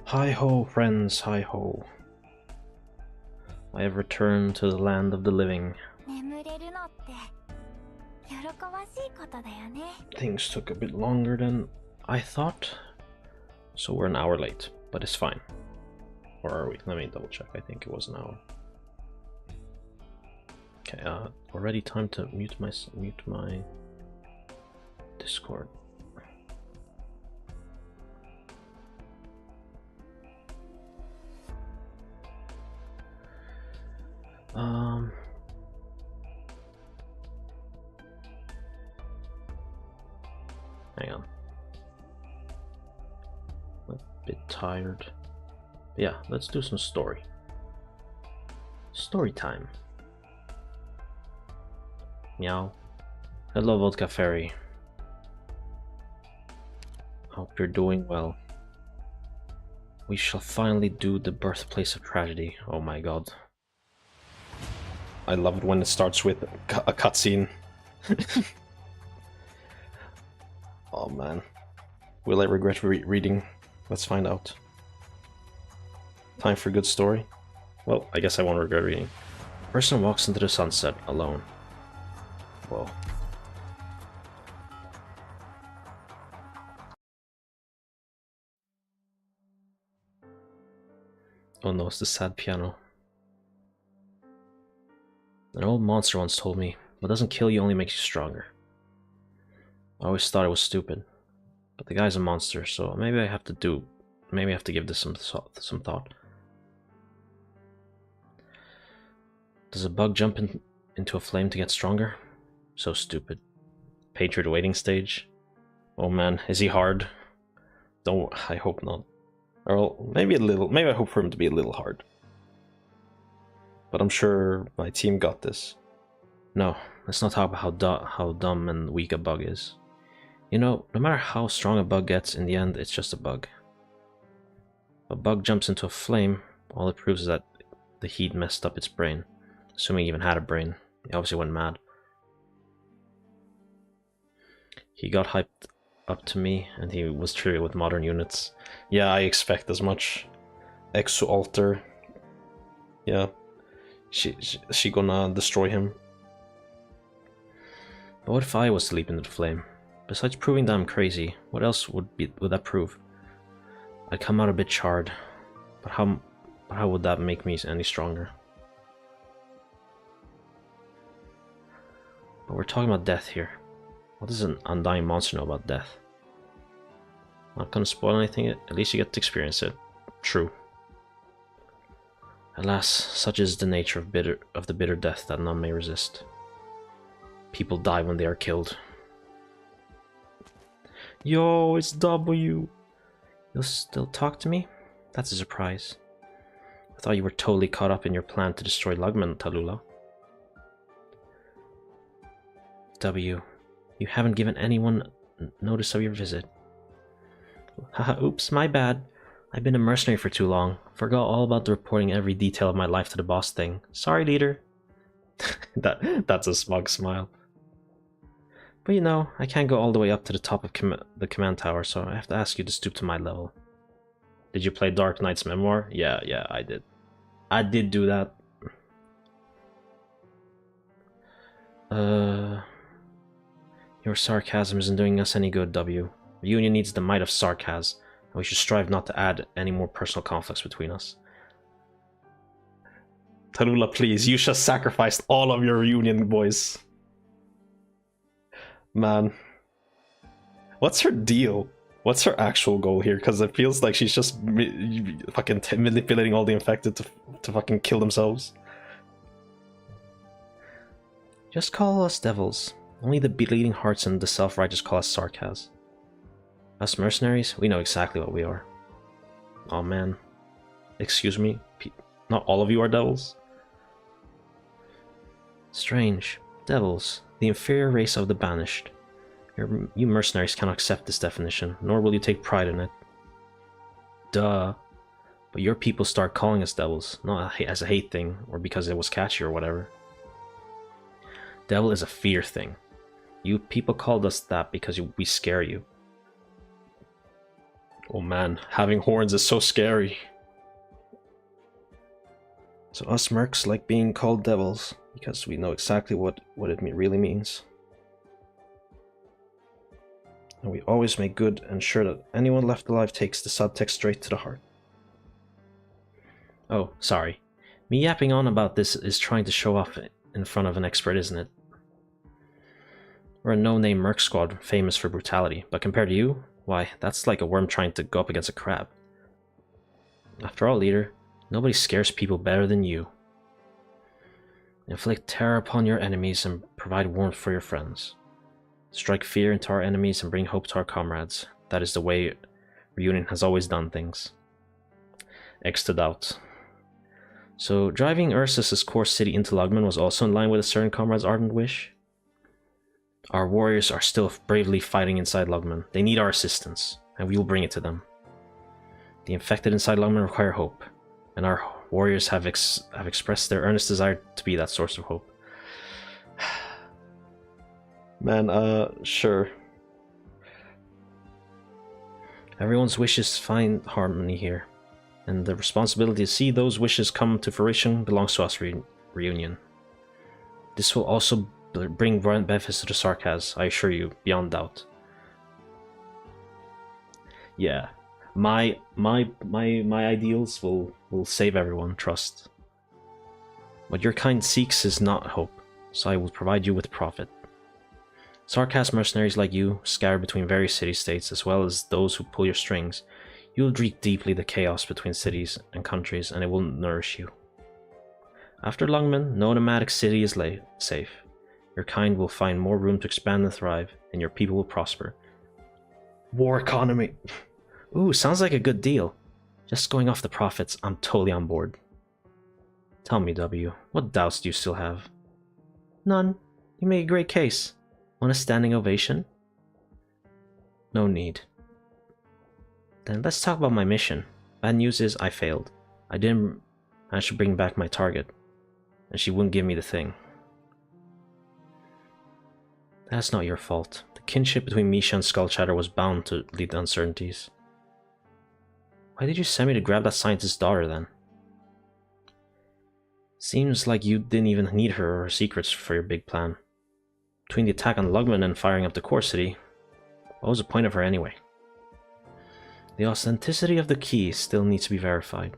Hi-ho, friends, hi-ho. I have returned to the land of the living. Things took a bit longer than I thought, so we're an hour late, but it's fine. Or are we? Let me double check. I think it was an hour. Okay, already time to mute my Discord. Hang on. I'm a bit tired. But yeah, let's do some story. Story time. Meow. Hello, Vodka Fairy. Hope you're doing well. We shall finally do the birthplace of tragedy. Oh my god. I love it when it starts with a cutscene. Oh man. Will I regret reading? Let's find out. Time for a good story? Well, I guess I won't regret reading. Person walks into the sunset alone. Whoa. Oh no, it's the sad piano. An old monster once told me, what doesn't kill you only makes you stronger. I always thought it was stupid. But the guy's a monster, so maybe I have to give this some thought. Does a bug jump into a flame to get stronger? So stupid. Patriot waiting stage? Oh man, is he hard? I hope not. Or maybe a little, maybe I hope for him to be a little hard. But I'm sure my team got this. No, let's not talk about how dumb and weak a bug is. You know, no matter how strong a bug gets, in the end, it's just a bug. If a bug jumps into a flame, all it proves is that the heat messed up its brain. Assuming he even had a brain. He obviously went mad. He got hyped up to me, and he was triggered with modern units. Yeah, I expect as much. Exo-alter. Yeah. She gonna destroy him. But what if I was to leap into the flame? Besides proving that I'm crazy, what else would that prove? I'd come out a bit charred, but how would that make me any stronger? But we're talking about death here. What does an undying monster know about death? Not gonna spoil anything, at least you get to experience it. True. Alas, such is the nature of the bitter death that none may resist. People die when they are killed. Yo, it's W! You'll still talk to me? That's a surprise. I thought you were totally caught up in your plan to destroy Lugman, Tallulah. W, you haven't given anyone notice of your visit. Haha, oops, my bad. I've been a mercenary for too long. Forgot all about the reporting every detail of my life to the boss thing. Sorry, leader. That's a smug smile. But you know, I can't go all the way up to the top of the command tower, so I have to ask you to stoop to my level. Did you play Arknights Memoir? Yeah, I did. I did do that. Your sarcasm isn't doing us any good, W. The Union needs the might of sarcasm, and we should strive not to add any more personal conflicts between us. Tallulah, please, you just sacrificed all of your Union boys. Man. What's her deal? What's her actual goal here? Because it feels like she's just fucking manipulating all the infected to fucking kill themselves. Just call us devils. Only the bleeding hearts and the self-righteous call us sarcasm. Us mercenaries, we know exactly what we are. Oh man. Excuse me? Not all of you are devils? Strange. Devils. The inferior race of the banished. You mercenaries cannot accept this definition, nor will you take pride in it. Duh. But your people start calling us devils, not as a hate thing, or because it was catchy or whatever. Devil is a fear thing. You people called us that because we scare you. Oh man, having horns is so scary. So us mercs like being called devils, because we know exactly what it really means. And we always make good and sure that anyone left alive takes the subtext straight to the heart. Oh, sorry. Me yapping on about this is trying to show off in front of an expert, isn't it? We're a no-name merc squad famous for brutality, but compared to you, why, that's like a worm trying to go up against a crab. After all, leader, nobody scares people better than you. Inflict terror upon your enemies and provide warmth for your friends. Strike fear into our enemies and bring hope to our comrades. That is the way Reunion has always done things. X to doubt. So, driving Ursus's core city into Lugman was also in line with a certain comrade's ardent wish? Our warriors are still bravely fighting inside Lugman. They need our assistance, and we will bring it to them. The infected inside Lugman require hope, and our warriors have expressed their earnest desire to be that source of hope. Man, sure. Everyone's wishes find harmony here, and the responsibility to see those wishes come to fruition belongs to us, Reunion. This will also bring benefits to the Sarkaz, I assure you, beyond doubt. Yeah, my ideals will save everyone, trust. What your kind seeks is not hope, so I will provide you with profit. Sarkaz mercenaries like you, scattered between various city-states, as well as those who pull your strings, you will drink deeply the chaos between cities and countries, and it will nourish you. After Lungman, no nomadic city is safe. Your kind will find more room to expand and thrive, and your people will prosper. War economy! Ooh, sounds like a good deal. Just going off the profits, I'm totally on board. Tell me, W, what doubts do you still have? None. You made a great case. Want a standing ovation? No need. Then let's talk about my mission. Bad news is I failed. I didn't manage to bring back my target, and she wouldn't give me the thing. That's not your fault. The kinship between Misha and Skullchatter was bound to lead to uncertainties. Why did you send me to grab that scientist's daughter then? Seems like you didn't even need her or her secrets for your big plan. Between the attack on Lugman and firing up the core city, what was the point of her anyway? The authenticity of the key still needs to be verified.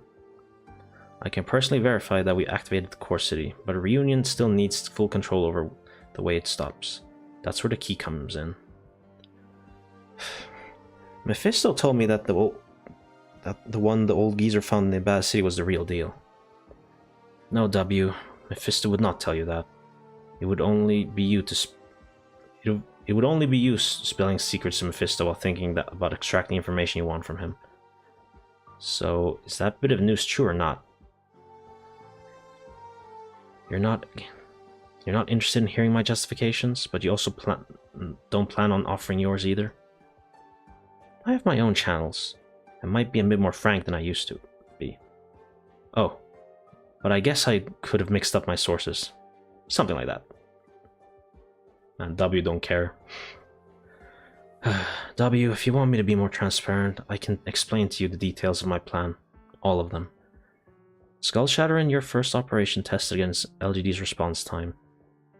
I can personally verify that we activated the core city, but a Reunion still needs full control over the way it stops. That's where the key comes in. Mephisto told me that the old geezer found in the Bad City was the real deal. No, W. Mephisto would not tell you that. It would only be you spilling secrets to Mephisto while thinking about extracting information you want from him. So, is that bit of news true or not? You're not interested in hearing my justifications, but you also don't plan on offering yours either? I have my own channels, and might be a bit more frank than I used to be. Oh, but I guess I could have mixed up my sources. Something like that. And W don't care. W, if you want me to be more transparent, I can explain to you the details of my plan. All of them. Skull Shatter in your first operation tested against LGD's response time.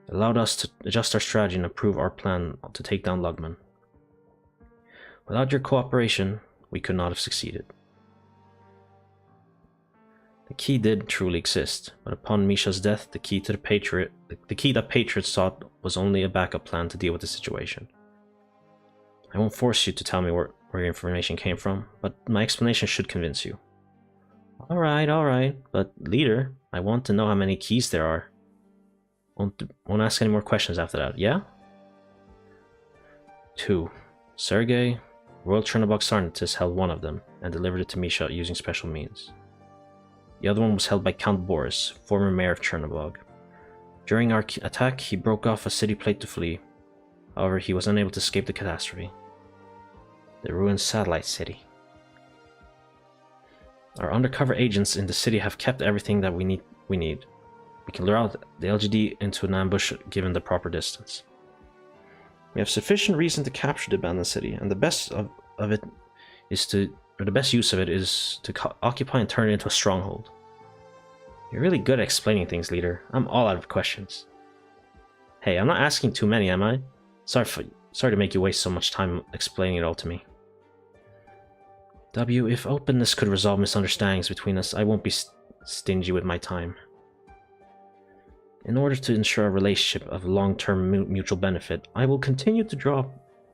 It allowed us to adjust our strategy and improve our plan to take down Lugman. Without your cooperation, we could not have succeeded. The key did truly exist, but upon Misha's death, the key that Patriots sought was only a backup plan to deal with the situation. I won't force you to tell me where your information came from, but my explanation should convince you. Alright, but leader, I want to know how many keys there are. Won't ask any more questions after that, yeah? 2. Sergei, Royal Chernobog Sarnatus, held one of them, and delivered it to Misha using special means. The other one was held by Count Boris, former mayor of Chernobog. During our attack, he broke off a city plate to flee. However, he was unable to escape the catastrophe. The ruined satellite city. Our undercover agents in the city have kept everything that we need. We can lure out the LGD into an ambush given the proper distance. We have sufficient reason to capture the abandoned city, and the best of it or the best use of it is to occupy and turn it into a stronghold. You're really good at explaining things, leader. I'm all out of questions. Hey, I'm not asking too many, am I? Sorry to make you waste so much time explaining it all to me. W, if openness could resolve misunderstandings between us, I won't be stingy with my time. In order to ensure a relationship of long-term mutual benefit, I will continue to draw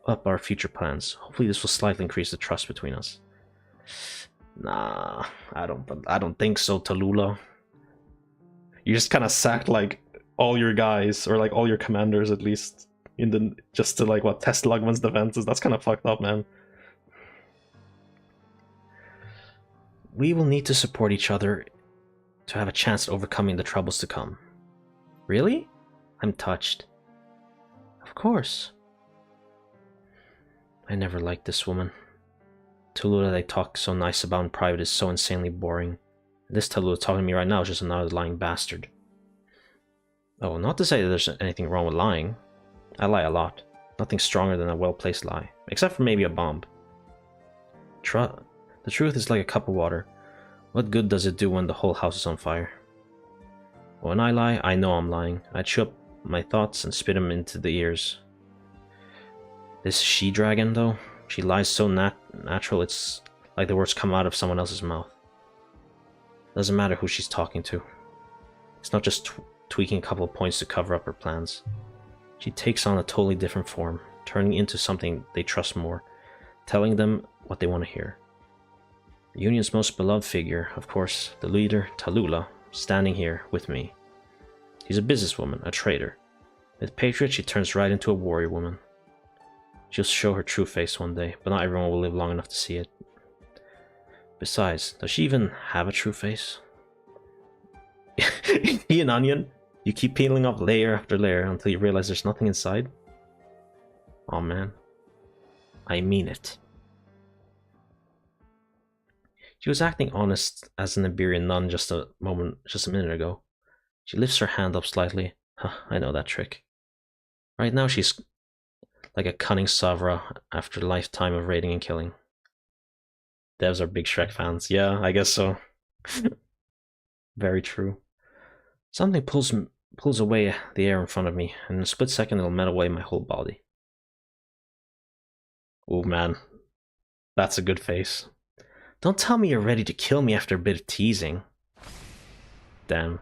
up our future plans. Hopefully this will slightly increase the trust between us. Nah, I don't think so, Tallulah. You just kind of sacked like all your guys, or like all your commanders at least, just to like what, test Lugman's defenses. That's kind of fucked up, man. We will need to support each other to have a chance at overcoming the troubles to come. Really? I'm touched. Of course. I never liked this woman. Tallulah they talk so nice about in private is so insanely boring. This Tallulah talking to me right now is just another lying bastard. Oh, not to say that there's anything wrong with lying. I lie a lot. Nothing stronger than a well-placed lie. Except for maybe a bomb. The truth is like a cup of water. What good does it do when the whole house is on fire? When I lie, I know I'm lying. I chew up my thoughts and spit them into the ears. This she-dragon, though, she lies so natural it's like the words come out of someone else's mouth. Doesn't matter who she's talking to. It's not just tweaking a couple of points to cover up her plans. She takes on a totally different form, turning into something they trust more, telling them what they want to hear. The Union's most beloved figure, of course, the leader, Tallulah, standing here with me. She's a businesswoman, a trader. With Patriot, she turns right into a warrior woman. She'll show her true face one day, but not everyone will live long enough to see it. Besides, does she even have a true face? He an onion? You keep peeling off layer after layer until you realize there's nothing inside? Aw, man. I mean it. She was acting honest as an Iberian nun just a minute ago. She lifts her hand up slightly. Huh, I know that trick. Right now she's like a cunning Savra after a lifetime of raiding and killing. Devs are big Shrek fans. Yeah, I guess so. Very true. Something pulls away the air in front of me, and in a split second it'll melt away my whole body. Oh man, that's a good face. Don't tell me you're ready to kill me after a bit of teasing. Damn.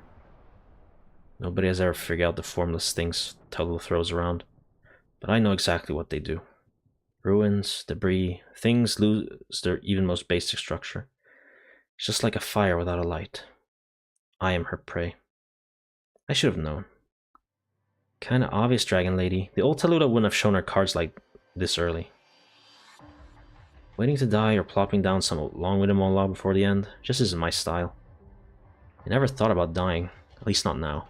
Nobody has ever figured out the formless things Tallulah throws around, but I know exactly what they do. Ruins, debris, things lose their even most basic structure. It's just like a fire without a light. I am her prey. I should have known. Kinda obvious, Dragon Lady. The old Tallulah wouldn't have shown her cards like this early. Waiting to die or plopping down some long-winded monologue before the end just isn't my style. I never thought about dying, at least not now.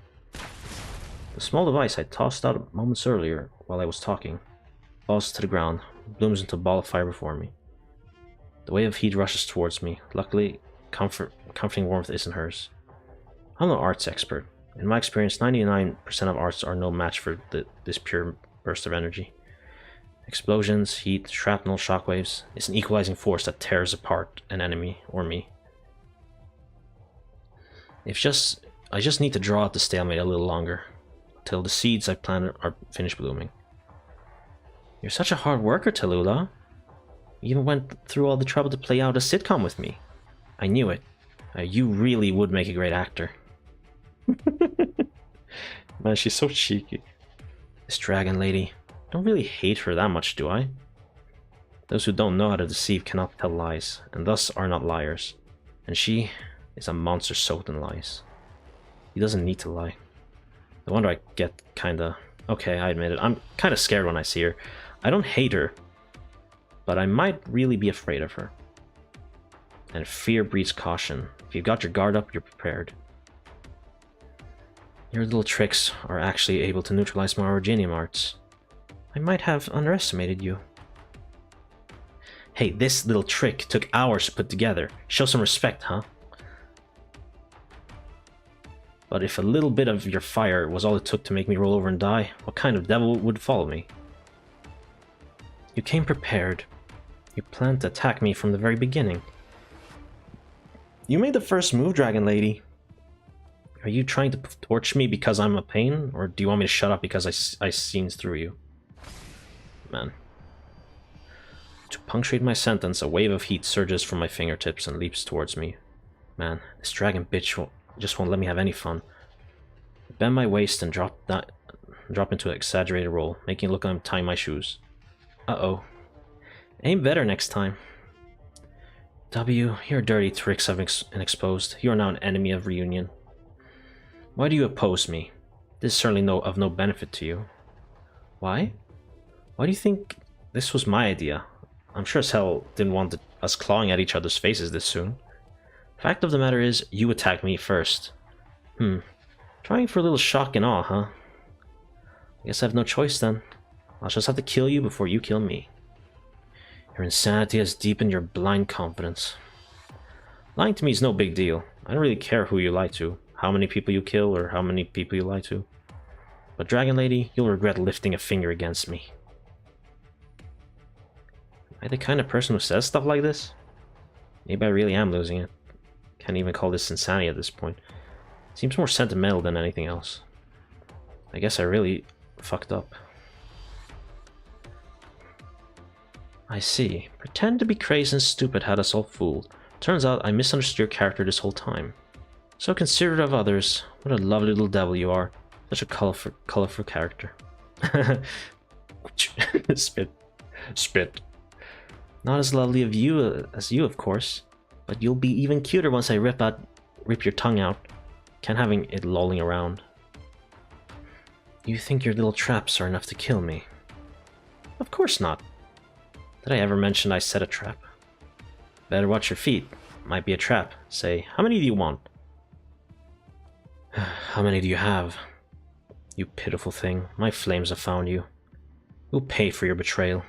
The small device I tossed out moments earlier while I was talking falls to the ground, blooms into a ball of fire before me. The wave of heat rushes towards me. Luckily, comforting warmth isn't hers. I'm no arts expert. In my experience, 99% of arts are no match for this pure burst of energy. Explosions, heat, shrapnel, shockwaves. It's an equalizing force that tears apart an enemy or me. I just need to draw out the stalemate a little longer, till the seeds I planted are finished blooming. You're such a hard worker, Tallulah. You even went through all the trouble to play out a sitcom with me. I knew it. You really would make a great actor. Man, she's so cheeky. This Dragon Lady. Don't really hate her that much, do I? Those who don't know how to deceive cannot tell lies, and thus are not liars. And she is a monster soaked in lies. He doesn't need to lie. No wonder I get kinda... Okay, I admit it. I'm kinda scared when I see her. I don't hate her, but I might really be afraid of her. And fear breeds caution. If you've got your guard up, you're prepared. Your little tricks are actually able to neutralize my Originium arts. I might have underestimated you. Hey, this little trick took hours to put together. Show some respect, huh? But if a little bit of your fire was all it took to make me roll over and die, what kind of devil would follow me? You came prepared. You planned to attack me from the very beginning. You made the first move, Dragon Lady. Are you trying to torture me because I'm a pain? Or do you want me to shut up because I scenes through you? Man. To punctuate my sentence, a wave of heat surges from my fingertips and leaps towards me. Man, this dragon bitch just won't let me have any fun. I bend my waist and drop into an exaggerated roll, making it look like I'm tying my shoes. Uh-oh. Aim better next time. W, your dirty tricks have been exposed. You are now an enemy of reunion. Why do you oppose me? This is certainly of no benefit to you. Why? Why do you think this was my idea? I'm sure as hell didn't want us clawing at each other's faces this soon. Fact of the matter is, you attacked me first. Trying for a little shock and awe, huh? I guess I have no choice then. I'll just have to kill you before you kill me. Your insanity has deepened your blind confidence. Lying to me is no big deal. I don't really care who you lie to, how many people you kill, or how many people you lie to. But Dragon Lady, you'll regret lifting a finger against me. Am I the kind of person who says stuff like this? Maybe I really am losing it. Can't even call this insanity at this point. Seems more sentimental than anything else. I guess I really fucked up. I see. Pretend to be crazy and stupid had us all fooled. Turns out I misunderstood your character this whole time. So considerate of others. What a lovely little devil you are. Such a colorful character. Spit. Spit. Not as lovely of you as you, of course. But you'll be even cuter once I rip your tongue out. Can't having it lolling around. You think your little traps are enough to kill me? Of course not. Did I ever mention I set a trap? Better watch your feet. Might be a trap. Say, how many do you want? How many do you have? You pitiful thing. My flames have found you. You'll pay for your betrayal.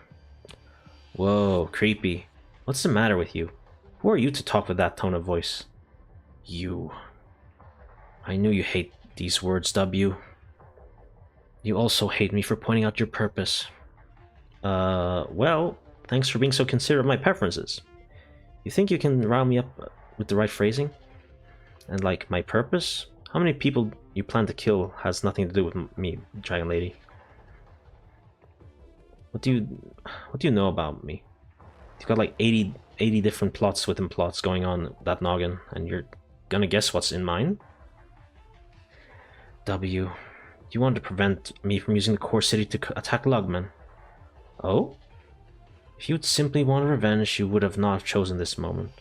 Whoa, creepy. What's the matter with you? Who are you to talk with that tone of voice? You. I knew you hate these words, W. You also hate me for pointing out your purpose. Well, thanks for being so considerate of my preferences. You think you can rile me up with the right phrasing? And like, my purpose? How many people you plan to kill has nothing to do with me, Dragon Lady. What do you know about me? You've got like 80 different plots within plots going on that noggin, and you're gonna guess what's in mine? W, you wanted to prevent me from using the core city to attack Lugman. Oh? If you'd simply wanted revenge, you would have not chosen this moment.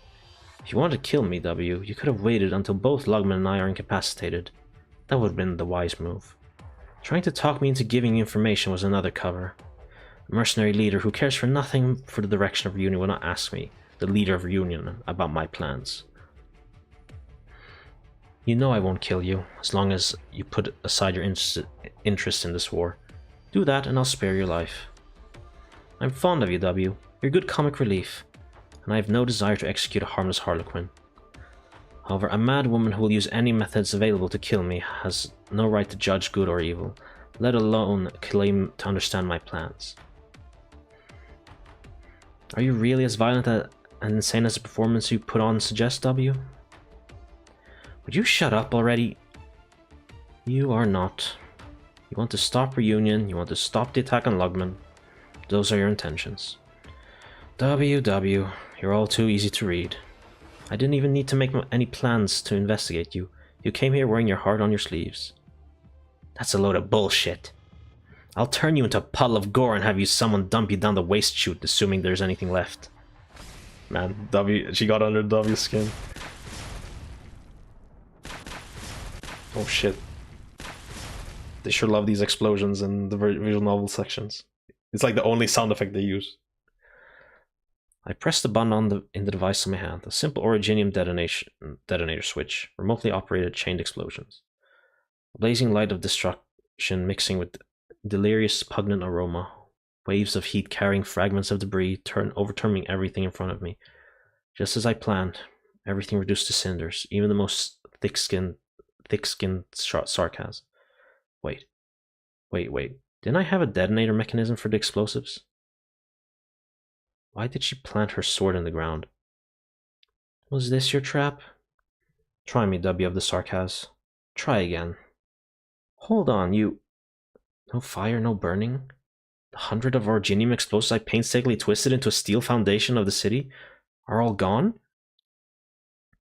If you wanted to kill me, W, you could have waited until both Lugman and I are incapacitated. That would have been the wise move. Trying to talk me into giving you information was another cover. A mercenary leader who cares for nothing for the direction of Reunion will not ask me, the leader of Reunion, about my plans. You know I won't kill you, as long as you put aside your interest in this war. Do that and I'll spare your life. I'm fond of you, W. You're good comic relief, and I have no desire to execute a harmless harlequin. However, a mad woman who will use any methods available to kill me has no right to judge good or evil, let alone claim to understand my plans. Are you really as violent and insane as the performance you put on suggests, W? Would you shut up already? You are not. You want to stop Reunion, you want to stop the attack on Lugman. Those are your intentions. W, you're all too easy to read. I didn't even need to make any plans to investigate you. You came here wearing your heart on your sleeves. That's a load of bullshit. I'll turn you into a puddle of gore and have someone dump you down the waste chute, assuming there's anything left. Man, she got under W's skin. Oh shit. They sure love these explosions in the visual novel sections. It's like the only sound effect they use. I pressed the button in the device in my hand, a simple originium detonator switch, remotely operated chained explosions. A blazing light of destruction mixing with delirious pungent aroma, waves of heat carrying fragments of debris, overturning everything in front of me. Just as I planned, everything reduced to cinders, even the most thick-skinned sarcasm. Wait. Didn't I have a detonator mechanism for the explosives? Why did she plant her sword in the ground? Was this your trap? Try me, W of the Sarkaz. Try again. Hold on, you... No fire, no burning? 100 of orginium explosives I painstakingly twisted into a steel foundation of the city are all gone?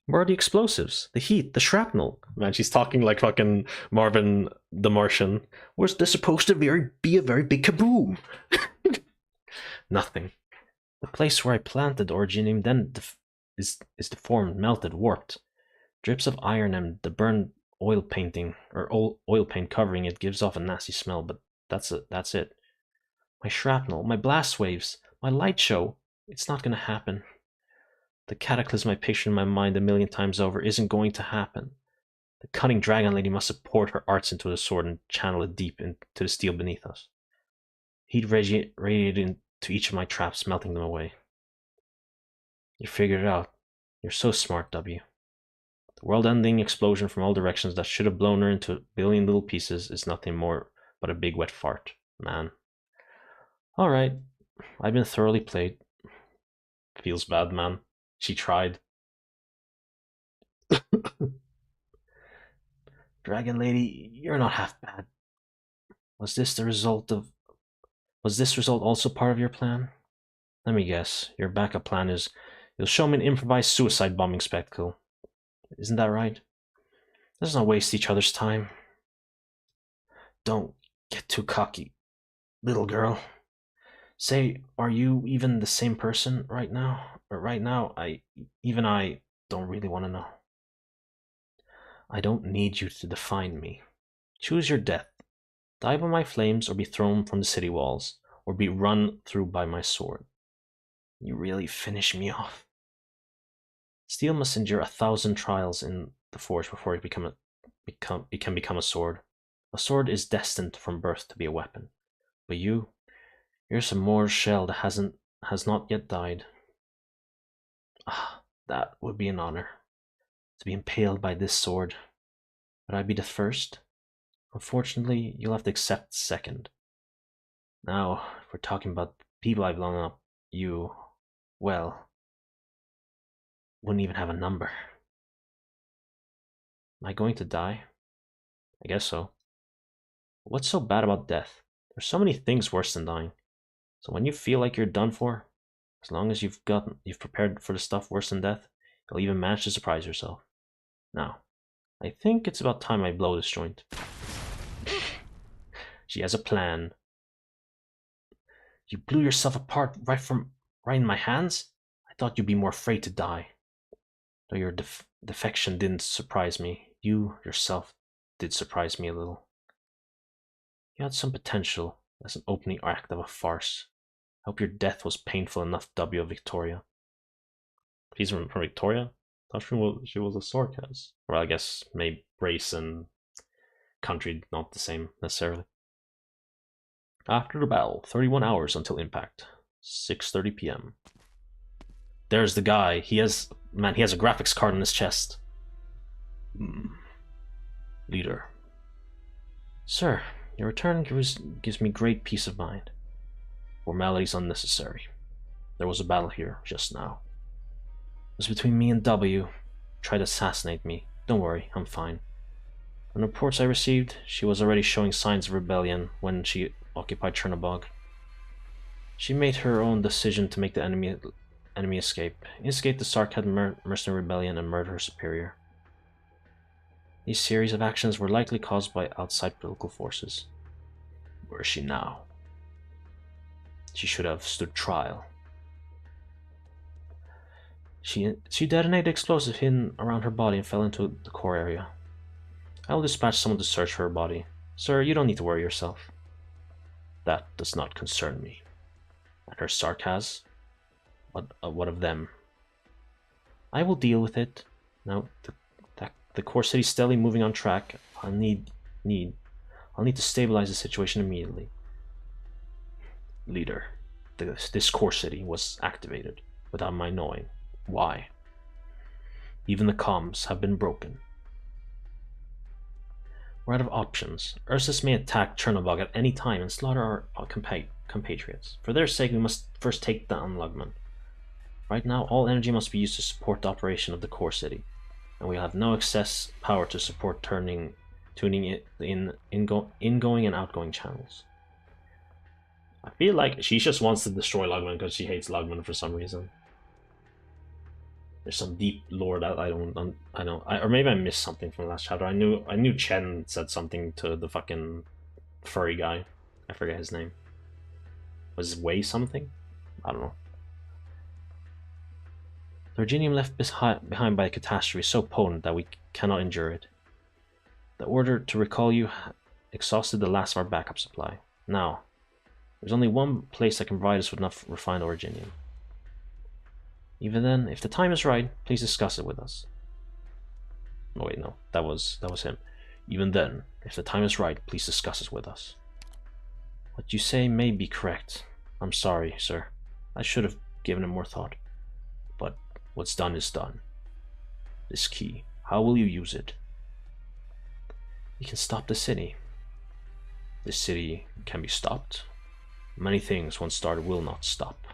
Where are the explosives? The heat? The shrapnel? Man, she's talking like fucking Marvin the Martian. Was this supposed to be a very big kaboom? Nothing. The place where I planted orginium then is deformed, melted, warped. Drips of iron and the burned oil painting, or oil paint covering it gives off a nasty smell, but that's it. My shrapnel, my blast waves, my light show. It's not gonna happen. The cataclysm I pictured in my mind a million times over isn't going to happen. The cunning dragon lady must have poured her arts into the sword and channeled it deep into the steel beneath us. Heat radiated into each of my traps, melting them away. You figured it out. You're so smart, W. The world-ending explosion from all directions that should have blown her into a billion little pieces is nothing more but a big wet fart, man. Alright, I've been thoroughly played. Feels bad, man. She tried. Dragon Lady, you're not half bad. Was this result also part of your plan? Let me guess. Your backup plan is you'll show me an improvised suicide bombing spectacle. Isn't that right? Let's not waste each other's time. Don't get too cocky, little girl. Say, are you even the same person right now? Or right now, I don't really want to know. I don't need you to define me. Choose your death. Die by my flames or be thrown from the city walls, or be run through by my sword. You really finish me off. Steel must endure 1,000 trials in the forge before it can become a sword. A sword is destined from birth to be a weapon. But you're some more shell that has not yet died. Ah, that would be an honor. To be impaled by this sword. Would I be the first? Unfortunately, you'll have to accept the second. Now, if we're talking about people I've blown up, well, wouldn't even have a number. Am I going to die? I guess so. What's so bad about death? There's so many things worse than dying. So when you feel like you're done for, as long as you've prepared for the stuff worse than death, you'll even manage to surprise yourself. Now, I think it's about time I blow this joint. She has a plan. You blew yourself apart right in my hands? I thought you'd be more afraid to die. Though your defection didn't surprise me, you yourself did surprise me a little. You had some potential as an opening act of a farce. I hope your death was painful enough, W of Victoria. He's from Victoria? I thought she was a Sarkaz. Well, I guess maybe race and country not the same necessarily. After the battle, 31 hours until impact. 6:30 p.m. There's the guy. He has a graphics card on his chest. Leader. Sir, your return gives me great peace of mind. Formalities unnecessary. There was a battle here just now. It was between me and W. Tried to assassinate me. Don't worry, I'm fine. From the reports I received, she was already showing signs of rebellion when she occupied Chernobog. She made her own decision to make the enemy escape, instigate the Sarkad mercenary rebellion, and murder her superior. These series of actions were likely caused by outside political forces. Where is she now? She should have stood trial. She detonated explosive hidden around her body and fell into the core area. I will dispatch someone to search for her body. Sir, you don't need to worry yourself. That does not concern me. And her Sarkaz? What of them? I will deal with it. Now, the core city's steadily moving on track. I'll need to stabilize the situation immediately. Leader, this core city was activated without my knowing. Why? Even the comms have been broken. We're out of options. Ursus may attack Chernobog at any time and slaughter our compatriots. For their sake, we must first take down Lugman. Right now, all energy must be used to support the operation of the core city, and we have no excess power to support tuning it in ingoing and outgoing channels. I feel like she just wants to destroy Lugman because she hates Lugman for some reason. There's some deep lore that I don't, or maybe I missed something from the last chapter. I knew Chen said something to the fucking furry guy. I forget his name. Was Wei something? I don't know. The Virginium left behind by a catastrophe is so potent that we cannot endure it. The order to recall you exhausted the last of our backup supply. Now, there's only one place that can provide us with enough refined Originium. Even then, if the time is right, please discuss it with us. Oh wait, no, that was him. Even then, if the time is right, please discuss it with us. What you say may be correct. I'm sorry, sir. I should have given it more thought. But what's done is done. This key, how will you use it? We can stop the city. This city can be stopped. Many things once started will not stop.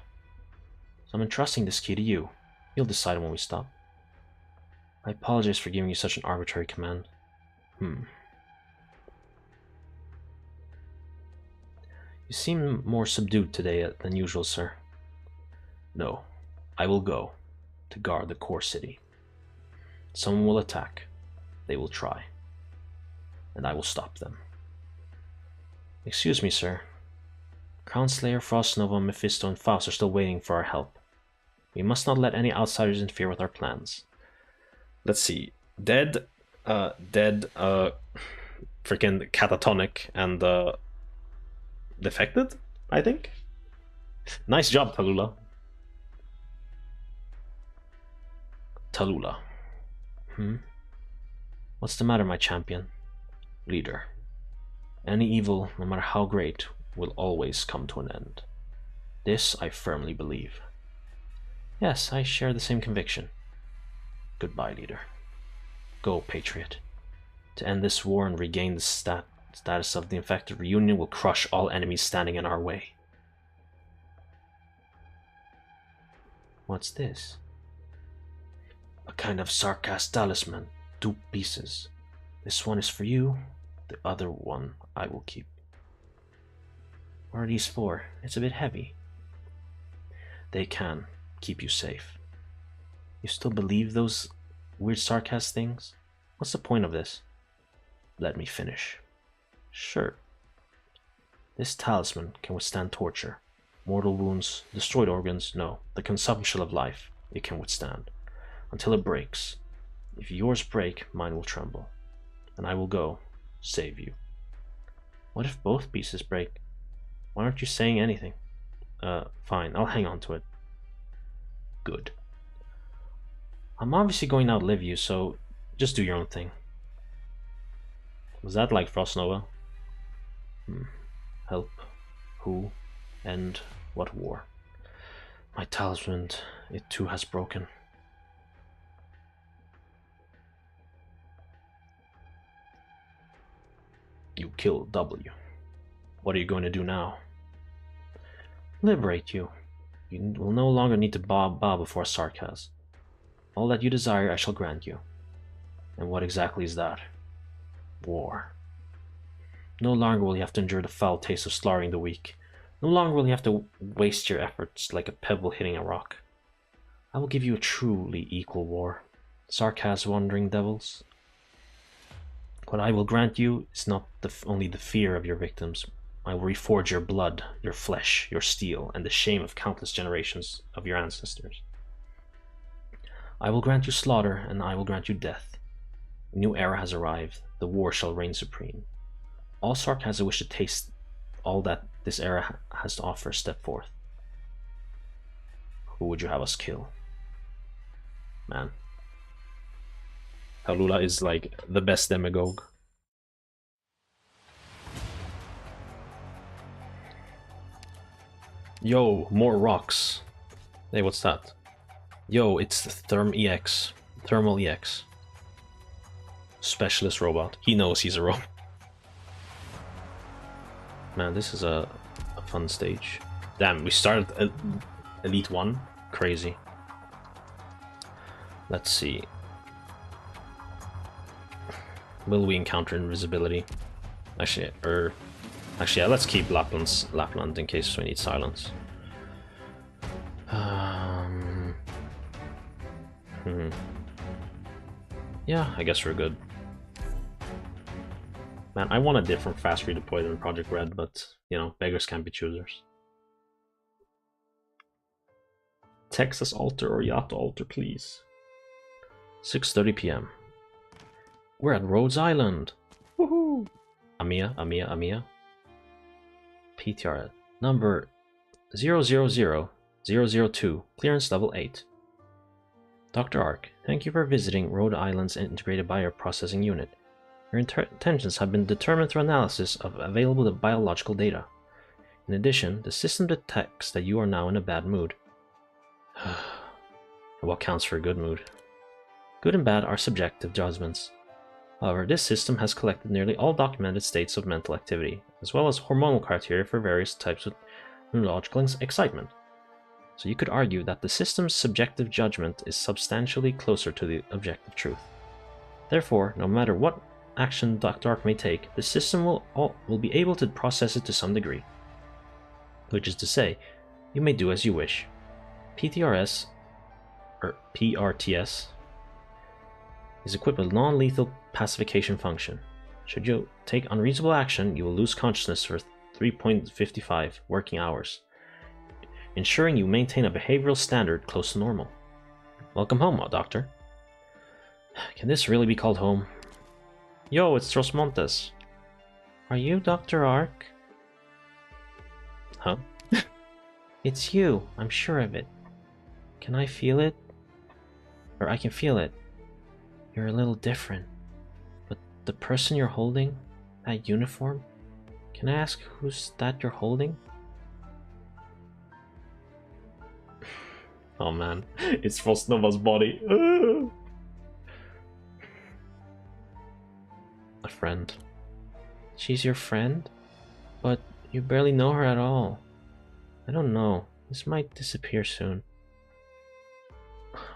So I'm entrusting this key to you. You'll decide when we stop. I apologize for giving you such an arbitrary command. You seem more subdued today than usual, sir. No, I will go to guard the core city. Someone will attack. They will try. And I will stop them. Excuse me, sir. Crown Slayer, Frost Nova, Mephisto, and Faust are still waiting for our help. We must not let any outsiders interfere with our plans. Let's see. Dead, freaking catatonic, and defected, I think. Nice job, Tallulah. Tallulah. What's the matter, my champion? Leader. Any evil, no matter how great, will always come to an end. This I firmly believe. Yes, I share the same conviction. Goodbye, leader. Go, patriot. To end this war and regain the status of the infected, reunion will crush all enemies standing in our way. What's this? A kind of sarcast talisman. 2 pieces. This one is for you. The other one I will keep. What are these for? It's a bit heavy. They can keep you safe. You still believe those weird sarcasm things? What's the point of this? Let me finish. Sure. This talisman can withstand torture. Mortal wounds, destroyed organs, no. The consumption of life, it can withstand. Until it breaks. If yours break, mine will tremble. And I will go, save you. What if both pieces break? Why aren't you saying anything? Fine, I'll hang on to it. Good. I'm obviously going to outlive you, so just do your own thing. Was that like Frost Nova? Help. Who? End what war? My talisman, it too has broken. You killed W. What are you going to do now? Liberate you. You will no longer need to bow before sarcasm. All that you desire I shall grant you. And what exactly is that? War. No longer will you have to endure the foul taste of slaughtering the weak. No longer will you have to waste your efforts like a pebble hitting a rock. I will give you a truly equal war. Sarcasm, wandering devils. What I will grant you is not only the fear of your victims. I will reforge your blood, your flesh, your steel, and the shame of countless generations of your ancestors. I will grant you slaughter, and I will grant you death. A new era has arrived. The war shall reign supreme. All sarcasm wish to taste all that this era has to offer. Step forth. Who would you have us kill? Man. Tallulah is like the best demagogue. Yo, more rocks. Hey, what's that? Yo, it's the Thermal EX. Specialist robot. He knows he's a robot. Man, this is a fun stage. Damn, we started Elite 1. Crazy. Let's see. Will we encounter invisibility? Actually, yeah, let's keep Lapland in case we need silence. Yeah, I guess we're good. Man, I want a different fast redeploy than Project Red, but, you know, beggars can't be choosers. Texas Alter or Yacht Alter, please. 6:30 p.m. We're at Rhodes Island. Woohoo! Amiya. PTR number 000002, clearance level 8. Dr. Ark, thank you for visiting Rhode Island's Integrated Bioprocessing Unit. Your intentions have been determined through analysis of available biological data. In addition, the system detects that you are now in a bad mood. What counts for a good mood? Good and bad are subjective judgments. However, this system has collected nearly all documented states of mental activity, as well as hormonal criteria for various types of neurological excitement. So you could argue that the system's subjective judgment is substantially closer to the objective truth. Therefore, no matter what action Dr. Ark may take, the system will be able to process it to some degree. Which is to say, you may do as you wish. PRTS is equipped with non-lethal pacification function. Should you take unreasonable action, you will lose consciousness for 3.55 working hours, ensuring you maintain a behavioral standard close to normal. Welcome home, Doctor. Can this really be called home? Yo, it's Los Montes. Are you Dr. Ark? Huh? It's you, I'm sure of it. Can I feel it? Or I can feel it. You're a little different. But the person you're holding, that uniform, can I ask who's that you're holding? Oh man, it's Frostnova's body. A friend. She's your friend? But you barely know her at all. I don't know. This might disappear soon.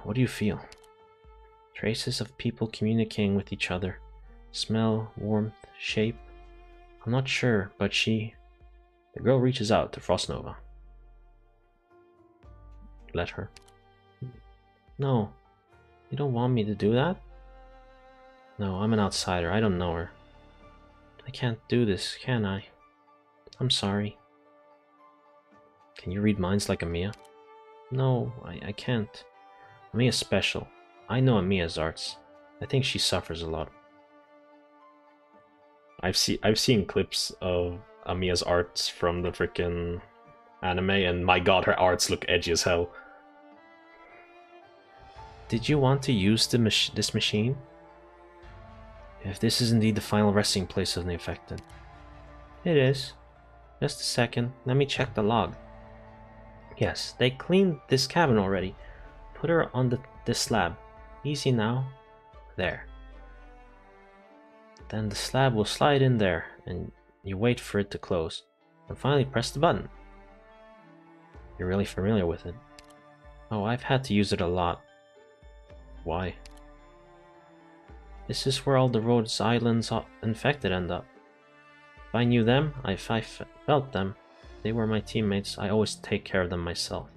What do you feel? Traces of people communicating with each other. Smell, warmth, shape. I'm not sure, but The girl reaches out to Frostnova. Let her. No. You don't want me to do that? No, I'm an outsider. I don't know her. I can't do this, can I? I'm sorry. Can you read minds like Amiya? No, I can't. Amiya's special. I know Amiya's arts. I think she suffers a lot. I've seen clips of Amiya's arts from the freaking anime, and my god, her arts look edgy as hell. Did you want to use this machine? If this is indeed the final resting place of the infected. It is. Just a second, let me check the log. Yes, they cleaned this cabin already. Put her on this slab. Easy now. There. Then the slab will slide in there, and you wait for it to close. And finally press the button. You're really familiar with it. Oh, I've had to use it a lot. Why? This is where all the Rhodes Island's infected end up. If I knew them, if I felt them, they were my teammates, I always take care of them myself.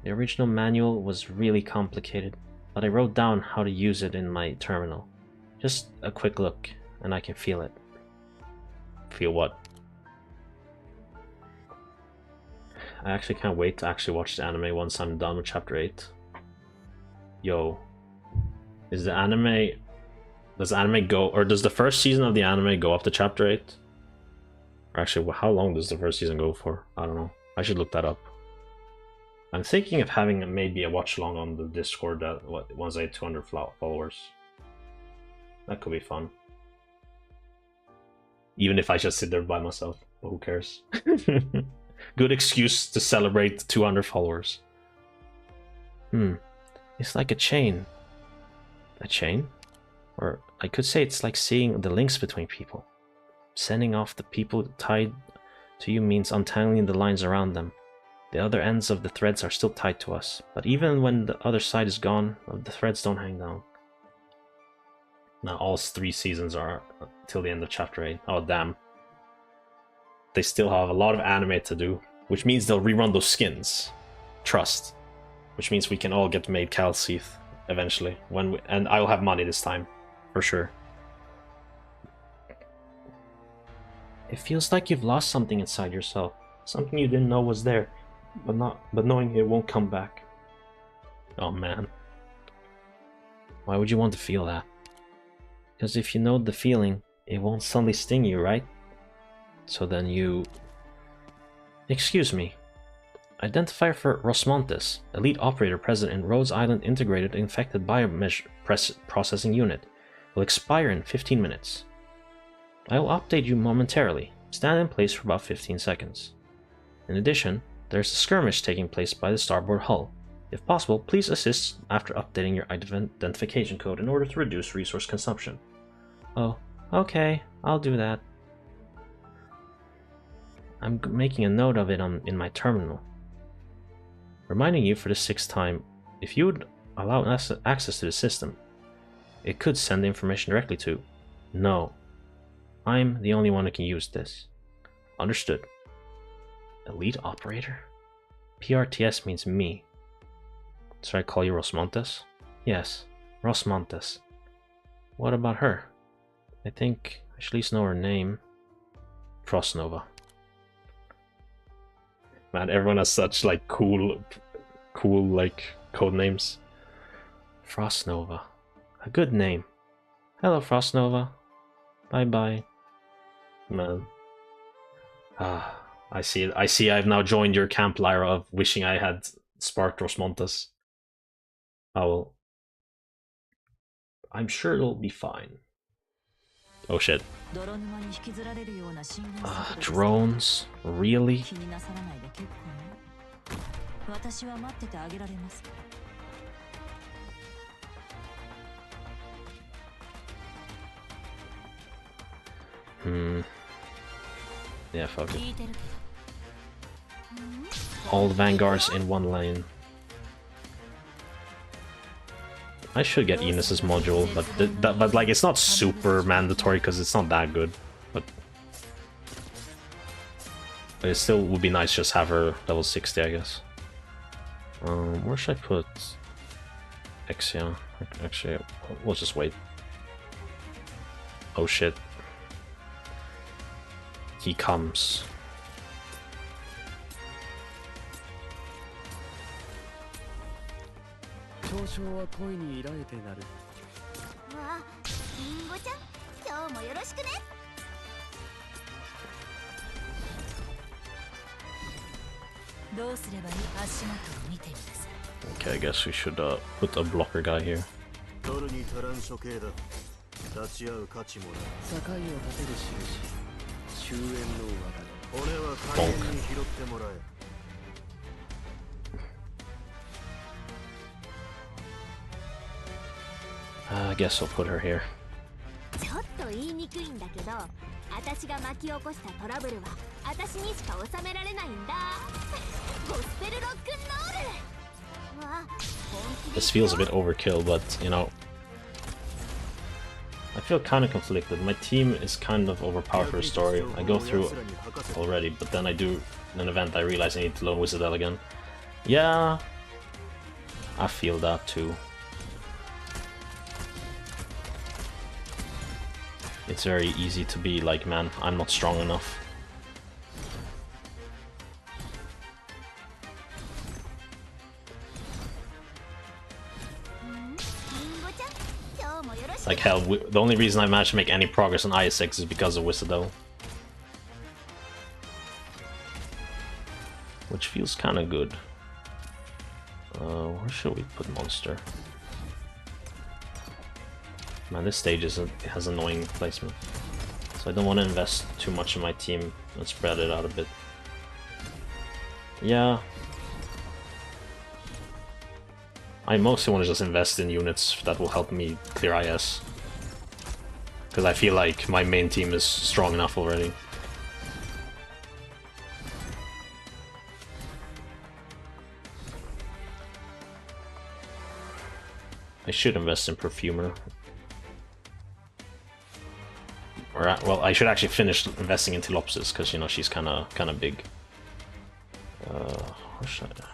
The original manual was really complicated, but I wrote down how to use it in my terminal. Just a quick look, and I can feel it. Feel what? I actually can't wait to actually watch the anime once I'm done with chapter 8. Yo. Is the anime... Does the anime go... Or does the first season of the anime go up to chapter 8? Or actually, how long does the first season go for? I don't know. I should look that up. I'm thinking of having maybe a watch along on the Discord that once I hit 200 followers. That could be fun. Even if I just sit there by myself. But who cares? Good excuse to celebrate 200 followers. It's like a chain. A chain? Or I could say it's like seeing the links between people. Sending off the people tied to you means untangling the lines around them. The other ends of the threads are still tied to us, but even when the other side is gone, the threads don't hang down. Now all 3 seasons are till the end of chapter 8. Oh damn. They still have a lot of anime to do, which means they'll rerun those skins. Trust. Which means we can all get made Calceith eventually, and I'll have money this time, for sure. It feels like you've lost something inside yourself, something you didn't know was there, but knowing it won't come back. Oh man. Why would you want to feel that? Because if you know the feeling, it won't suddenly sting you, right? So then you... Excuse me. Identifier for Rosmontes, elite operator present in Rhodes Island Integrated Infected Processing Unit, will expire in 15 minutes. I will update you momentarily. Stand in place for about 15 seconds. In addition, there is a skirmish taking place by the starboard hull. If possible, please assist after updating your identification code in order to reduce resource consumption. Oh, okay, I'll do that. I'm making a note of it in my terminal. Reminding you for the 6th time, if you would allow access to the system, it could send the information directly to... No. I'm the only one who can use this. Understood. Elite operator? PRTS means me. Should I call you Rosmontes? Yes, Rosmontes. What about her? I think I should at least know her name. Frostnova. Man, everyone has such like cool like code names. Frostnova. A good name. Hello, Frostnova. Bye bye. Man. I see it. I see I've now joined your camp, Lyra, of wishing I had sparked Rosmontes. Oh well. I'm sure it'll be fine. Oh shit. Drones? Really? Yeah, fuck it. All the vanguards in one lane. I should get Enos's module, but like it's not super mandatory because it's not that good. But it still would be nice just have her level 60, I guess. Where should I put Exia? Actually, we'll just wait. Oh shit. He comes. Okay, I guess we should put a blocker guy here. Bonk. I guess I'll put her here. This feels a bit overkill, but you know, I feel kind of conflicted. My team is kind of overpowered for a story. I go through already, but then I do an event, I realize I need to learn Wizardel again. Yeah, I feel that too. It's very easy to be like, man, I'm not strong enough. Like hell, the only reason I managed to make any progress on IS6 is because of Wizardel. Which feels kind of good. Where should we put Monster? Man, this stage has annoying placement. So I don't want to invest too much in my team and spread it out a bit. Yeah. I mostly want to just invest in units that will help me clear IS. Because I feel like my main team is strong enough already. I should invest in Perfumer. Or, well, I should actually finish investing in Tilopsis, because, you know, she's kind of big. Where should I...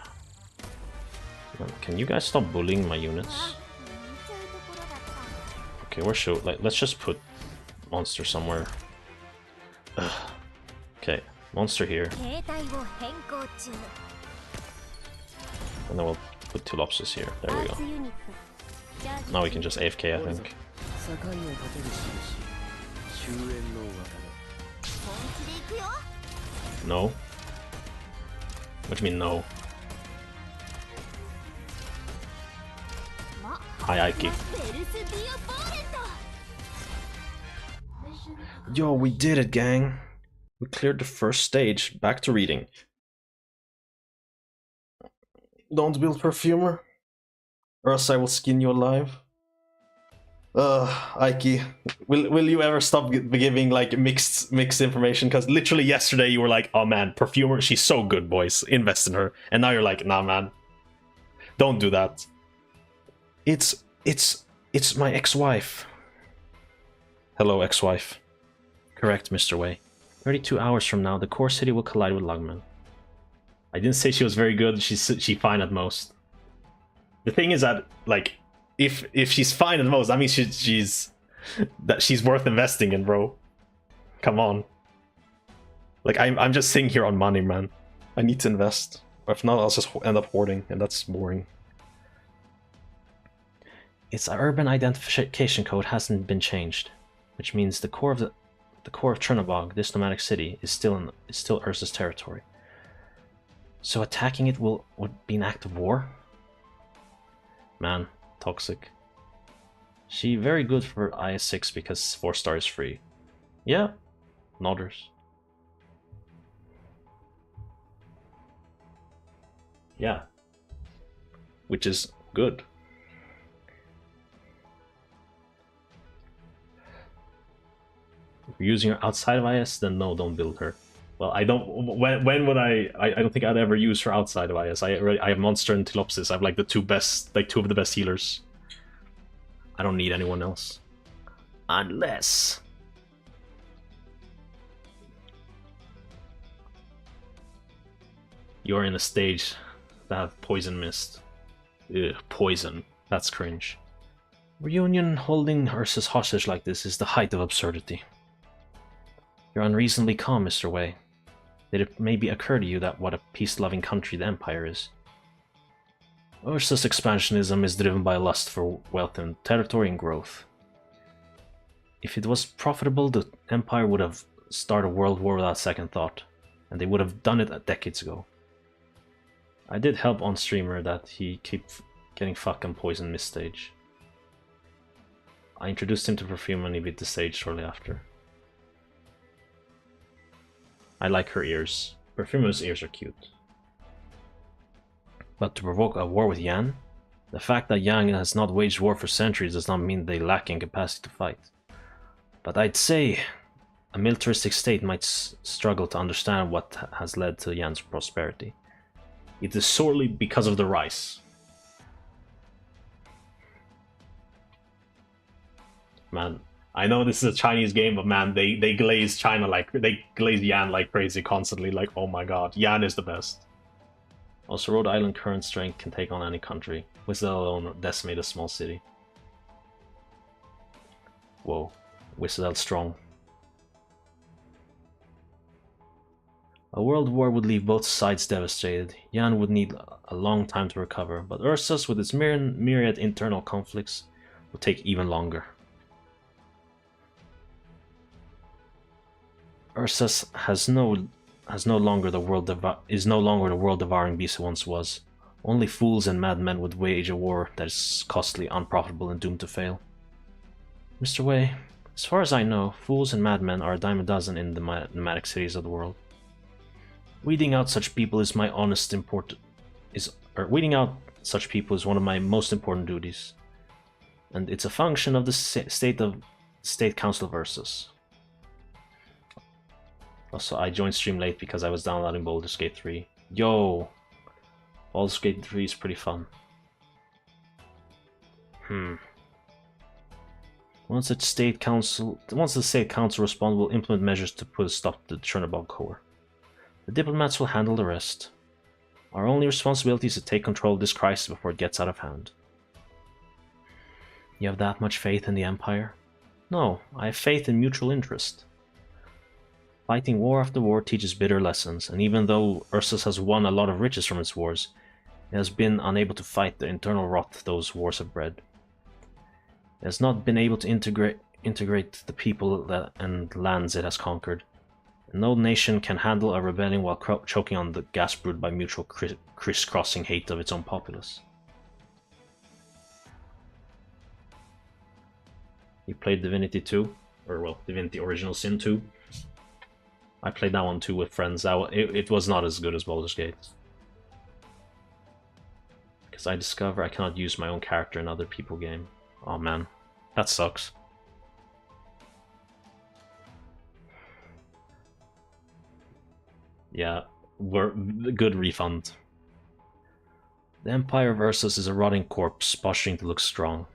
Can you guys stop bullying my units? Okay, where should... Like, let's just put Monster somewhere. Ugh. Okay, Monster here. And then we'll put Tilopsis here. There we go. Now we can just AFK, I think. No? What do you mean no? Hi, Ike. Yo, we did it, gang! We cleared the first stage. Back to reading. Don't build Perfumer, or else I will skin you alive. Ike, will you ever stop giving like mixed information? Because literally yesterday you were like, oh man, Perfumer, she's so good, boys, invest in her. And now you're like, nah man, don't do that. It's my ex-wife. Hello, ex-wife. Correct, Mr. Wei. 32 hours from now, the core city will collide with Lugman. I didn't say she was very good, she's fine at most. The thing is that, like, if she's fine at most, that means she's worth investing in, bro. Come on. Like, I'm just sitting here on money, man. I need to invest. Or if not, I'll just end up hoarding, and that's boring. Its urban identification code hasn't been changed, which means the core of Chernobog, this nomadic city, is still Ursa's territory. So attacking it would be an act of war? Man, toxic. She very good for IS6 because 4-star is free. Yeah, nodders. Yeah. Which is good. If you're using her outside of IS, then no, don't build her. Well, I don't. When would I don't think I'd ever use her outside of IS. I have Monster and Tilopsis. I have like the two of the best healers. I don't need anyone else. Unless you're in a stage that have Poison Mist. Ugh, poison. That's cringe. Reunion holding Ursa's hostage like this is the height of absurdity. You're unreasonably calm, Mr. Wei. Did it maybe occur to you that what a peace-loving country the Empire is? Ursa's expansionism is driven by a lust for wealth and territory and growth. If it was profitable, the Empire would have started a world war without second thought, and they would have done it decades ago. I did help on streamer that he kept getting fucking Poison Mist stage. I introduced him to Perfume and he beat the stage shortly after. I like her ears. Perfume's ears are cute. But to provoke a war with Yan? The fact that Yan has not waged war for centuries does not mean they lack in capacity to fight. But I'd say a militaristic state might struggle to understand what has led to Yan's prosperity. It is solely because of the rice. Man, I know this is a Chinese game, but man, they glaze China like, they glaze Yan like crazy constantly, like, oh my god, Yan is the best. Also, Rhode Island current strength can take on any country. Whistle alone decimate a small city. Whoa, Whistle strong. A world war would leave both sides devastated. Yan would need a long time to recover, but Ursa's, with its myriad internal conflicts, would take even longer. Ursa's is no longer the world devouring beast it once was. Only fools and madmen would wage a war that is costly, unprofitable, and doomed to fail. Mr. Wei, as far as I know, fools and madmen are a dime a dozen in the nomadic cities of the world. Weeding out such people is one of my most important duties, and it's a function of the State Council of Ursus. Also, I joined stream late because I was downloading Baldur's Gate 3. Yo! Baldur's Gate 3 is pretty fun. Once the state council responds, will implement measures to put a stop to the Chernobog core. The diplomats will handle the rest. Our only responsibility is to take control of this crisis before it gets out of hand. You have that much faith in the Empire? No, I have faith in mutual interest. Fighting war after war teaches bitter lessons, and even though Ursus has won a lot of riches from its wars, it has been unable to fight the internal rot those wars have bred. It has not been able to integrate the people and lands it has conquered. And no nation can handle a rebellion while choking on the gas brewed by mutual crisscrossing hate of its own populace. You played Divinity 2? Or, well, Divinity Original Sin 2? I played that one too with friends. It was not as good as Baldur's Gate. Because I discover I cannot use my own character in other people's game. Oh man, that sucks. Yeah, good refund. The Empire of Ursus is a rotting corpse, posturing to look strong.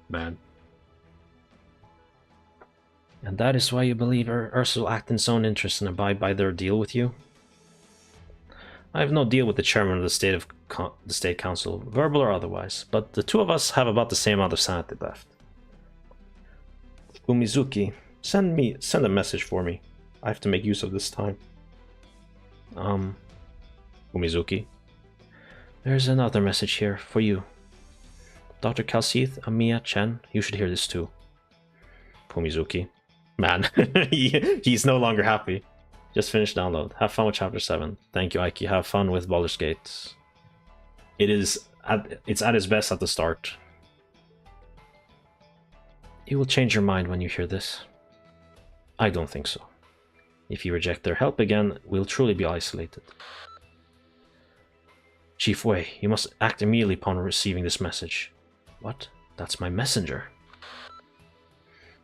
Man. And that is why you believe Ursus will act in its own interest and abide by their deal with you? I have no deal with the chairman of the State Council, verbal or otherwise, but the two of us have about the same amount of sanity left. Umizuki, send a message for me. I have to make use of this time. Umizuki. There's another message here for you. Dr. Kalsith, Amiya, Chen, you should hear this too. Umizuki. Man, he's no longer happy. Just finished download. Have fun with Chapter 7. Thank you, Aiki. Have fun with Baldur's Gate. It's at its best at the start. You will change your mind when you hear this. I don't think so. If you reject their help again, we'll truly be isolated. Chief Wei, you must act immediately upon receiving this message. What? That's my messenger.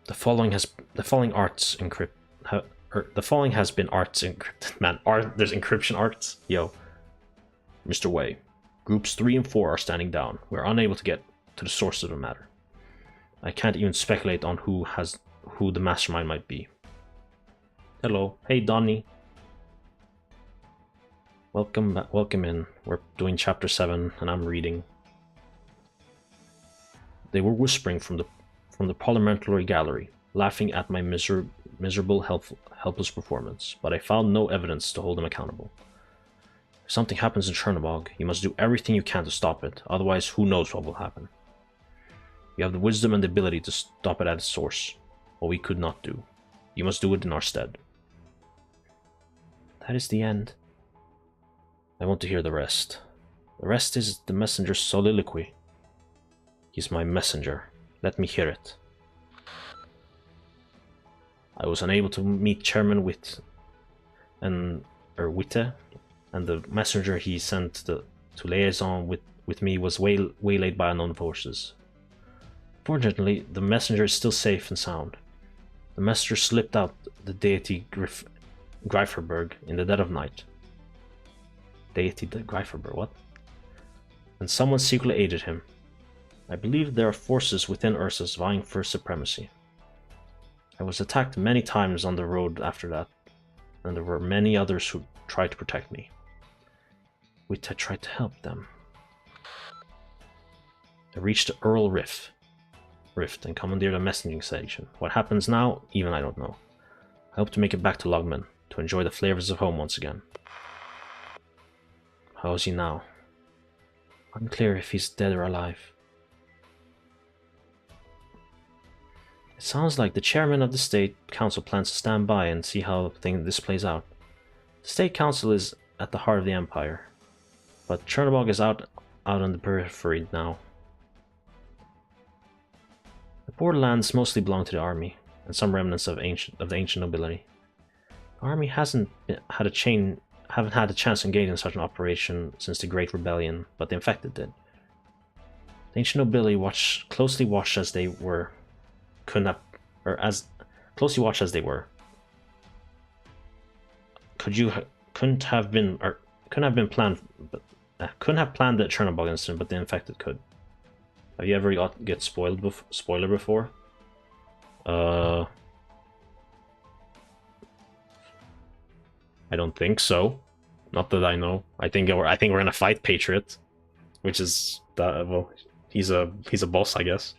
The following has been arts encrypted. Man, there's encryption arts. Yo, Mr. Wei, groups 3 and 4 are standing down. We're unable to get to the source of the matter. I can't even speculate on who the mastermind might be. Hello, hey Donnie. Welcome in. We're doing Chapter 7, and I'm reading. They were whispering from the parliamentary gallery, laughing at my miserable, helpless performance, but I found no evidence to hold them accountable. If something happens in Chernobog, you must do everything you can to stop it, otherwise who knows what will happen. You have the wisdom and the ability to stop it at its source, what we could not do. You must do it in our stead. That is the end. I want to hear the rest. The rest is the messenger's soliloquy. He's my messenger. Let me hear it. I was unable to meet Chairman Witte, and the messenger he sent to liaison with me was waylaid by unknown forces. Fortunately, the messenger is still safe and sound. The messenger slipped out the deity Greiferberg in the dead of night. Deity Greiferberg, what? And someone secretly aided him. I believe there are forces within Ursus vying for supremacy. I was attacked many times on the road after that, and there were many others who tried to protect me. Witte tried to help them. I reached the Earl Rift and commandeered a messaging station. What happens now, even I don't know. I hope to make it back to Logman, to enjoy the flavors of home once again. How is he now? Unclear if he's dead or alive. It sounds like the chairman of the State Council plans to stand by and see how this plays out. The State Council is at the heart of the Empire, but Chernobog is out on the periphery now. The borderlands mostly belong to the army, and some remnants of the ancient nobility. The army haven't had a chance to engage in such an operation since the Great Rebellion, but the infected did. The ancient nobility closely watched as they were. Couldn't have planned the Chernobog incident, but the infected could. Have you ever get spoiler before? I don't think so. Not that I know. I think we're gonna fight Patriot, which is well, he's a boss, I guess.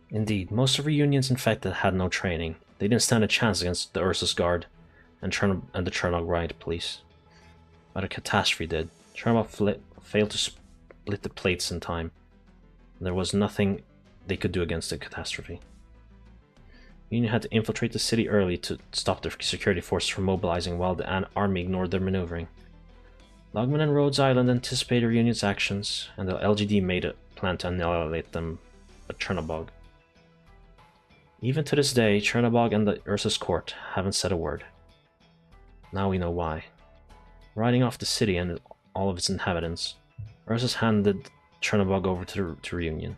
Indeed, most of Reunion's infected had no training. They didn't stand a chance against the Ursus Guard and the Chernog Riot Police. But a catastrophe did. Chernog failed to split the plates in time. There was nothing they could do against the catastrophe. Union had to infiltrate the city early to stop the security forces from mobilizing while the army ignored their maneuvering. Logman and Rhodes Island anticipated Union's actions, and the LGD made a plan to annihilate them at Chernobog. Even to this day, Chernobog and the Ursus court haven't said a word. Now we know why. Riding off the city and all of its inhabitants, Ursus handed Chernobog over to Reunion.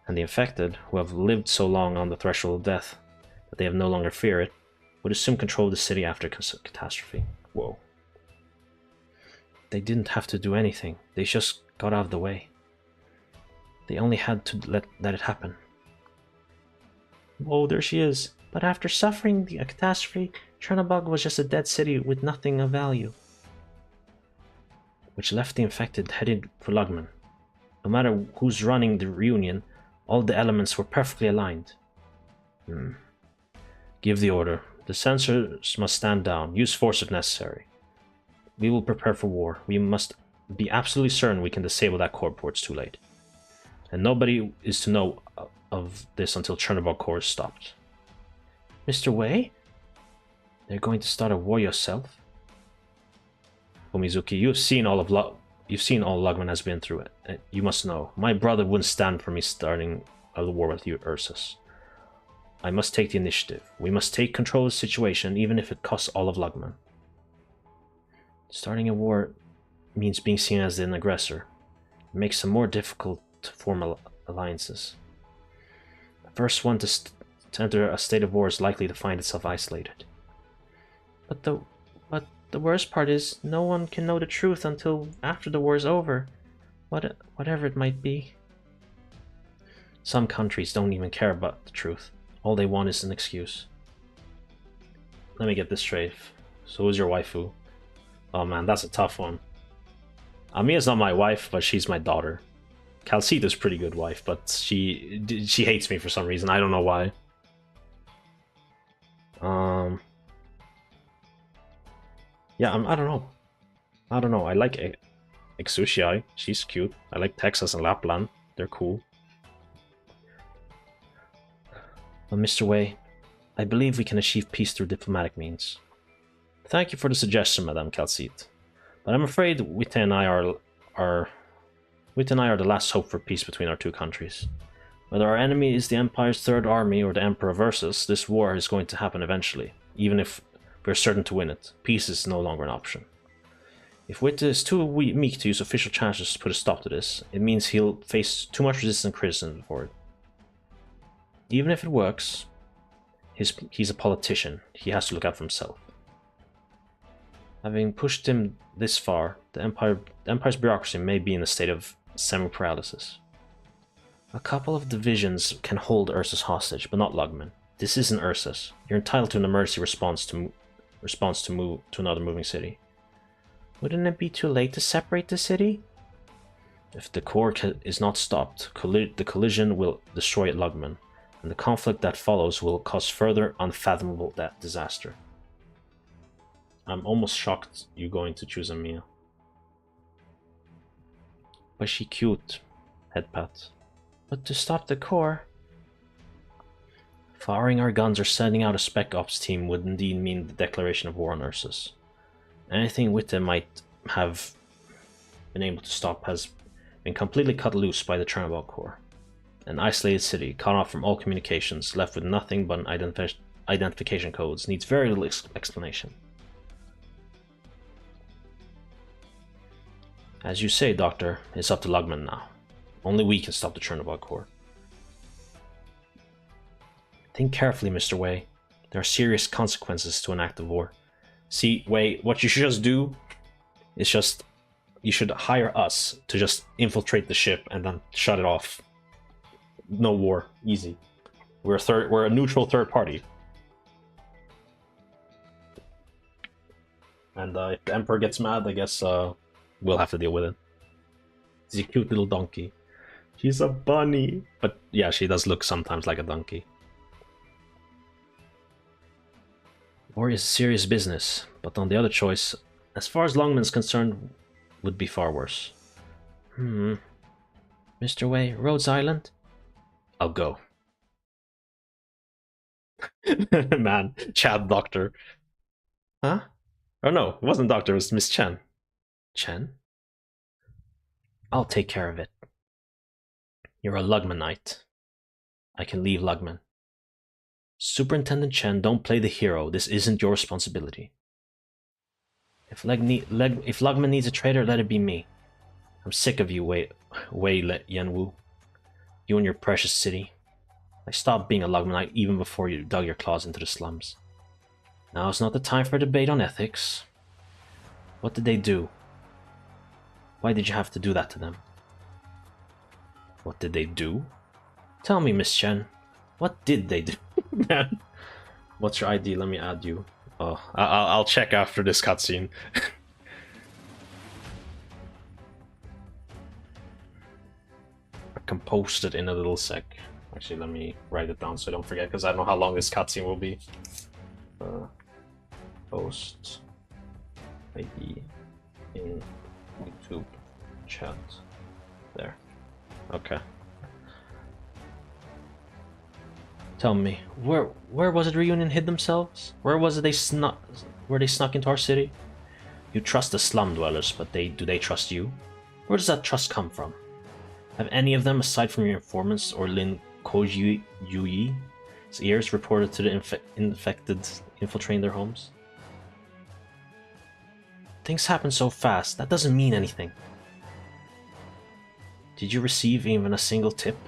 And the infected, who have lived so long on the threshold of death that they have no longer fear it, would assume control of the city after catastrophe. Whoa. They didn't have to do anything, they just got out of the way. They only had to let it happen. Whoa, there she is. But after suffering the catastrophe, Chernobog was just a dead city with nothing of value. Which left the infected headed for Lugman. No matter who's running the Reunion, all the elements were perfectly aligned. Give the order. The censors must stand down. Use force if necessary. We will prepare for war. We must be absolutely certain we can disable that core before it's too late. And nobody is to know of this until Chernobog core is stopped. Mr. Wei? They're going to start a war yourself? Omizuki, you've seen all Lugman has been through it. You must know, my brother wouldn't stand for me starting a war with you, Ursus. I must take the initiative. We must take control of the situation, even if it costs all of Lugman. Starting a war means being seen as an aggressor. It makes it more difficult to form alliances. The first one to enter a state of war is likely to find itself isolated. But the worst part is, no one can know the truth until after the war is over, whatever it might be. Some countries don't even care about the truth. All they want is an excuse. Let me get this straight. So who's your waifu? Oh man, that's a tough one. Amiya's not my wife, but she's my daughter. Calcita's pretty good wife, but she hates me for some reason. I don't know why. Yeah, I don't know. I like Exushii. She's cute. I like Texas and Lapland. They're cool. But Mr. Wei, I believe we can achieve peace through diplomatic means. Thank you for the suggestion, Madame Calcite. But I'm afraid Witte and I are the last hope for peace between our two countries. Whether our enemy is the Empire's Third Army or the Emperor versus, this war is going to happen eventually, even if we're certain to win it. Peace is no longer an option. If Witte is too meek to use official challenges to put a stop to this, it means he'll face too much resistance and criticism for it. Even if it works, he's a politician. He has to look out for himself. Having pushed him this far, the Empire's bureaucracy may be in a state of semi-paralysis. A couple of divisions can hold Ursus hostage, but not Lugman. This isn't Ursus. You're entitled to an emergency response to move to another moving city. Wouldn't it be too late to separate the city? If the core is not stopped, the collision will destroy Lugman, and the conflict that follows will cause further unfathomable disaster. I'm almost shocked you're going to choose Amiya. But she cute, head pat. But to stop the core... Firing our guns or sending out a spec ops team would indeed mean the declaration of war on Ursus. Anything Witte might have been able to stop has been completely cut loose by the Chernobog core. An isolated city, cut off from all communications, left with nothing but an identification codes, needs very little explanation. As you say, Doctor, it's up to Lugman now. Only we can stop the Chernobog core. Think carefully, Mr. Wei. There are serious consequences to an act of war. See, Wei, what you should just do is just you should hire us to just infiltrate the ship and then shut it off. No war, easy. We're a neutral third party. And if the Emperor gets mad, I guess we'll have to deal with it. She's a cute little donkey. She's a bunny. But yeah, she does look sometimes like a donkey. War is serious business, but on the other choice, as far as Longman's concerned, would be far worse. Mr. Way, Rhodes Island? I'll go. Man, Chad Doctor. Huh? Oh no, it wasn't Doctor, it was Miss Chen. Chen? I'll take care of it. You're a Lugmanite. I can leave Lugman. Superintendent Chen, don't play the hero. This isn't your responsibility. If Lugman needs a traitor, let it be me. I'm sick of you, Wei Yanwu. You and your precious city. I stopped being a Lugmanite even before you dug your claws into the slums. Now is not the time for a debate on ethics. What did they do? Why did you have to do that to them? What did they do? Tell me, Miss Chen. What did they do? Man. What's your ID? Let me add you. Oh, I'll check after this cutscene. I can post it in a little sec. Actually, let me write it down so I don't forget, because I don't know how long this cutscene will be. Post ID in YouTube chat. There. Okay. Tell me, where was it Reunion hid themselves? Where was it they snuck into our city? You trust the slum dwellers, but do they trust you? Where does that trust come from? Have any of them, aside from your informants or Lin Koji Yui's ears, reported to the infected infiltrating their homes? Things happen so fast, that doesn't mean anything. Did you receive even a single tip?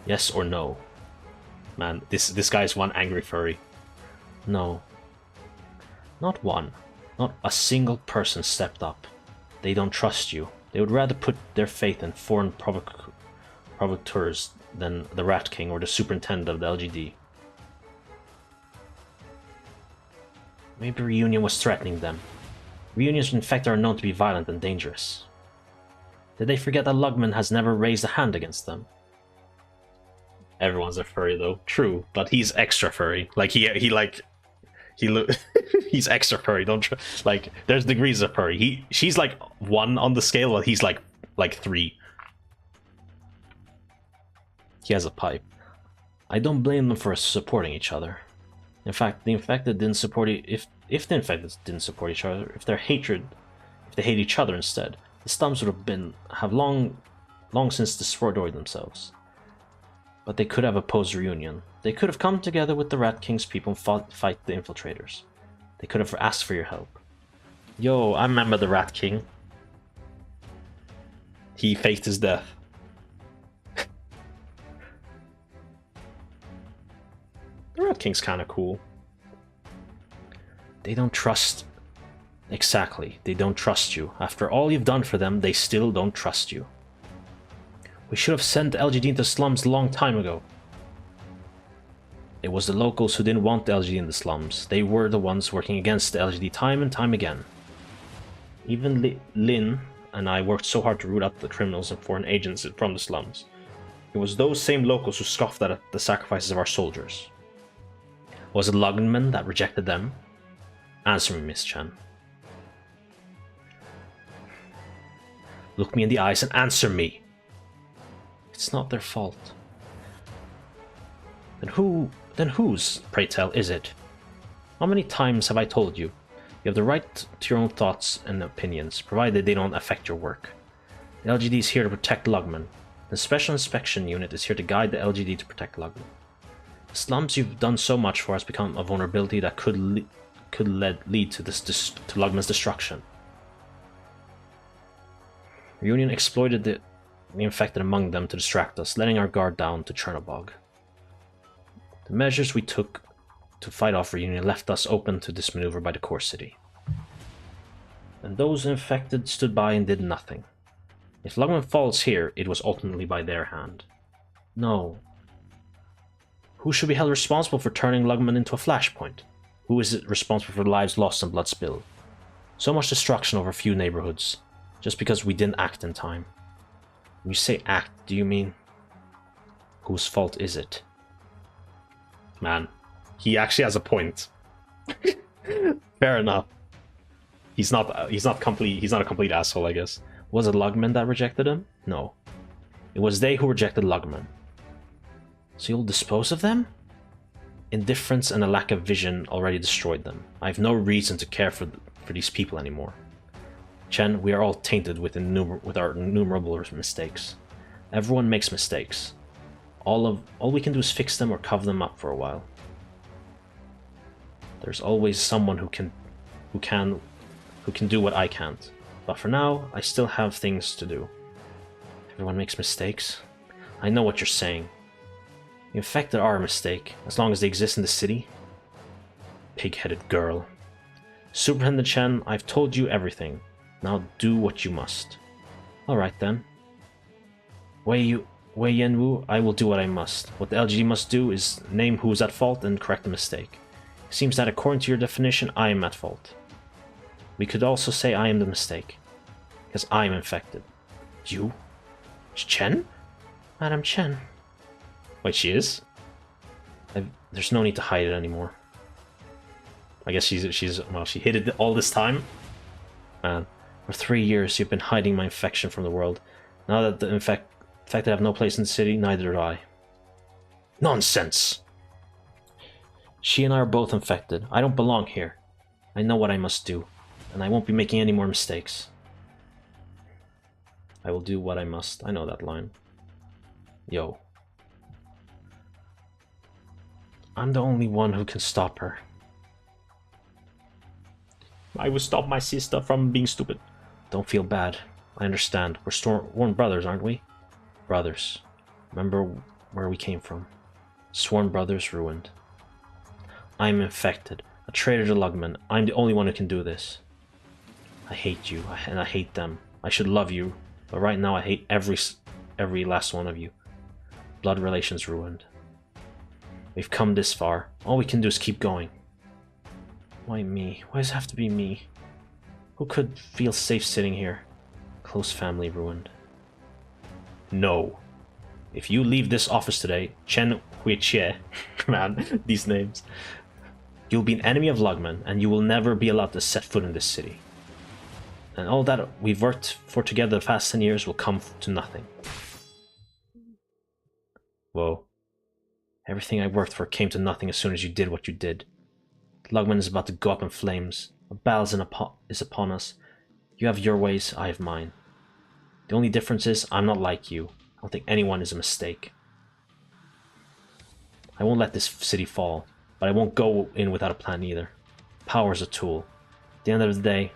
Yes or no? Man, this guy's one angry furry. No. Not one. Not a single person stepped up. They don't trust you. They would rather put their faith in foreign provocateurs than the Rat King or the superintendent of the LGD. Maybe Reunion was threatening them. Reunions in fact are known to be violent and dangerous. Did they forget that Lugman has never raised a hand against them? Everyone's a furry though. True, but he's extra furry. Like he's extra furry. Like there's degrees of furry. She's like 1 on the scale, while he's like 3. He has a pipe. I don't blame them for supporting each other. In fact, the infected didn't support if the infected didn't support each other, if they hate each other instead, the slums would have long since destroyed themselves. But they could have opposed Reunion. They could have come together with the Rat King's people and fight the infiltrators. They could have asked for your help. Yo, I remember the Rat King. He faked his death. The Rat King's kind of cool. They don't trust... Exactly, they don't trust you. After all you've done for them, they still don't trust you. We should have sent LGD into slums a long time ago. It was the locals who didn't want the LGD in the slums. They were the ones working against the LGD time and time again. Even Lin and I worked so hard to root out the criminals and foreign agents from the slums. It was those same locals who scoffed at the sacrifices of our soldiers. Was it Lugman that rejected them? Answer me, Miss Chen. Look me in the eyes and answer me. It's not their fault. Then whose, pray tell, is it? How many times have I told you? You have the right to your own thoughts and opinions, provided they don't affect your work. The LGD is here to protect Lugman. The Special Inspection Unit is here to guide the LGD to protect Lugman. The slums you've done so much for has become a vulnerability that could lead to Lugman's destruction. Reunion exploited the infected among them to distract us, letting our guard down to Chernobog. The measures we took to fight off Reunion left us open to this maneuver by the core city. and those infected stood by and did nothing. If Lugman falls here, it was ultimately by their hand. No. Who should be held responsible for turning Lugman into a flashpoint? Who is responsible for lives lost and blood spilled? So much destruction over a few neighborhoods, just because we didn't act in time. When you say act, do you mean... whose fault is it? Man, he actually has a point. Fair enough. He's not a complete asshole, I guess. Was it Lugman that rejected him? No. It was they who rejected Lugman. So you'll dispose of them? Indifference and a lack of vision already destroyed them. I have no reason to care for these people anymore. Chen, we are all tainted with our innumerable mistakes. Everyone makes mistakes. All we can do is fix them or cover them up for a while. There's always someone who can do what I can't. But for now, I still have things to do. Everyone makes mistakes. I know what you're saying. The infected are a mistake, as long as they exist in the city. Pig-headed girl. Superintendent Chen, I've told you everything. Now do what you must. Alright then. Wei Yanwu, I will do what I must. What the LGD must do is name who is at fault and correct the mistake. It seems that according to your definition, I am at fault. We could also say I am the mistake. Because I am infected. You? Chen? Madam Chen. Wait, she is? There's no need to hide it anymore. I guess she hid it all this time? Man, for 3 years you've been hiding my infection from the world. Now that the infected have no place in the city, neither do I. Nonsense! She and I are both infected. I don't belong here. I know what I must do, and I won't be making any more mistakes. I will do what I must. I know that line. Yo. I'm the only one who can stop her. I will stop my sister from being stupid. Don't feel bad. I understand. We're sworn brothers, aren't we? Brothers. Remember where we came from. Sworn brothers ruined. I'm infected. A traitor to Lugman. I'm the only one who can do this. I hate you, and I hate them. I should love you, but right now I hate every last one of you. Blood relations ruined. We've come this far. All we can do is keep going. Why me? Why does it have to be me? Who could feel safe sitting here? Close family ruined. No. If you leave this office today, Chen Huichie, man, these names, you'll be an enemy of Lugman, and you will never be allowed to set foot in this city. And all that we've worked for together the past 10 years will come to nothing. Whoa. Everything I worked for came to nothing as soon as you did what you did. Lugman is about to go up in flames. A battle is upon us. You have your ways, I have mine. The only difference is I'm not like you. I don't think anyone is a mistake. I won't let this city fall, but I won't go in without a plan either. Power is a tool. At the end of the day,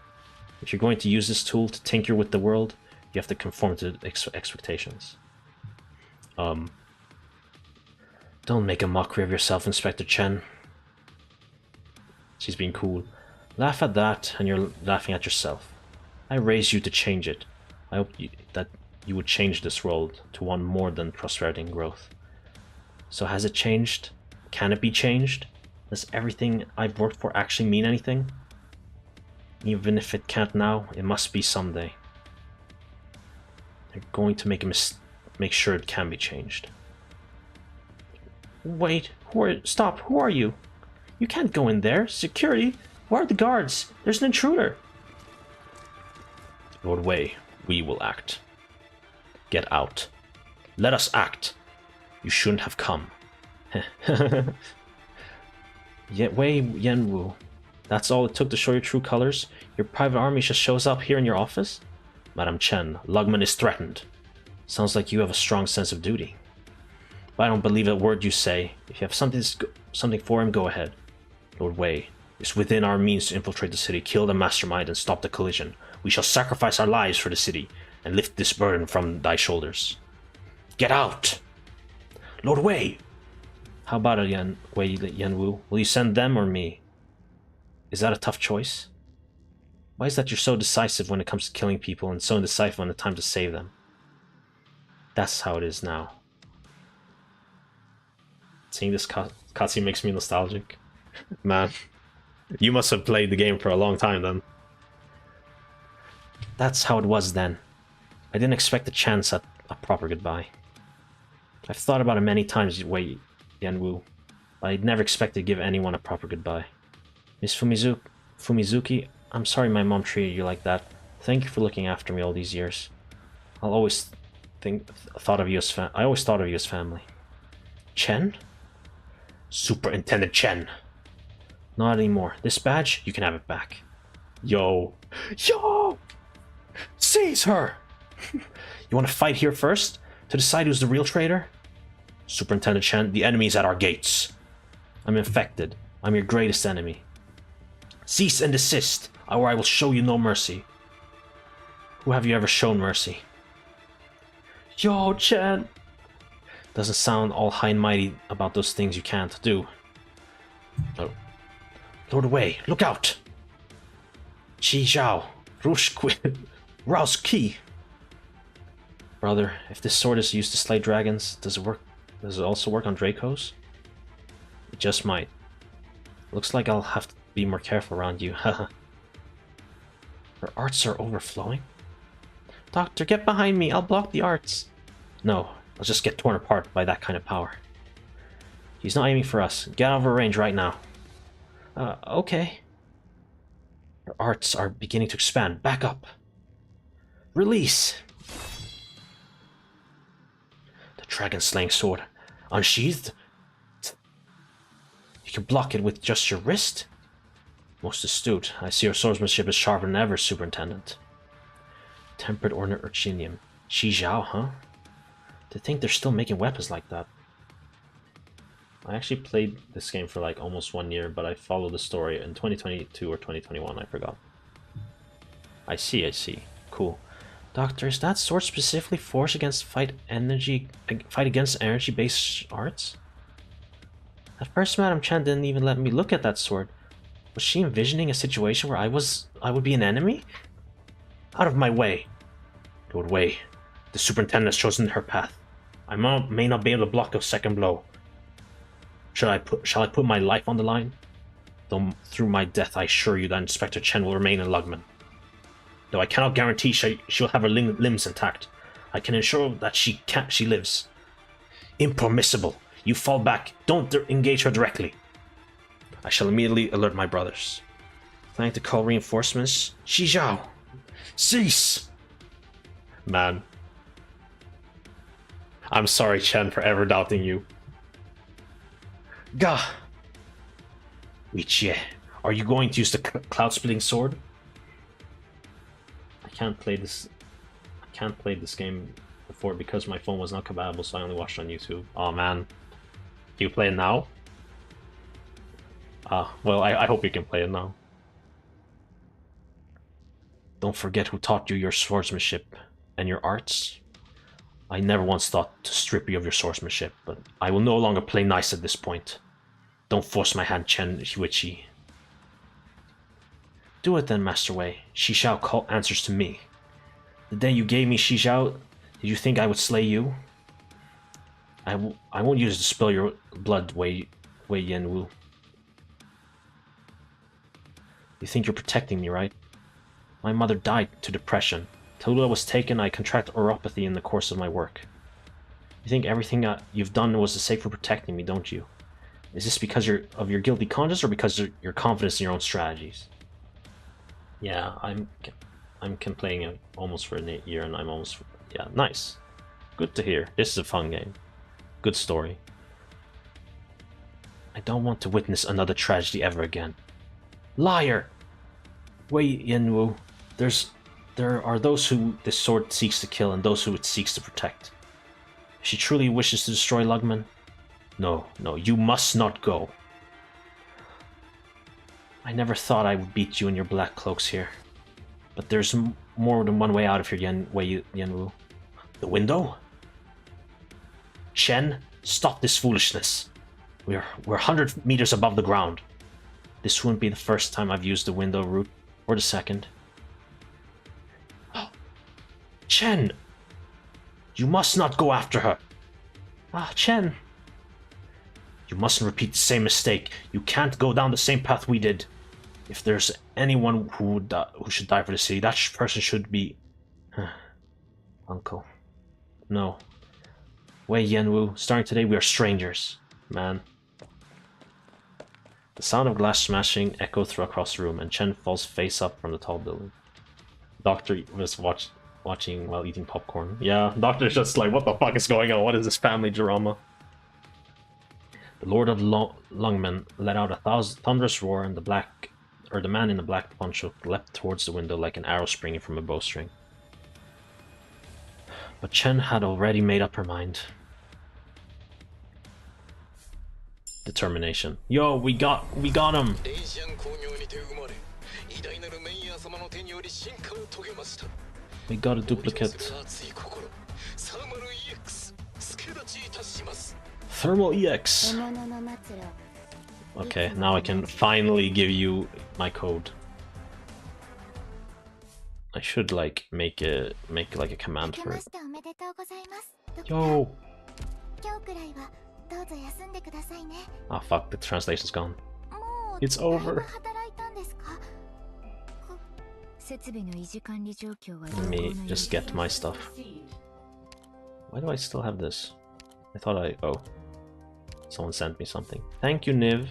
if you're going to use this tool to tinker with the world, you have to conform to expectations. Don't make a mockery of yourself, Inspector Chen. She's being cool. Laugh at that, and you're laughing at yourself. I raised you to change it. I hope that you would change this world to one more than prosperity and growth. So has it changed? Can it be changed? Does everything I've worked for actually mean anything? Even if it can't now, it must be someday. They're going to make sure it can be changed. Wait, stop, who are you? You can't go in there. Security? Where are the guards? There's an intruder. Lord Wei, we will act. Get out. Let us act. You shouldn't have come. Yet Wei Yanwu, that's all it took to show your true colors? Your private army just shows up here in your office? Madam Chen, Lugman is threatened. Sounds like you have a strong sense of duty. But I don't believe a word you say. If you have something for him, go ahead. Lord Wei, it's within our means to infiltrate the city, kill the mastermind, and stop the collision. We shall sacrifice our lives for the city, and lift this burden from thy shoulders. Get out! Lord Wei! How about it, Wei Yanwu? Will you send them or me? Is that a tough choice? Why is that you're so decisive when it comes to killing people and so indecisive when it's time to save them? That's how it is now. Seeing this cutscene makes me nostalgic. Man, you must have played the game for a long time then. That's how it was then. I didn't expect a chance at a proper goodbye. I've thought about it many times, Wei Yanwu, but I'd never expected to give anyone a proper goodbye. Miss Fumizuki, I'm sorry my mom treated you like that. Thank you for looking after me all these years. I always thought of you as family. Chen? Superintendent Chen. Not anymore. This badge, you can have it back. Yo! Seize her! You want to fight here first? To decide who's the real traitor? Superintendent Chen, the enemy's at our gates. I'm infected. I'm your greatest enemy. Cease and desist, or I will show you no mercy. Who have you ever shown mercy? Yo, Chen! Doesn't sound all high and mighty about those things you can't do. Oh. Lord Wei, look out! Qi Zhao, Rouse Qi. Brother, if this sword is used to slay dragons, does it also work on Dracos? It just might. Looks like I'll have to be more careful around you, haha. Her arts are overflowing? Doctor, get behind me, I'll block the arts. No, I'll just get torn apart by that kind of power. He's not aiming for us. Get out of her range right now. Okay. Her arts are beginning to expand. Back up. Release! The dragon-slaying sword. Unsheathed? You can block it with just your wrist? Most astute. I see your swordsmanship is sharper than ever, Superintendent. Tempered or urchinium. Qi Zhao, huh? To think they're still making weapons like that. I actually played this game for like almost 1 year, but I followed the story in 2022 or 2021, I forgot. I see. Cool. Doctor, is that sword specifically forged against fight against energy-based arts? At first, Madame Chen didn't even let me look at that sword. Was she envisioning a situation where I would be an enemy? Out of my way. Lord Wei, the superintendent has chosen her path. I may not be able to block a second blow. Shall I put my life on the line? Though through my death I assure you that Inspector Chen will remain in Lugman. Though I cannot guarantee she'll have her limbs intact, I can ensure that she lives. Impermissible. You fall back. Don't engage her directly. I shall immediately alert my brothers. Planning to call reinforcements? Qi Zhao! Cease! Man. I'm sorry, Chen, for ever doubting you. Gah! Wichie, are you going to use the cloud-splitting sword? I can't play this game before because my phone was not compatible, so I only watched it on YouTube. Oh man. Do you play it now? Well, I hope you can play it now. Don't forget who taught you your swordsmanship and your arts. I never once thought to strip you of your swordsmanship, but I will no longer play nice at this point. Don't force my hand, Chen Huichi. Do it then, Master Wei. Qi Zhao answers to me. The day you gave me Qi Zhao, did you think I would slay you? I won't use it to spill your blood, Wei Yanwu. You think you're protecting me, right? My mother died to depression. Till Lula was taken, I contracted neuropathy in the course of my work. You think everything you've done was to sake for protecting me, don't you? Is this because of your guilty conscience or because of your confidence in your own strategies? Yeah, I'm playing it almost for a year and I'm almost... Yeah, nice. Good to hear. This is a fun game. Good story. I don't want to witness another tragedy ever again. Liar! Wei Yanwu, there are those who this sword seeks to kill and those who it seeks to protect. If she truly wishes to destroy Lugman, no, you must not go. I never thought I would beat you in your black cloaks here. But there's more than one way out of here, Wei Yanwu. The window? Chen, stop this foolishness. We're 100 meters above the ground. This wouldn't be the first time I've used the window route, or the second. Chen! You must not go after her! Ah, Chen! You mustn't repeat the same mistake. You can't go down the same path we did. If there's anyone who should die for the city, that person should be... Uncle. No. Wei Yanwu, starting today we are strangers, man. The sound of glass smashing echoed through across the room, and Chen falls face up from the tall building. Doctor was watching while eating popcorn. Yeah, Doctor's just like, what the fuck is going on? What is this family drama? The Lord of Lungmen let out a thunderous roar, and the man in the black poncho leapt towards the window like an arrow springing from a bowstring. But Chen had already made up her mind. Determination. Yo, we got him! We got a duplicate. Thermal EX! Okay, now I can finally give you my code. I should like make like a command for it. Yo! Ah, fuck, the translation's gone. It's over. Let me just get my stuff. Why do I still have this? I thought oh. Someone sent me something. Thank you, Niv.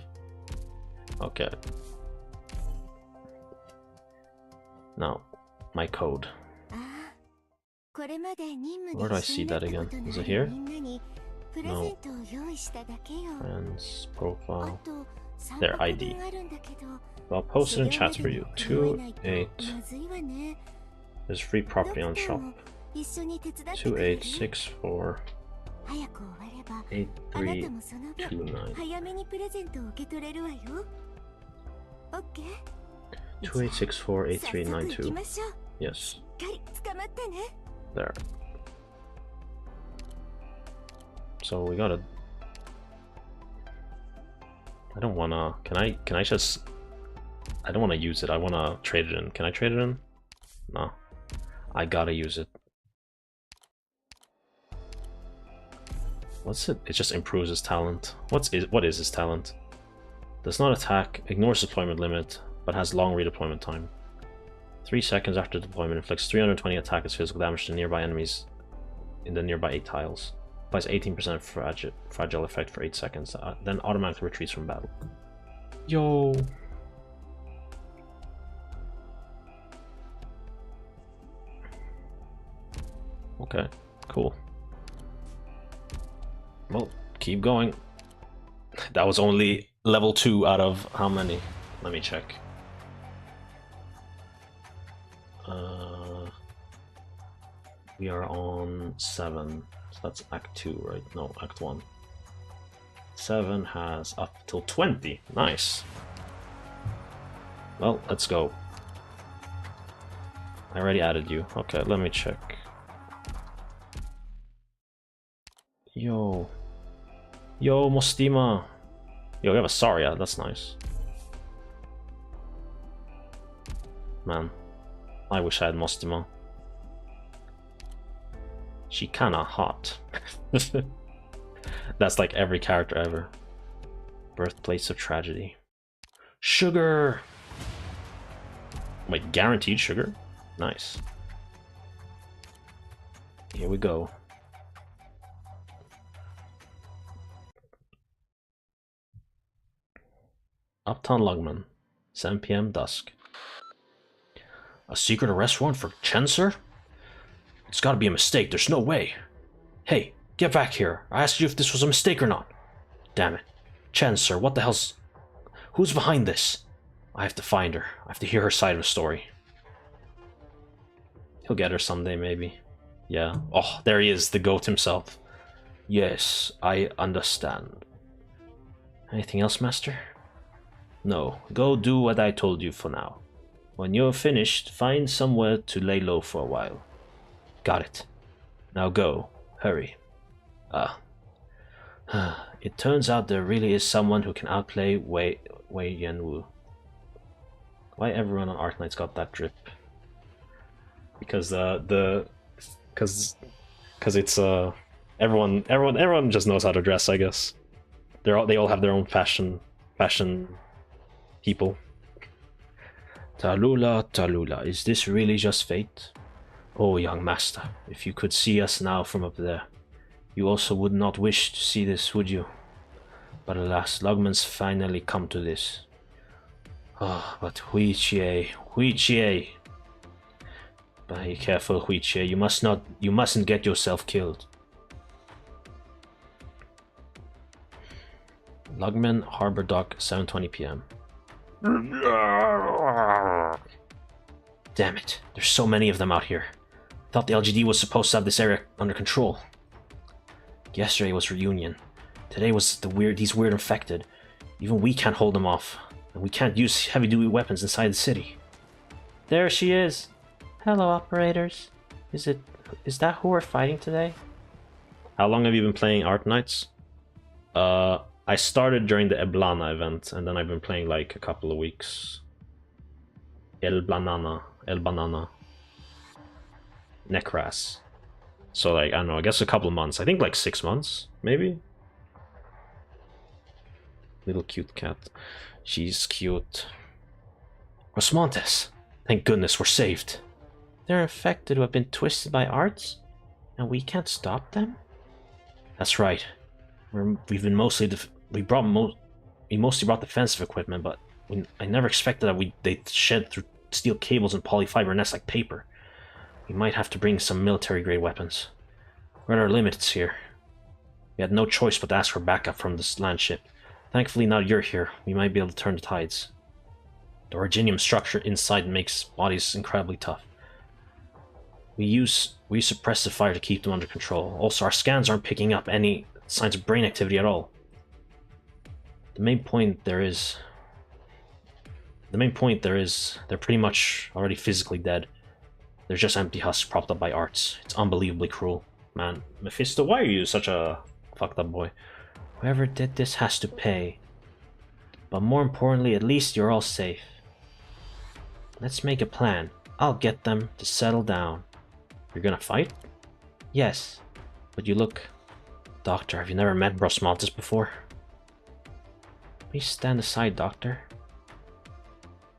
Okay. Now, my code. Where do I see that again? Is it here? No. Friends, profile. Their ID. I'll post it in chat for you. 28. There's free property on shop. 2864 8329. 2864 8392. Yes. There. So we gotta... I don't wanna... Can I just... I don't wanna use it, I wanna trade it in. Can I trade it in? No. I gotta use it. What's it? It just improves his talent. What is his talent? Does not attack, ignores deployment limit, but has long redeployment time. 3 seconds after deployment, inflicts 320 attack as physical damage to nearby enemies in the nearby 8 tiles. Applies 18% fragile effect for 8 seconds, then automatically retreats from battle. Yo! Okay, cool. Well, keep going. That was only level 2 out of how many? Let me check. We are on 7, so that's Act 2, right? No, Act 1. 7 has up till 20. Nice. Well, let's go. I already added you. Okay, let me check. Yo. Yo, Mostima. Yo, we have a Saria. That's nice. Man, I wish I had Mostima. She kinda hot. That's like every character ever. Birthplace of tragedy. Sugar! Wait, guaranteed sugar? Nice. Here we go. Uptown Lugman, 7 PM dusk. A secret arrest warrant for Chen, sir? It's gotta be a mistake, there's no way. Hey, get back here. I asked you if this was a mistake or not. Damn it. Chen, sir, what the hell's... Who's behind this? I have to find her. I have to hear her side of the story. He'll get her someday, maybe. Yeah. Oh, there he is, the goat himself. Yes, I understand. Anything else, master? No, go do what I told you for now. When you're finished, find somewhere to lay low for a while. Got it. Now go. Hurry. It turns out there really is someone who can outplay Wei Yanwu. Why everyone on Arknights got that drip? Because the because it's everyone just knows how to dress, I guess. They all have their own fashion people. Tallulah, Tallulah, is this really just fate? Oh, young master, if you could see us now from up there, you also would not wish to see this, would you? But alas, Lugman's finally come to this. Ah, but Hui Chie. Be careful, Hui Chie. You mustn't get yourself killed. Lugman, Harbor Dock, 7:20 p.m. Damn it, there's so many of them out here. Thought the LGD was supposed to have this area under control. Yesterday was reunion. Today was these weird infected. Even we can't hold them off. And we can't use heavy-duty weapons inside the city. There she is! Hello, operators. Is that who we're fighting today? How long have you been playing Arknights? I started during the Eblana event, and then I've been playing like a couple of weeks. El Banana. Necras. So like, I don't know, I guess a couple of months. I think like 6 months, maybe? Little cute cat. She's cute. Rosmontes! Thank goodness we're saved. They're infected who have been twisted by arts? And we can't stop them? That's right. We mostly brought defensive equipment, but I never expected that they'd shed through steel cables and polyfiber nets like paper. We might have to bring some military-grade weapons. We're at our limits here. We had no choice but to ask for backup from this land ship. Thankfully, now you're here, we might be able to turn the tides. The originium structure inside makes bodies incredibly tough. We suppress the fire to keep them under control. Also, our scans aren't picking up any signs of brain activity at all. The main point there is, they're pretty much already physically dead. They're just empty husks propped up by arts. It's unbelievably cruel. Man, Mephisto, why are you such a fucked up boy? Whoever did this has to pay. But more importantly, at least you're all safe. Let's make a plan. I'll get them to settle down. You're gonna fight? Yes. But you look... Doctor, have you never met Brosmontes before? Please stand aside, Doctor.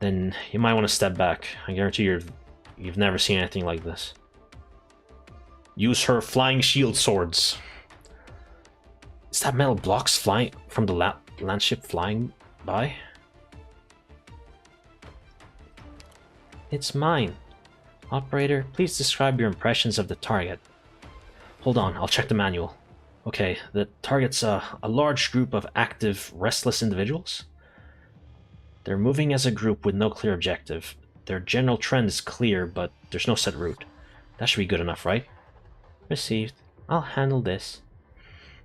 Then you might want to step back. I guarantee you've never seen anything like this. Use her flying shield swords. Is that metal blocks flying from the land ship flying by? It's mine. Operator, please describe your impressions of the target. Hold on, I'll check the manual. Okay, the target's a large group of active, restless individuals. They're moving as a group with no clear objective. Their general trend is clear, but there's no set route. That should be good enough, right? Received. I'll handle this.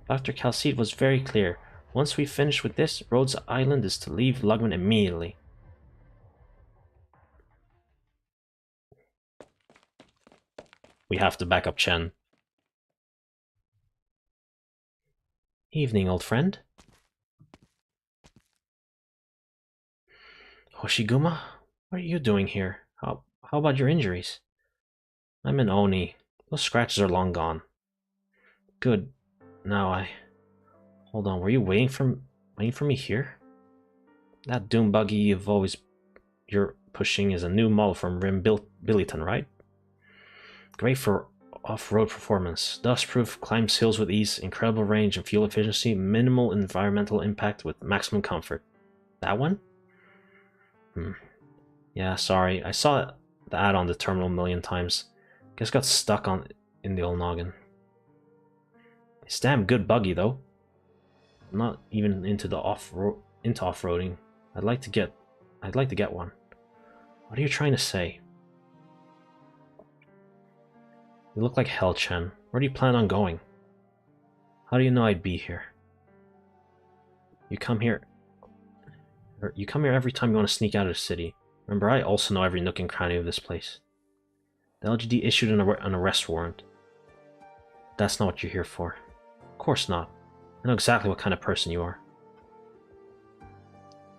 Dr. Calcide was very clear. Once we finish with this, Rhodes Island is to leave Lugman immediately. We have to back up Chen. Evening, old friend. Hoshiguma, what are you doing here? How about your injuries? I'm an Oni. Those scratches are long gone. Good. Now Hold on, were you waiting for me here? That Doom buggy you're pushing is a new model from Rim Billiton, right? Great for off-road performance. Dust-proof, climbs hills with ease, incredible range and fuel efficiency, minimal environmental impact with maximum comfort. That one? Yeah, sorry. I saw the ad on the terminal a million times. Guess got stuck in the old noggin. It's damn good buggy though. I'm not even into off-roading. I'd like to get one. What are you trying to say? You look like hell, Chen. Where do you plan on going? How do you know I'd be here? You come here every time you want to sneak out of the city. Remember, I also know every nook and cranny of this place. The LGD issued an arrest warrant. That's not what you're here for. Of course not. I know exactly what kind of person you are.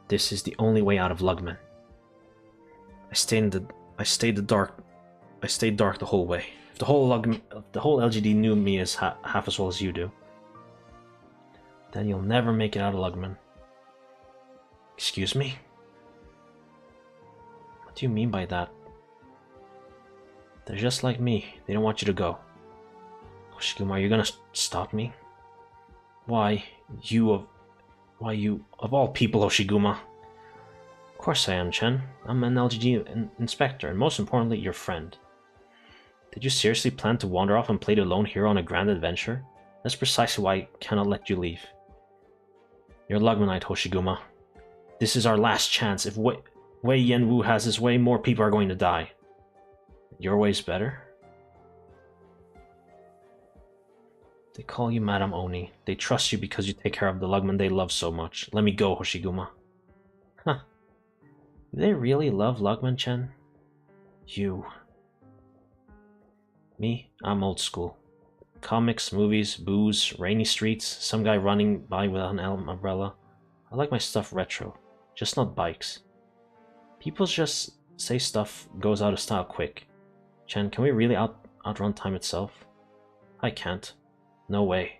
This is the only way out of Lugman. I stayed the dark I stayed dark the whole way. If the whole LGD knew me as half as well as you do, then you'll never make it out of Lugman. Excuse me? What do you mean by that? They're just like me. They don't want you to go. Hoshiguma, are you gonna stop me? Why you of all people, Hoshiguma? Of course I am, Chen. I'm an LGD inspector, and most importantly, your friend. Did you seriously plan to wander off and play the lone hero on a grand adventure? That's precisely why I cannot let you leave. You're a Lugmanite, Hoshiguma. This is our last chance. If Wei Yenwu has his way, more people are going to die. Your way's better? They call you Madame Oni. They trust you because you take care of the Lugman they love so much. Let me go, Hoshiguma. Huh. Do they really love Lugman, Chen? You. Me? I'm old school. Comics, movies, booze, rainy streets, some guy running by without an umbrella. I like my stuff retro, just not bikes. People just say stuff goes out of style quick. Chen, can we really outrun time itself? I can't. No way.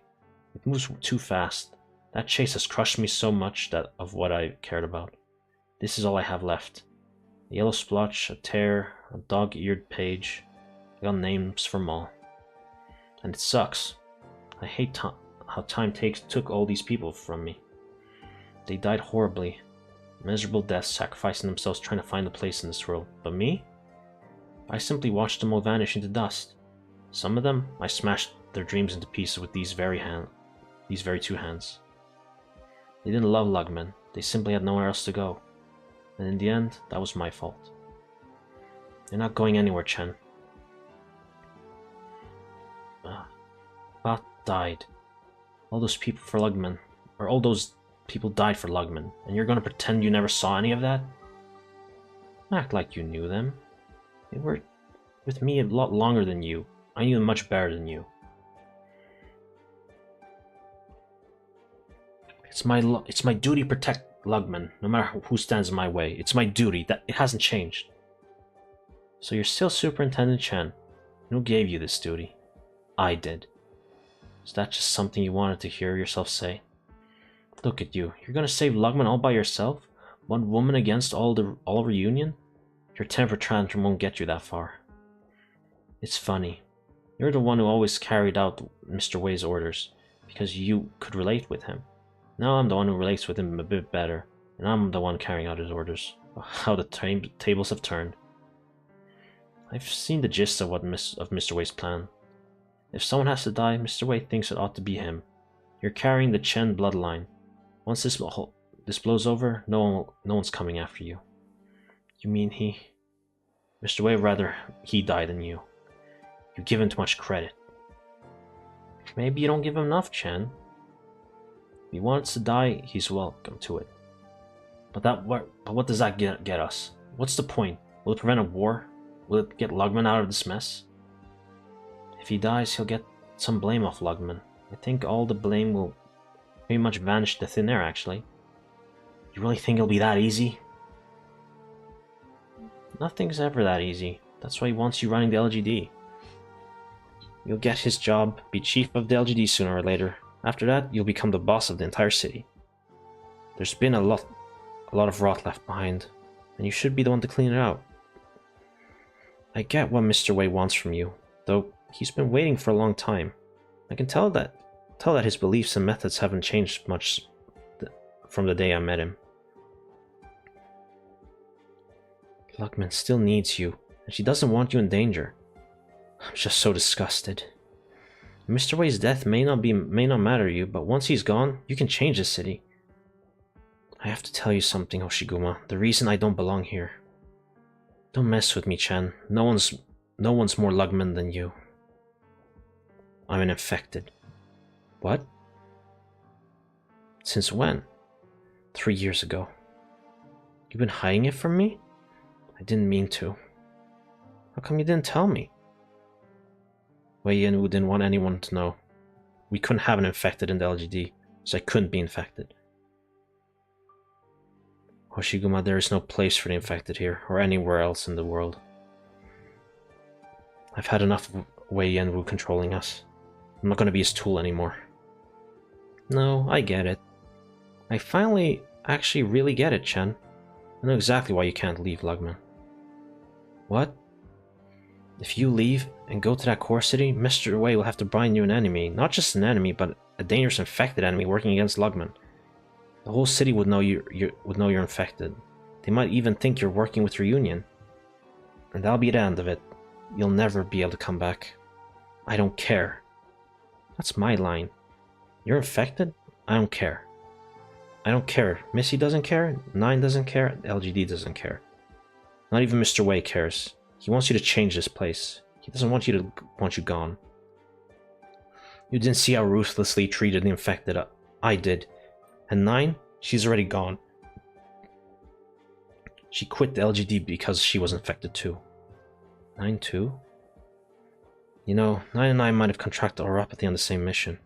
It moves too fast. That chase has crushed me so much that of what I cared about. This is all I have left. A yellow splotch, a tear, a dog-eared page. I got names from all. And it sucks. I hate how time took all these people from me. They died horribly. Miserable deaths, sacrificing themselves trying to find a place in this world. But me? I simply watched them all vanish into dust. Some of them, I smashed their dreams into pieces with these very two hands. They didn't love Lugman. They simply had nowhere else to go. And in the end, that was my fault. They're not going anywhere, Chen. Bat died. All those people for Lugman. Or all those people died for Lugman. And you're gonna pretend you never saw any of that? Act like you knew them. They were with me a lot longer than you. I knew them much better than you. It's my duty to protect Lugman, no matter who stands in my way. It's my duty. That it hasn't changed. So you're still Superintendent Chen. Who gave you this duty? I did. Is that just something you wanted to hear yourself say? Look at you. You're gonna save Lugman all by yourself? One woman against all reunion? Your temper tantrum won't get you that far. It's funny. You're the one who always carried out Mr. Wei's orders, because you could relate with him. Now I'm the one who relates with him a bit better, and I'm the one carrying out his orders. How the tables have turned. I've seen the gist of Mr. Wei's plan. If someone has to die, Mr. Wei thinks it ought to be him. You're carrying the Chen bloodline. Once this blows over, no one's coming after you. You mean Mr. Wei rather he die than you. You give him too much credit. Maybe you don't give him enough, Chen. If he wants to die, he's welcome to it. But what does that get us? What's the point? Will it prevent a war? Will it get Lugman out of this mess? If he dies, he'll get some blame off Lugman. I think all the blame will pretty much vanish to thin air, actually. You really think it'll be that easy? Nothing's ever that easy. That's why he wants you running the LGD. You'll get his job, be chief of the LGD sooner or later. After that, you'll become the boss of the entire city. There's been a lot of rot left behind, and you should be the one to clean it out. I get what Mr. Wei wants from you, though he's been waiting for a long time. I can tell that his beliefs and methods haven't changed much from the day I met him. Lugman still needs you, and she doesn't want you in danger. I'm just so disgusted. Mr. Wei's death may not matter to you, but once he's gone, you can change the city. I have to tell you something, Hoshiguma. The reason I don't belong here. Don't mess with me, Chen. No one's more Lugman than you. I'm an infected. What? Since when? 3 years ago. You've been hiding it from me? I didn't mean to. How come you didn't tell me? Wei Yenwu didn't want anyone to know. We couldn't have an infected in the LGD, so I couldn't be infected. Hoshiguma, there is no place for the infected here, or anywhere else in the world. I've had enough of Wei Yanwu controlling us. I'm not going to be his tool anymore. No, I get it. I finally actually really get it, Chen. I know exactly why you can't leave, Lugman. What? If you leave and go to that core city, Mr. Wei will have to bind you an enemy. Not just an enemy, but a dangerous infected enemy working against Lugman. The whole city would know you're infected. They might even think you're working with Reunion. And that'll be the end of it. You'll never be able to come back. I don't care. That's my line. You're infected? I don't care. I don't care. Missy doesn't care. 9 doesn't care. LGD doesn't care. Not even Mr. Wei cares. He wants you to change this place. He doesn't want you gone. You didn't see how ruthlessly he treated the infected. I did. And 9? She's already gone. She quit the LGD because she was infected too. 9 too? You know, 9 and I might have contracted neuropathy on the same mission.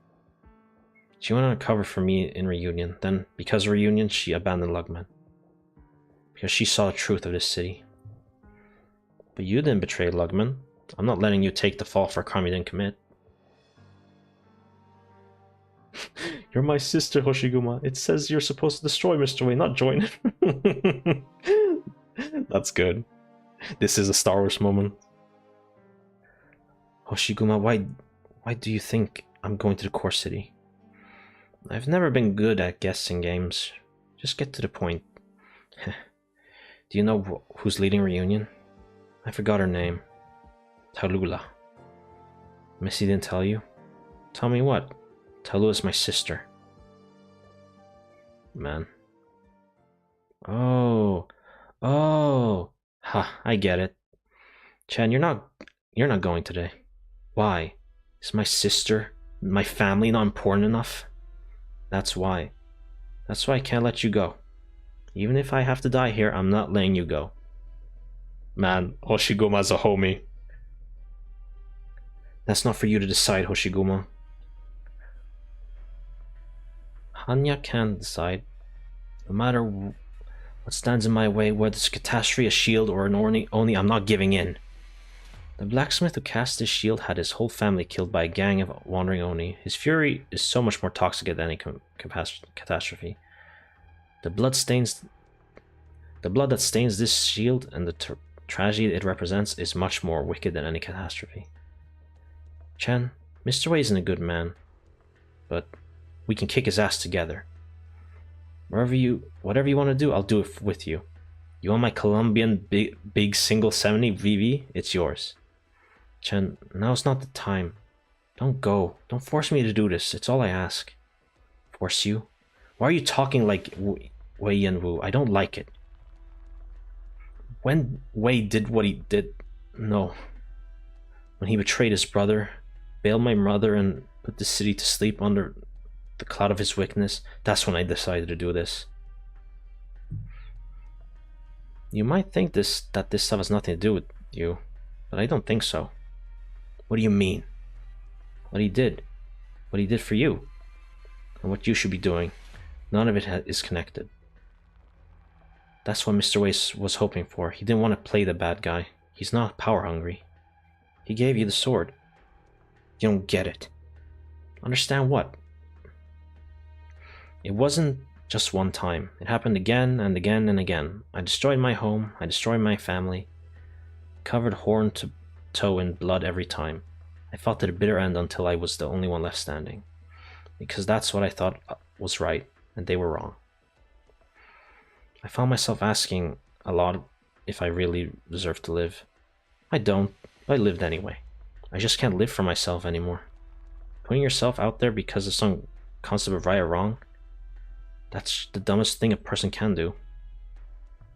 She went undercover for me in Reunion. Then, because of Reunion, she abandoned Lugman. Because she saw the truth of this city. But you didn't betray Lugman. I'm not letting you take the fall for a crime you didn't commit. You're my sister, Hoshiguma. It says you're supposed to destroy Mr. Wei, not join him. That's good. This is a Star Wars moment. Hoshiguma, why do you think I'm going to the core city? I've never been good at guessing games. Just get to the point. Do you know who's leading Reunion? I forgot her name. Tallulah. Missy didn't tell you? Tell me what? Tallulah is my sister. Man. Oh. Ha, I get it. Chen, you're not going today. Why? Is my sister, my family not important enough? That's why. That's why I can't let you go. Even if I have to die here, I'm not letting you go. Man, Hoshiguma's a homie. That's not for you to decide, Hoshiguma. Hanya can decide. No matter what stands in my way, whether it's a catastrophe, a shield, or an Oni, I'm not giving in. The blacksmith who cast this shield had his whole family killed by a gang of wandering Oni. His fury is so much more toxic than any catastrophe. The blood that stains this shield and the tragedy it represents is much more wicked than any catastrophe. Chen, Mr. Wei isn't a good man, but we can kick his ass together. Whatever you want to do, I'll do it with you. You want my Colombian big single 70 VV? It's yours. Chen, now's not the time. Don't go. Don't force me to do this. It's all I ask. Force you? Why are you talking like Wei Yanwu? I don't like it. When Wei did what he did... No. When he betrayed his brother, bailed my mother, and put the city to sleep under the cloud of his wickedness, that's when I decided to do this. You might think that this stuff has nothing to do with you, but I don't think so. What do you mean? What he did for you, and what you should be doing, none of it is connected. That's what Mr. Wei was hoping for. He didn't want to play the bad guy. He's not power hungry. He gave you the sword. You don't get it. Understand what? It wasn't just one time. It happened again and again and again. I destroyed my home. I destroyed my family. Covered horn to toe in blood every time. I fought to the bitter end until I was the only one left standing. Because that's what I thought was right, and they were wrong. I found myself asking a lot if I really deserve to live. I don't, but I lived anyway. I just can't live for myself anymore. Putting yourself out there because of some concept of right or wrong, that's the dumbest thing a person can do.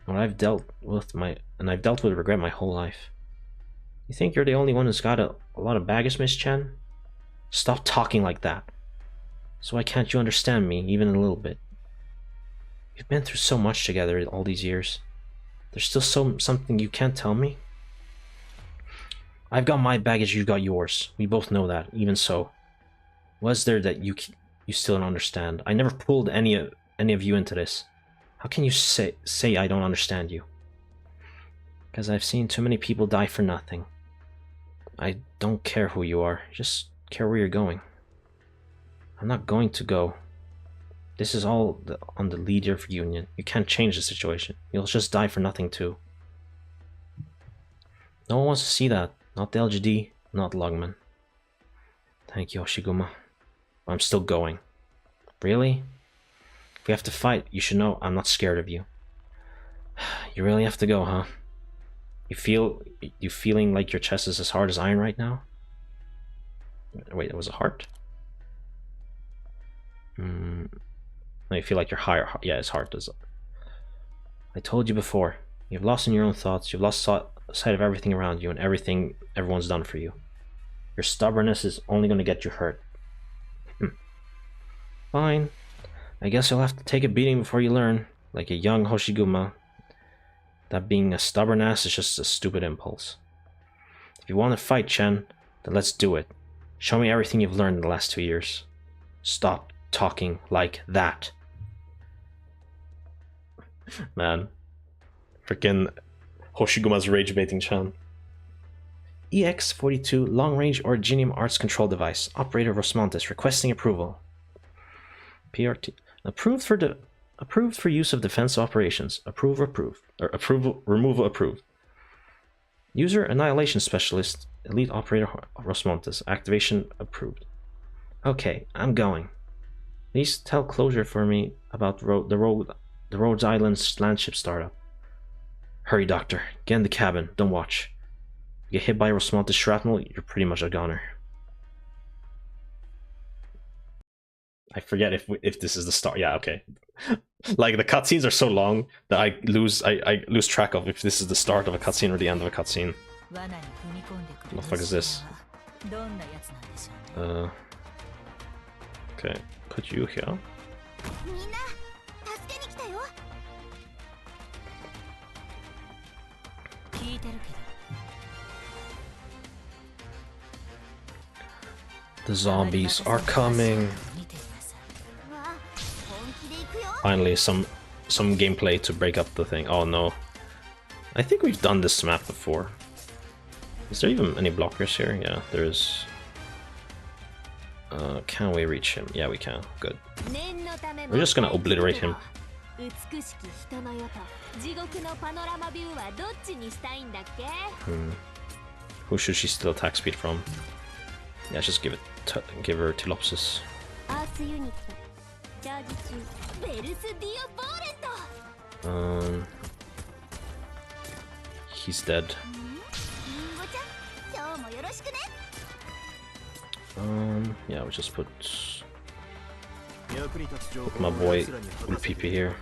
And I've dealt with regret my whole life. You think you're the only one who's got a lot of baggage, Miss Chen? Stop talking like that. So why can't you understand me, even a little bit? We've been through so much together all these years. There's still something you can't tell me? I've got my baggage, you've got yours. We both know that, even so. Was there that you still don't understand? I never pulled any of you into this. How can you say I don't understand you? Because I've seen too many people die for nothing. I don't care who you are, just care where you're going. I'm not going to go. This is all on the leader of Union. You can't change the situation. You'll just die for nothing too. No one wants to see that. Not the LGD, not Logman. Thank you, Oshiguma. I'm still going. Really? If we have to fight, you should know I'm not scared of you. You really have to go, huh? You feeling like your chest is as hard as iron right now? Wait, it was a heart? No, you feel like you're higher. Yeah, his heart does. I told you before. You've lost in your own thoughts. You've lost sight of everything around you and everything everyone's done for you. Your stubbornness is only going to get you hurt. Fine. I guess you'll have to take a beating before you learn. Like a young Hoshiguma. That being a stubborn ass is just a stupid impulse. If you want to fight, Chen, then let's do it. Show me everything you've learned in the last 2 years. Stop talking like that. Man. Freaking Hoshiguma's rage baiting Chen. EX-42 long-range Originium Arts Control Device. Operator Rosmontes requesting approval. PRT. Approved for use of defense operations. Removal approved. User Annihilation Specialist. Elite Operator Rosmontes. Activation approved. Okay, I'm going. Please tell Closure for me about the Rhodes Island landship startup. Hurry, Doctor. Get in the cabin. Don't watch. If you get hit by Rosmontes shrapnel, you're pretty much a goner. I forget if this is the start. Yeah, okay. Like the cutscenes are so long that I lose track of if this is the start of a cutscene or the end of a cutscene. What the fuck is this? Okay, put you here. The zombies are coming. Finally, some gameplay to break up the thing. Oh no. I think we've done this map before. Is there even any blockers here? Yeah, there is. Can we reach him? Yeah, we can. Good. We're just gonna obliterate him. Who should she steal attack speed from? Yeah, just give her Tilopsis. He's dead. Yeah, we'll just put my boy Ulpipi here.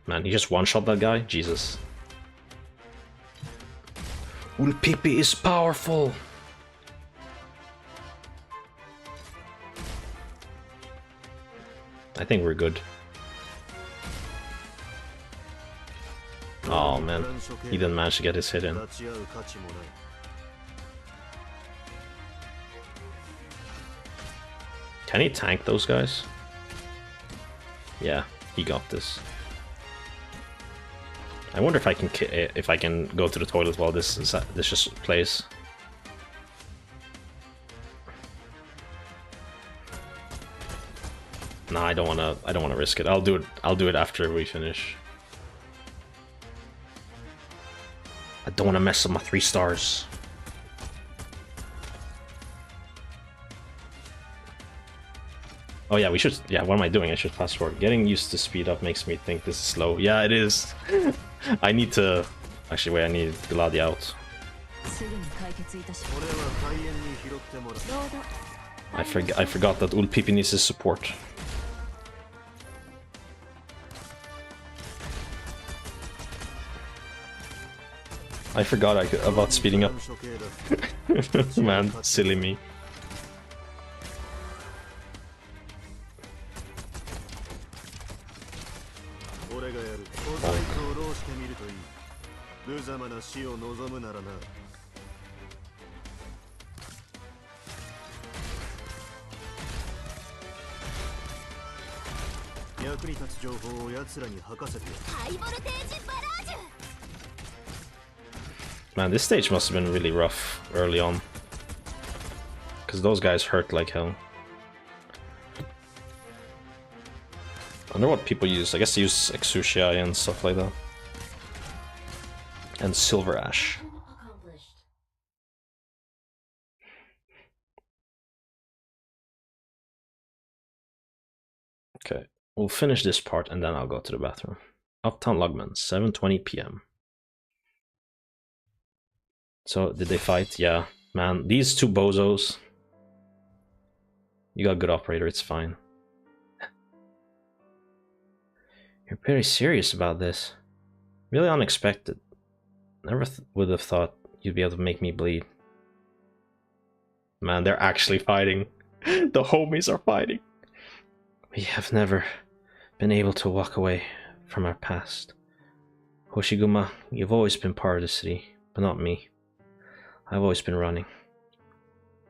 Man, he just one-shot that guy? Jesus. Ulpipi is powerful! I think we're good. Oh man, he didn't manage to get his hit in. Can he tank those guys? Yeah, he got this. I wonder if I can go to the toilet while this just plays. Nah, I don't wanna risk it. I'll do it after we finish. I don't wanna mess up my 3 stars. Oh yeah, we should. Yeah, what am I doing? I should fast forward. Getting used to speed up makes me think this is slow. Yeah, it is. I need to. Actually, wait. I need Gladi out. I forgot that Ulpipi needs his support. I forgot about speeding up. Man, silly me. 死を望むならな。役に立つ情報を奴らに吐かせてやる。ハイボルテージバラージュ。 Man, this stage must have been really rough early on. Because those guys hurt like hell. I wonder what people use. I guess they use exucia and stuff like that. And silver ash. Okay, we'll finish this part and then I'll go to the bathroom. Uptown Lugman, 7:20 p.m. So, did they fight? Yeah. Man, these two bozos. You got a good operator, it's fine. You're pretty serious about this. Really unexpected. Never would have thought you'd be able to make me bleed. Man, they're actually fighting. The homies are fighting. We have never been able to walk away from our past. Hoshiguma, you've always been part of the city, but not me. I've always been running.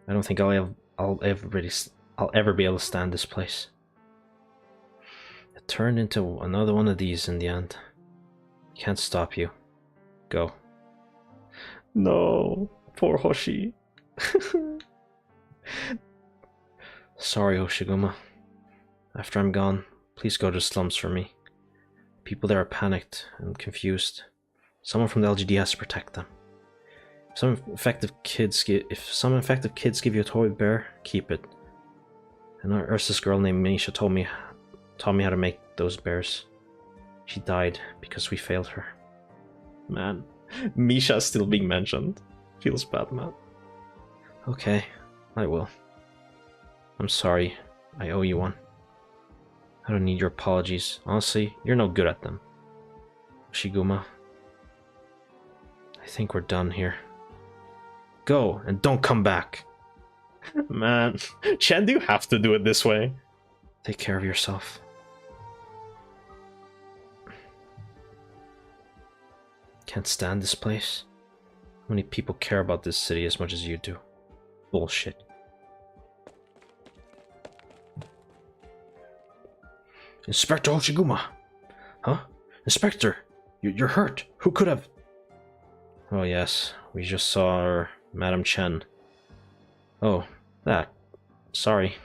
I don't think I'll ever be able to stand this place. It turned into another one of these in the end. Can't stop you. Go. No, poor Hoshi. Sorry, Hoshiguma. After I'm gone, please go to the slums for me. People there are panicked and confused. Someone from the LGD has to protect them. If some infected kids give you a toy bear, keep it. And Ursa's girl named Misha taught me how to make those bears. She died because we failed her. Man, Misha's still being mentioned. Feels bad, man. Okay, I will. I'm sorry. I owe you one. I don't need your apologies. Honestly, you're no good at them. Shiguma. I think we're done here. Go, and don't come back. Man, Chen, do you have to do it this way? Take care of yourself. Can't stand this place. How many people care about this city as much as you do? Bullshit. Inspector Hoshiguma! Huh? Inspector! You're hurt! Who could have... Oh yes, we just saw Madam Chen. Oh, that. Sorry.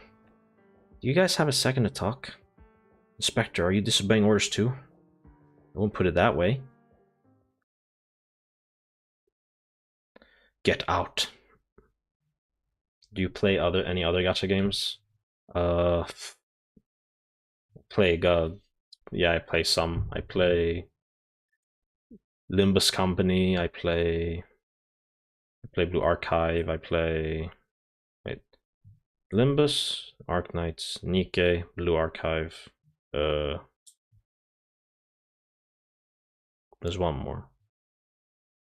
Do you guys have a second to talk? Inspector, are you disobeying orders too? I won't put it that way. Get out. Do you play any other gacha games? Yeah, I play some. I play Limbus Company, I play Blue Archive, I play... Wait. Limbus, Arknights, Nikke, Blue Archive, there's one more.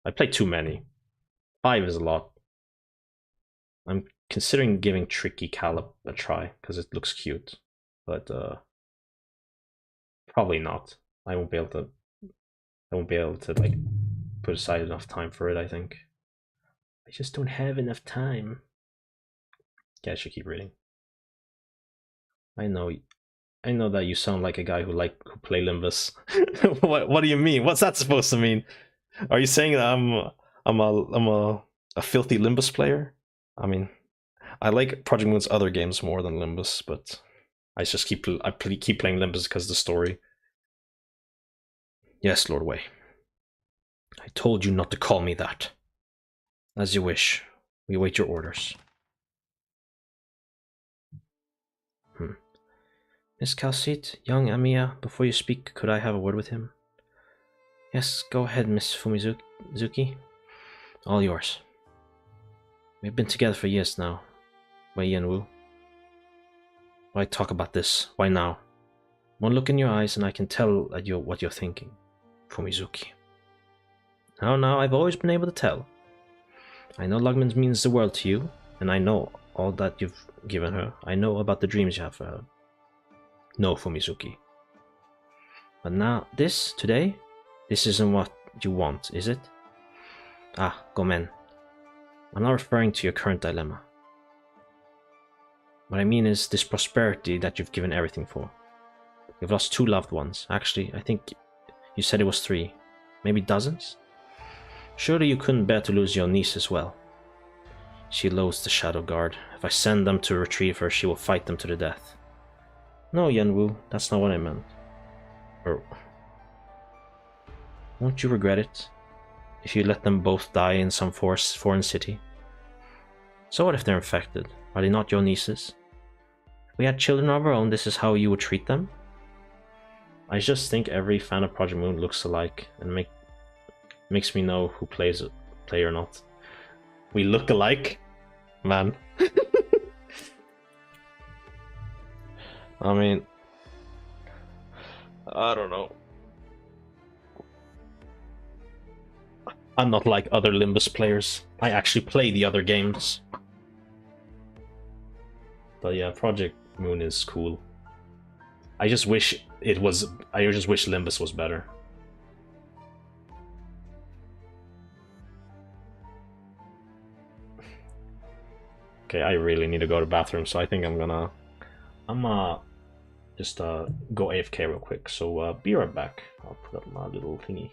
I play too many. 5 is a lot. I'm considering giving Tricky Calip a try, because it looks cute. But, probably not. I won't be able to like put aside enough time for it, I think. I just don't have enough time. Yeah, I should keep reading. I know that you sound like a guy who play Limbus. What do you mean? What's that supposed to mean? Are you saying that I'm a filthy Limbus player? I mean, I like Project Moon's other games more than Limbus, but I just keep playing Limbus because of the story. Yes, Lord Wei. I told you not to call me that. As you wish. We await your orders. Miss Calcite, young Amiya, before you speak, could I have a word with him? Yes, go ahead, Miss Fumizuki. All yours. We've been together for years now. Wei Yanwu. Why talk about this? Why now? One look in your eyes and I can tell what you're thinking. Fumizuki. Now, I've always been able to tell. I know Lugman means the world to you, and I know all that you've given her. I know about the dreams you have for her. No, Fumizuki. But now, today, this isn't what you want, is it? Ah, Gomen. I'm not referring to your current dilemma. What I mean is this prosperity that you've given everything for. You've lost 2 loved ones. Actually, I think you said it was 3. Maybe dozens? Surely you couldn't bear to lose your niece as well. She loathes the Shadow Guard. If I send them to retrieve her, she will fight them to the death. No, Yenwu, that's not what I meant. Or... won't you regret it? If you let them both die in some foreign city? So what if they're infected? Are they not your nieces? If we had children of our own, this is how you would treat them? I just think every fan of Project Moon looks alike, and makes me know who play or not. We look alike? Man. I mean... I don't know. I'm not like other Limbus players. I actually play the other games. But yeah, Project Moon is cool. I just wish Limbus was better. Okay, I really need to go to the bathroom, so I think I'm just go AFK real quick. So be right back. I'll put up my little thingy.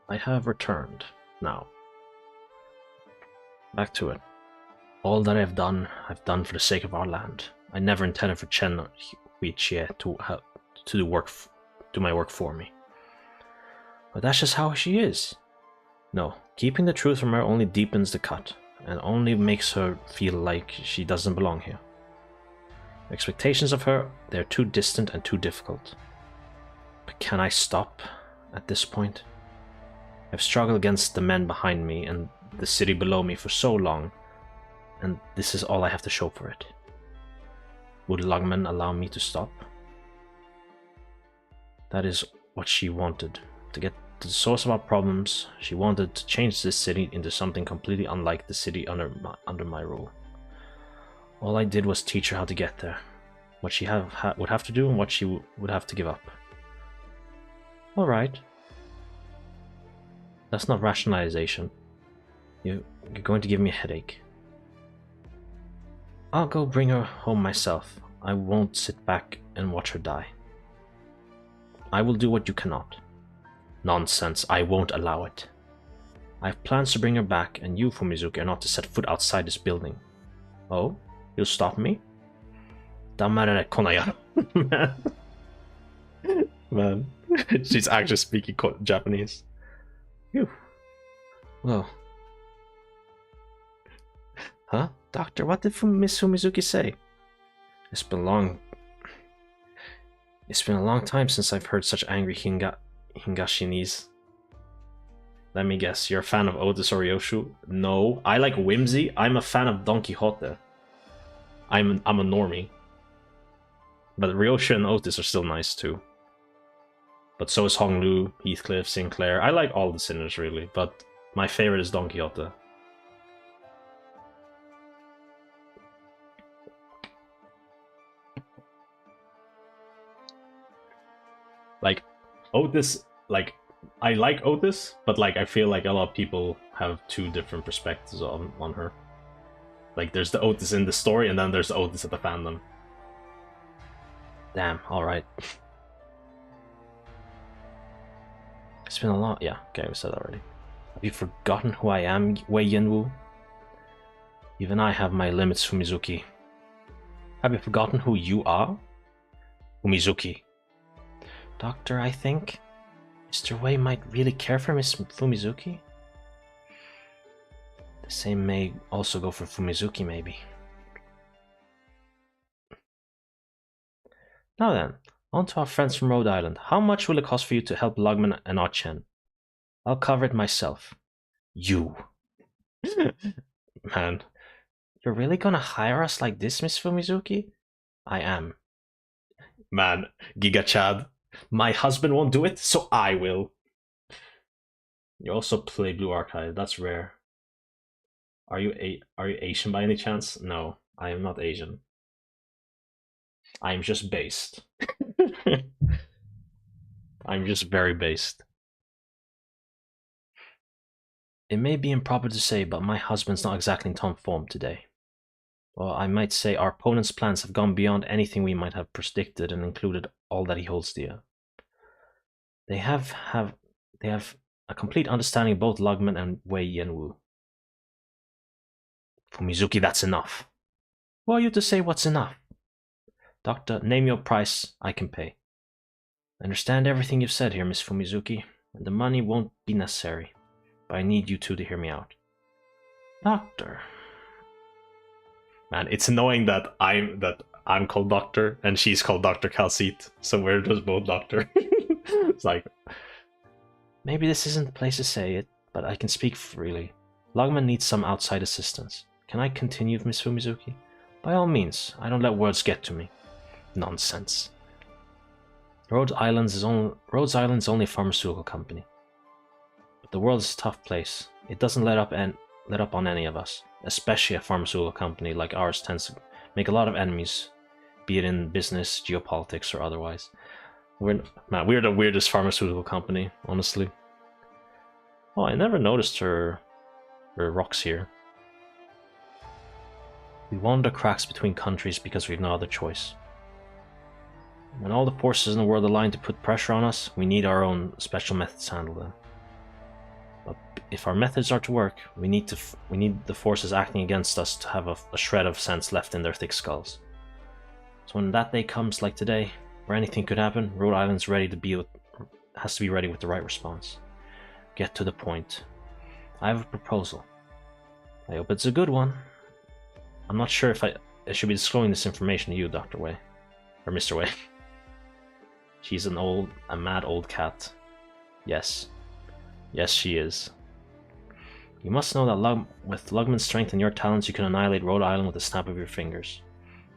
I have returned. Now, back to it. All that I've done for the sake of our land. I never intended for Chen or Huichie to do my work for me. But that's just how she is. No, keeping the truth from her only deepens the cut, and only makes her feel like she doesn't belong here. Expectations of her, they're too distant and too difficult. But can I stop at this point? I've struggled against the men behind me and the city below me for so long, and this is all I have to show for it. Would Lugman allow me to stop? That is what she wanted. To get to the source of our problems, she wanted to change this city into something completely unlike the city under my rule. All I did was teach her how to get there, what she would have to do and what she would have to give up. Alright. That's not rationalization. You're going to give me a headache. I'll go bring her home myself. I won't sit back and watch her die. I will do what you cannot. Nonsense, I won't allow it. I have plans to bring her back, and you, Fumizuki, are not to set foot outside this building. Oh? You'll stop me? Damarere konayaru. Man. She's actually speaking Japanese. Phew. Well. Huh? Doctor, what did Miss Fumizuki say? It's been a long time since I've heard such angry Hingashinese. Let me guess, you're a fan of Otis or Ryoshu? No, I like whimsy. I'm a fan of Don Quixote. I'm a normie. But Ryoshu and Otis are still nice too. But so is Honglu, Heathcliff, Sinclair. I like all the sinners really, but my favorite is Don Quixote. Like, Otis, like, I like Otis, but like I feel like a lot of people have two different perspectives on her. Like, there's the Otis in the story, and then there's the Otis at the fandom. Damn, alright. It's been a long... Yeah, okay, we said that already. Have you forgotten who I am, Wei Yanwu? Even I have my limits, Fumizuki. Have you forgotten who you are? Fumizuki. Doctor, I think Mr. Wei might really care for Miss Fumizuki. The same may also go for Fumizuki, maybe. Now then, on to our friends from Rhode Island. How much will it cost for you to help Lugman and Archen? I'll cover it myself. You. Man. You're really gonna hire us like this, Miss Fumizuki? I am. Man, Giga Chad. My husband won't do it, so I will. You also play Blue Archive. That's rare. Are you Asian by any chance? No, I am not Asian. I'm just based. I'm just very based. It may be improper to say, but my husband's not exactly in top form today. Well, I might say our opponent's plans have gone beyond anything we might have predicted and included all that he holds dear. They have a complete understanding of both Lugman and Wei Yanwu. Fumizuki, that's enough. Who are you to say what's enough? Doctor, name your price, I can pay. I understand everything you've said here, Miss Fumizuki, and the money won't be necessary, but I need you two to hear me out. Doctor. Man, it's annoying that I'm called Doctor and she's called Dr. Calcite, so we're just both Doctor. It's like, maybe this isn't the place to say it, but I can speak freely. Lugman needs some outside assistance. Can I continue, Miss Fumizuki? By all means, I don't let words get to me. Nonsense. Rhode Island's only a pharmaceutical company. But the world is a tough place. It doesn't let up on any of us. Especially a pharmaceutical company like ours tends to make a lot of enemies, be it in business, geopolitics, or otherwise. We're the weirdest pharmaceutical company, honestly. Oh, I never noticed her rocks here. We wander cracks between countries because we have no other choice. When all the forces in the world align to put pressure on us, we need our own special methods to handle them. But if our methods are to work, we need the forces acting against us to have a shred of sense left in their thick skulls. So when that day comes, like today, where anything could happen, Rhode Island's has to be ready with the right response. Get to the point. I have a proposal. I hope it's a good one. I'm not sure if I should be disclosing this information to you, Dr. Way. Or Mr. Way. She's a mad old cat. Yes. Yes, she is. You must know that with Lugman's strength and your talents, you can annihilate Rhode Island with a snap of your fingers.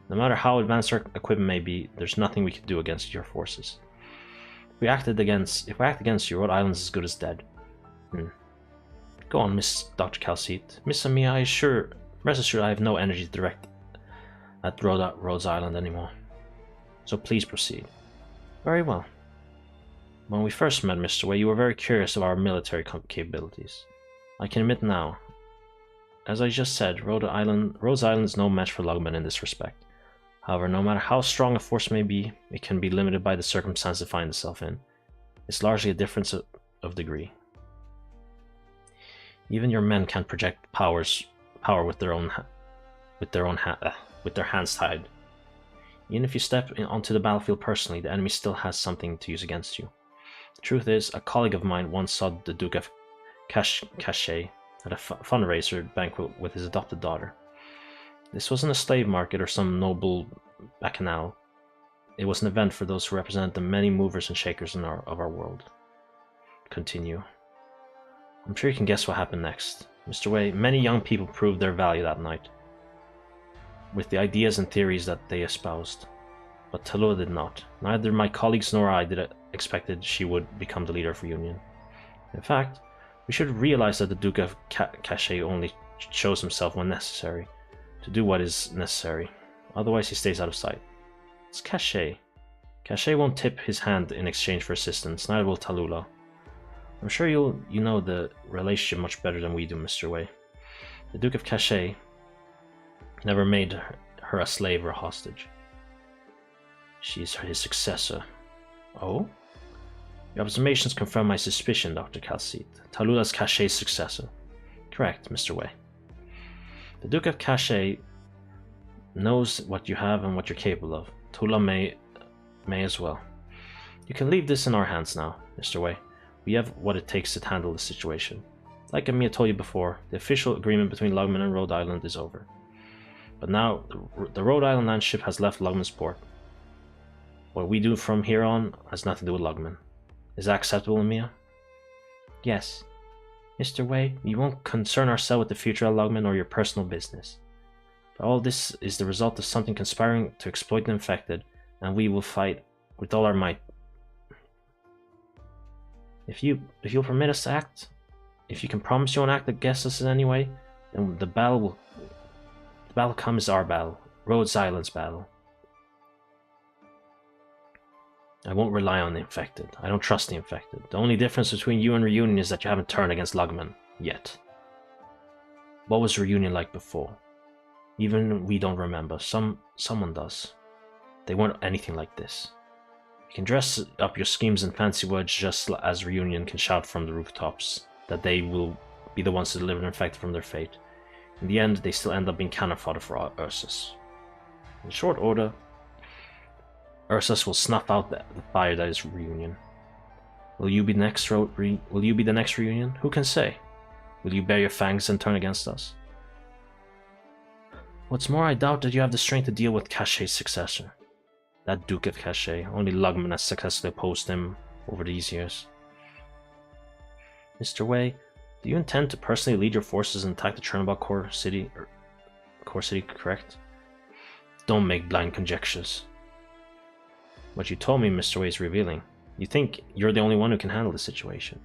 No matter how advanced our equipment may be, there's nothing we can do against your forces. If we act against you, Rhode Island's as good as dead. Go on, Miss Dr. Calcite. Miss Amia, rest assured I have no energy to direct at Rhodes Island anymore. So please proceed. Very well. When we first met, Mr. Way, you were very curious of our military capabilities. I can admit now, as I just said, Rhodes Island is no match for Lugman in this respect. However, no matter how strong a force may be, it can be limited by the circumstances it finds itself in. It's largely a difference of degree. Even your men can't project power with their hands tied. Even if you step onto the battlefield personally, the enemy still has something to use against you. The truth is, a colleague of mine once saw the Duke of Cachet at a fundraiser banquet with his adopted daughter. This wasn't a slave market or some noble bacchanal. It was an event for those who represent the many movers and shakers of our world. Continue. I'm sure you can guess what happened next. Mr. Way, many young people proved their value that night, with the ideas and theories that they espoused. But Tallulah did not. Neither my colleagues nor I expected she would become the leader of Reunion. In fact, we should realize that the Duke of Cachet only shows himself when necessary, to do what is necessary. Otherwise he stays out of sight. It's Cachet. Cachet won't tip his hand in exchange for assistance, neither will Tallulah. I'm sure you know the relationship much better than we do, Mr. Way. The Duke of Cachet never made her a slave or a hostage. She's his successor. Oh? Your observations confirm my suspicion, Dr. Calcite. Tallulah's Cachet's successor. Correct, Mr. Way. The Duke of Cachet knows what you have and what you're capable of. Tallulah may as well. You can leave this in our hands now, Mr. Way. We have what it takes to handle the situation. Like Amia told you before, the official agreement between Lugman and Rhode Island is over. But now, the Rhode Island landship has left Lugman's port. What we do from here on has nothing to do with Lugman. Is that acceptable, Amia? Yes. Mr. Way, we won't concern ourselves with the future of Lugman or your personal business. But all this is the result of something conspiring to exploit the infected, and we will fight with all our might. If you'll permit us to act, if you can promise you won't act against us in any way, then the battle comes our battle, Rhodes Island's battle. I won't rely on the infected. I don't trust the infected. The only difference between you and Reunion is that you haven't turned against Lugman yet. What was Reunion like before? Even we don't remember. Someone does. They weren't anything like this. You can dress up your schemes in fancy words just as Reunion can shout from the rooftops that they will be the ones to deliver the infected from their fate. In the end, they still end up being cannon fodder for Ursus. In short order, Ursus will snuff out the fire that is Reunion. Will you be the next Reunion? Who can say? Will you bare your fangs and turn against us? What's more, I doubt that you have the strength to deal with Cachet's successor. That Duke of Cachet. Only Lugman has successfully opposed him over these years. Mr. Way, do you intend to personally lead your forces and attack the Chernobog core city, correct? Don't make blind conjectures. What you told me, Mr. Way, is revealing. You think you're the only one who can handle the situation.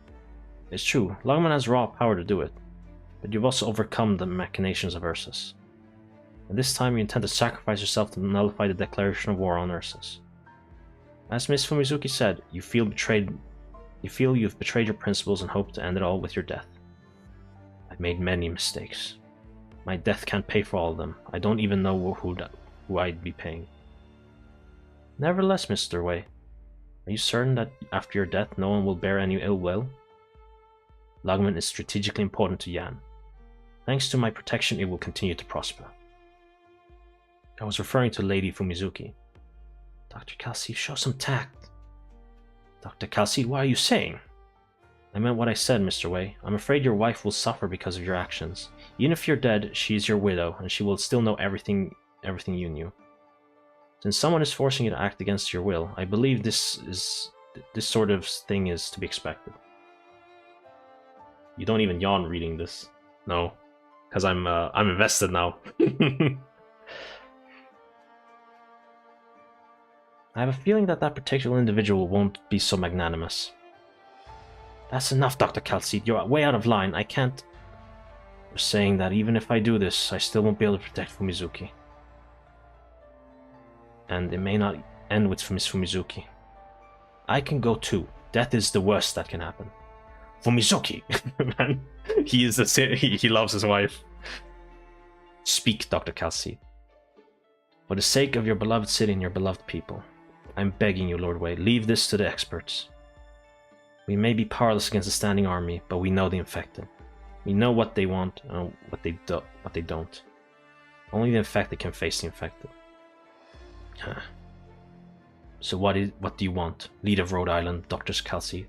It's true, Lugman has raw power to do it, but you've also overcome the machinations of Ursus. And this time you intend to sacrifice yourself to nullify the declaration of war on Ursus. As Miss Fumizuki said, you feel you've betrayed your principles and hope to end it all with your death. I've made many mistakes. My death can't pay for all of them. I don't even know who I'd be paying. Nevertheless, Mr. Way, are you certain that after your death no one will bear any ill will? Lugman is strategically important to Yan. Thanks to my protection, it will continue to prosper. I was referring to Lady Fumizuki. Dr. Kalsi, show some tact. Dr. Kalsi, what are you saying? I meant what I said, Mr. Wei. I'm afraid your wife will suffer because of your actions. Even if you're dead, she is your widow, and she will still know everything you knew. Since someone is forcing you to act against your will, I believe this sort of thing is to be expected. You don't even yawn reading this. No, because I'm invested now. I have a feeling that particular individual won't be so magnanimous. That's enough, Dr. Kalsi. You're way out of line. I can't... You're saying that even if I do this, I still won't be able to protect Fumizuki. And it may not end with Miss Fumizuki. I can go too. Death is the worst that can happen. Fumizuki! Man, he loves his wife. Speak, Dr. Kalsi. For the sake of your beloved city and your beloved people, I'm begging you, Lord Wei, leave this to the experts. We may be powerless against a standing army, but we know the infected. We know what they want and what they don't. Only the infected can face the infected. So what do you want, lead of Rhode Island, Dr. Kalsi?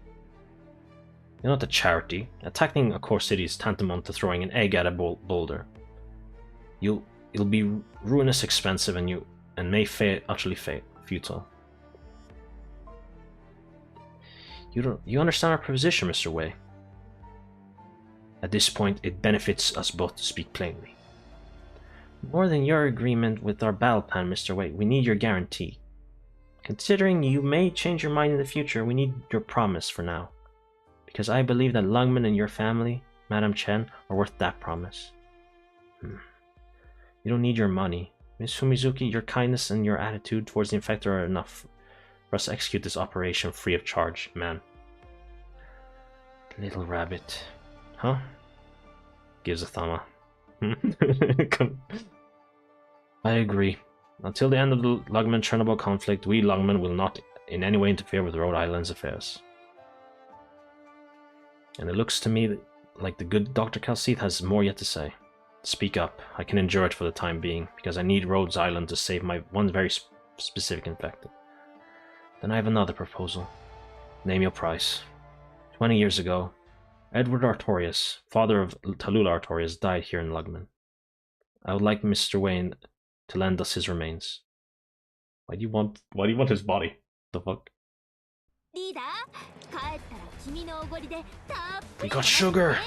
You're not a charity. Attacking a core city is tantamount to throwing an egg at a boulder. It'll be ruinous expensive and may utterly futile. You understand our position, Mr. Wei. At this point, it benefits us both to speak plainly. More than your agreement with our battle plan, Mr. Wei, we need your guarantee. Considering you may change your mind in the future, we need your promise for now. Because I believe that Lungman and your family, Madame Chen, are worth that promise. You don't need your money. Miss Fumizuki, your kindness and your attitude towards the infector are enough for us to execute this operation free of charge, man. Little rabbit. Huh? Gives a thumb up. I agree. Until the end of the Lungman-Chernobyl conflict, we Lungmen will not in any way interfere with Rhode Island's affairs. And it looks to me like the good Dr. Kalsi has more yet to say. Speak up. I can endure it for the time being, because I need Rhode Island to save my one very specific infected. Then I have another proposal. Name your price. 20 years ago, Edward Artorius, father of Tallulah Artorius, died here in Lugman. I would like Mr. Wayne to lend us his remains. Why do you want his body? The fuck? We got sugar!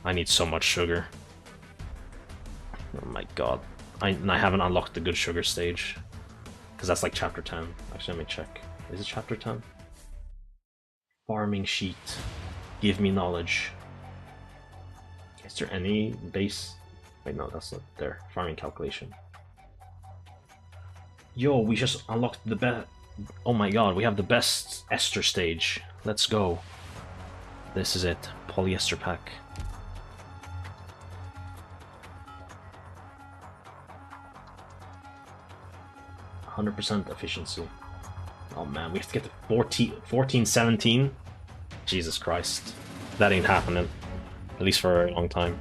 I need so much sugar. Oh my god. I haven't unlocked the good sugar stage. Because that's like chapter 10. Actually, let me check. Is it chapter 10? Farming sheet. Give me knowledge. Is there any base? Wait, no, that's not there. Farming calculation. Yo, we just unlocked the best. Oh my god, we have the best ester stage. Let's go. This is it. Polyester pack. %, efficiency. Oh man, we have to get to 14, 17. Jesus Christ. That ain't happening. At least for a very long time.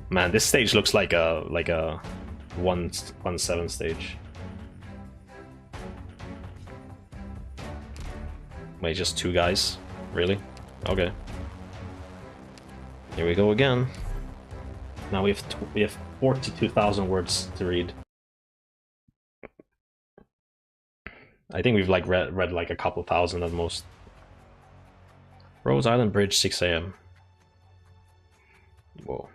Man, this stage looks like a 1-7 stage. Wait, just 2 guys? Really? Okay. Here we go again. Now we have 42,000 words to read. I think we've like read like a couple thousand at most. Rose Island Bridge, 6 AM. Whoa.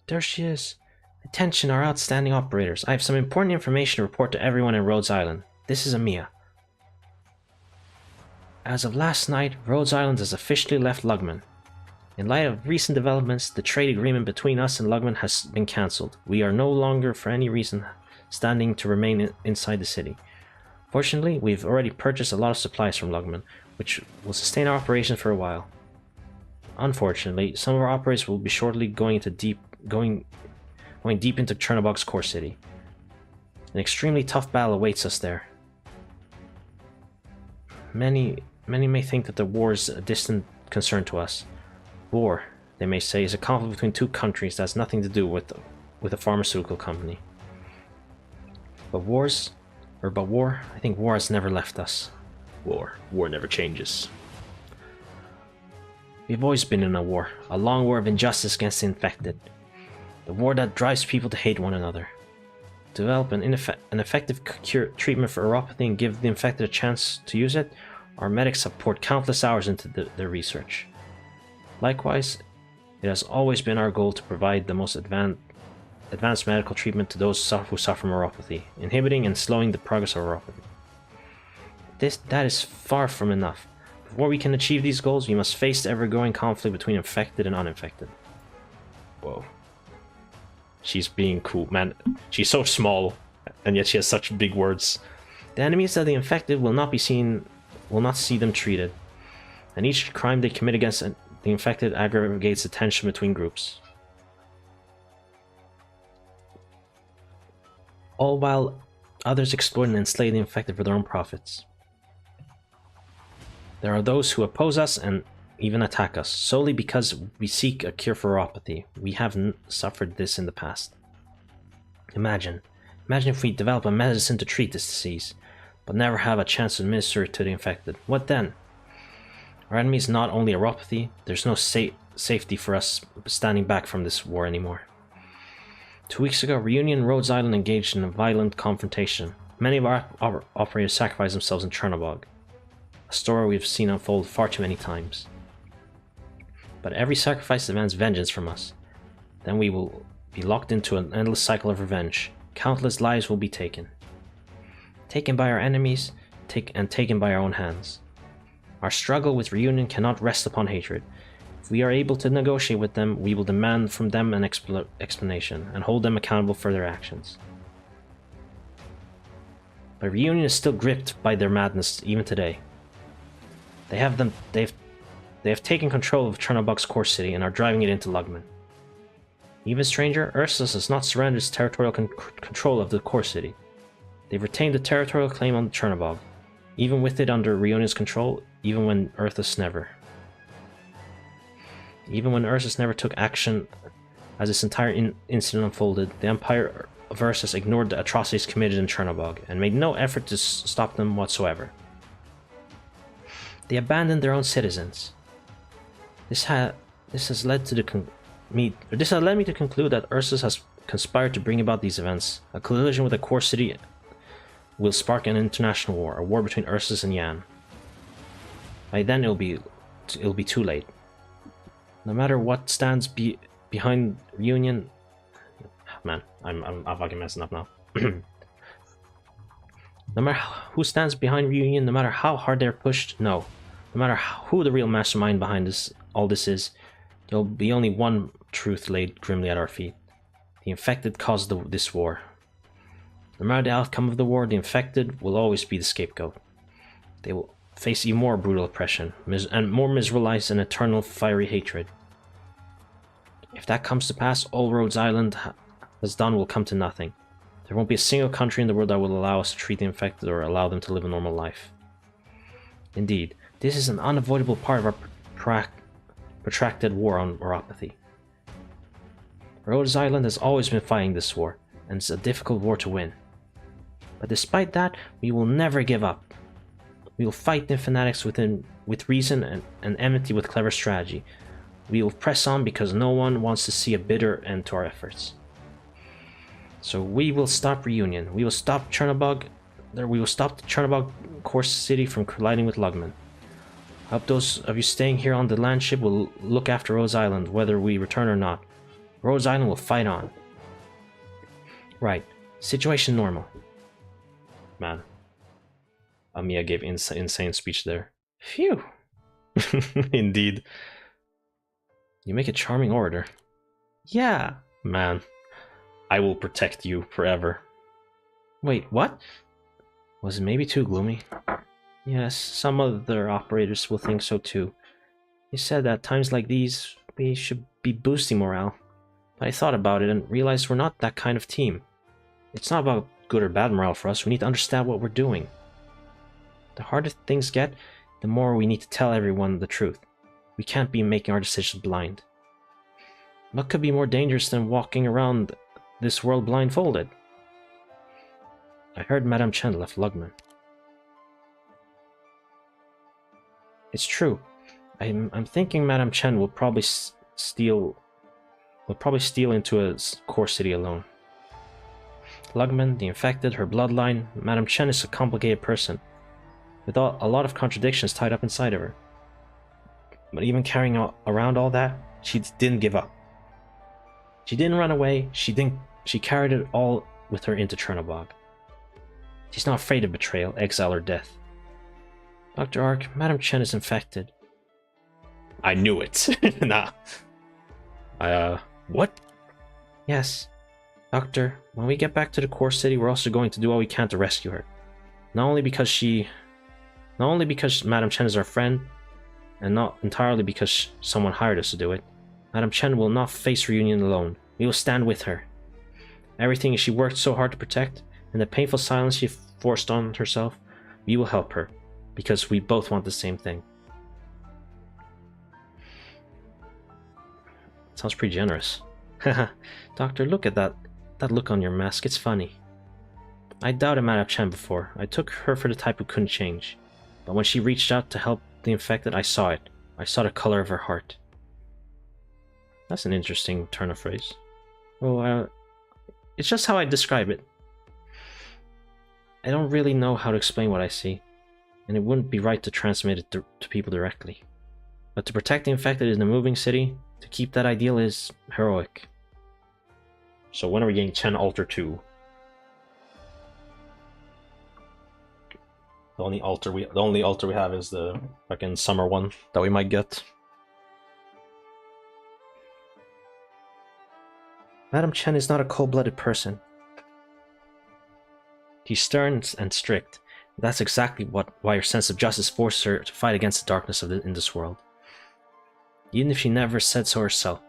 There she is. Attention, our outstanding operators. I have some important information to report to everyone in Rhodes Island. This is Amia. As of last night, Rhodes Island has officially left Lugman. In light of recent developments, the trade agreement between us and Lugman has been cancelled. We are no longer, for any reason, standing to remain inside the city. Fortunately, we've already purchased a lot of supplies from Lugman, which will sustain our operation for a while. Unfortunately, some of our operators will be shortly going deep into Chernobog's core city. An extremely tough battle awaits us there. Many Many may think that the war is a distant concern to us. War, they may say, is a conflict between two countries that has nothing to do with a pharmaceutical company. But war, I think war has never left us. War never changes. We've always been in a long war of injustice against the infected. The war that drives people to hate one another. To develop an effective treatment for neuropathy and give the infected a chance to use it, our medics have poured countless hours into their research. Likewise, it has always been our goal to provide the most advanced medical treatment to those who suffer from neuropathy, inhibiting and slowing the progress of neuropathy. That is far from enough. Before we can achieve these goals, we must face the ever-growing conflict between infected and uninfected. Whoa. She's being cool, man. She's so small, and yet she has such big words. The enemies of the infected will not see them treated, and each crime they commit against the infected aggregates the tension between groups. All while others exploit and enslave the infected for their own profits. There are those who oppose us and even attack us, solely because we seek a cure for neuropathy. We have suffered this in the past. Imagine if we develop a medicine to treat this disease, but never have a chance to administer it to the infected. What then? Our enemy is not only neuropathy, there's no safety for us standing back from this war anymore. 2 weeks ago, Reunion and Rhodes Island engaged in a violent confrontation. Many of our operators sacrificed themselves in Chernobog, a story we've seen unfold far too many times. But every sacrifice demands vengeance from us. Then we will be locked into an endless cycle of revenge. Countless lives will be taken. Taken by our enemies, taken by our own hands. Our struggle with Reunion cannot rest upon hatred. If we are able to negotiate with them, we will demand from them an explanation, and hold them accountable for their actions. But Reunion is still gripped by their madness even today. They have taken control of Chernobog's core city and are driving it into Lugman. Even stranger, Ursus has not surrendered its territorial control of the core city. They've retained the territorial claim on Chernobog, even with it under Reunion's control, even when Ursus never took action as this entire incident unfolded. The Empire of Ursus ignored the atrocities committed in Chernobog and made no effort to stop them whatsoever. They abandoned their own citizens. This has led me to conclude that Ursus has conspired to bring about these events. A collision with the core city will spark an international war, a war between Ursus and Yan. By then it'll be too late. No matter what stands behind Reunion, man, I'm fucking messing up now. No matter who stands behind Reunion, no matter how hard they're pushed, no matter who the real mastermind behind all this is, there'll be only one truth laid grimly at our feet. The infected caused this war. No matter the outcome of the war, the infected will always be the scapegoat. They will face even more brutal oppression, and more miserable lives and eternal fiery hatred. If that comes to pass, all Rhodes Island has done will come to nothing. There won't be a single country in the world that will allow us to treat the infected or allow them to live a normal life. Indeed, this is an unavoidable part of our protracted war on neuropathy. Rhodes Island has always been fighting this war, and it's a difficult war to win. But despite that, we will never give up. We will fight the fanatics with reason and enmity with clever strategy. We will press on because no one wants to see a bitter end to our efforts. So we will stop Reunion. We will stop Chernobog. We will stop the Chernobog core city from colliding with Lugman. I hope those of you staying here on the land ship will look after Rhodes Island, whether we return or not. Rhodes Island will fight on. Right. Situation normal. Man. Amiya gave insane speech there. Phew. Indeed. You make a charming orator. Yeah. Man. I will protect you forever. Wait, what? Was it maybe too gloomy? Yes, some other operators will think so too. You said that times like these, we should be boosting morale. But I thought about it and realized we're not that kind of team. It's not about good or bad morale for us, we need to understand what we're doing. The harder things get, the more we need to tell everyone the truth. We can't be making our decisions blind. What could be more dangerous than walking around this world blindfolded? I heard Madame Chen left Lugman. It's true. I'm thinking Madame Chen will probably steal into a core city alone. Lugman, the infected, her bloodline. Madame Chen is a complicated person, with a lot of contradictions tied up inside of her. But even carrying around all that, she didn't give up. She didn't run away. She carried it all with her into Chernobog. She's not afraid of betrayal, exile, or death. Dr. Ark, Madame Chen is infected. I knew it. Nah. What? Yes. Doctor, when we get back to the core city, we're also going to do all we can to rescue her. Not only because Madame Chen is our friend, and not entirely because someone hired us to do it. Madame Chen will not face reunion alone. We will stand with her. Everything she worked so hard to protect, and the painful silence she forced on herself, we will help her, because we both want the same thing. Sounds pretty generous. Haha, Doctor, look at that look on your mask, it's funny. I doubted Madame Chen before. I took her for the type who couldn't change. But when she reached out to help the infected, I saw it. I saw the color of her heart. That's an interesting turn of phrase. Well, it's just how I describe it. I don't really know how to explain what I see, and it wouldn't be right to transmit it to people directly. But to protect the infected in a moving city, to keep that ideal is heroic. So when are we getting Chen Alter 2? The only altar we have is the fucking summer one that we might get. Madame Chen is not a cold-blooded person. She's stern and strict. That's exactly why her sense of justice forces her to fight against the darkness in this world. Even if she never said so herself.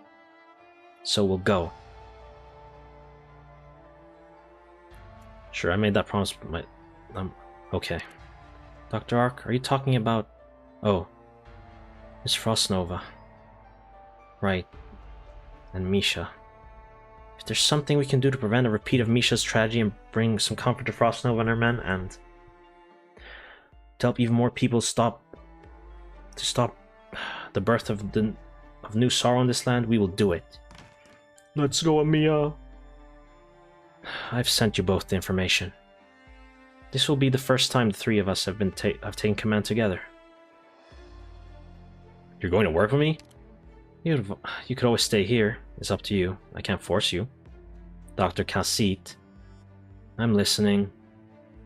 So we'll go. Sure, I made that promise, but okay. Dr. Ark, are you talking about... Oh. Miss Frostnova. Right. And Misha. If there's something we can do to prevent a repeat of Misha's tragedy and bring some comfort to Frostnova and her men, and to help even more people stop the birth of new sorrow in this land, we will do it. Let's go, Amiya. I've sent you both the information. This will be the first time the three of us have taken command together. You're going to work with me? You could always stay here. It's up to you. I can't force you. Dr. Calcite. I'm listening.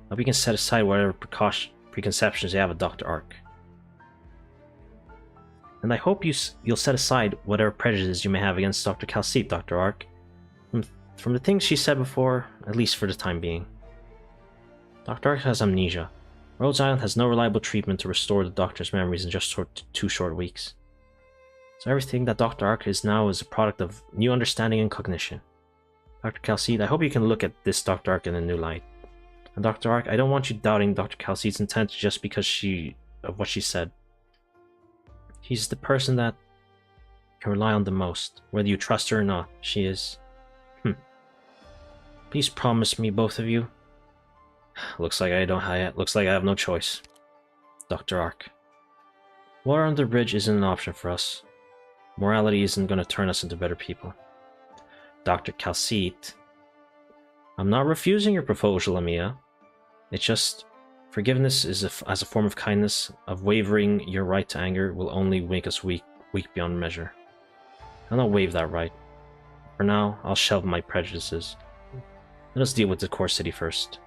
But we can set aside whatever preconceptions you have of Dr. Ark. And I hope you'll set aside whatever prejudices you may have against Dr. Calcite, Dr. Ark. From the things she said before, at least for the time being. Dr. Ark has amnesia. Rhodes Island has no reliable treatment to restore the Doctor's memories in just 2 short weeks. So everything that Dr. Ark is now is a product of new understanding and cognition. Dr. Calcite, I hope you can look at this Dr. Ark in a new light. And Dr. Ark, I don't want you doubting Dr. Calcite's intent just because of what she said. She's the person that you can rely on the most. Whether you trust her or not, she is. Please promise me, both of you. Looks like I have no choice. Dr. Ark. Water under the bridge isn't an option for us. Morality isn't going to turn us into better people. Dr. Calcite. I'm not refusing your proposal, Amiya. It's just... Forgiveness is as a form of kindness. Of wavering your right to anger will only make us weak beyond measure. I'll not waive that right. For now, I'll shelve my prejudices. Let us deal with the core city first.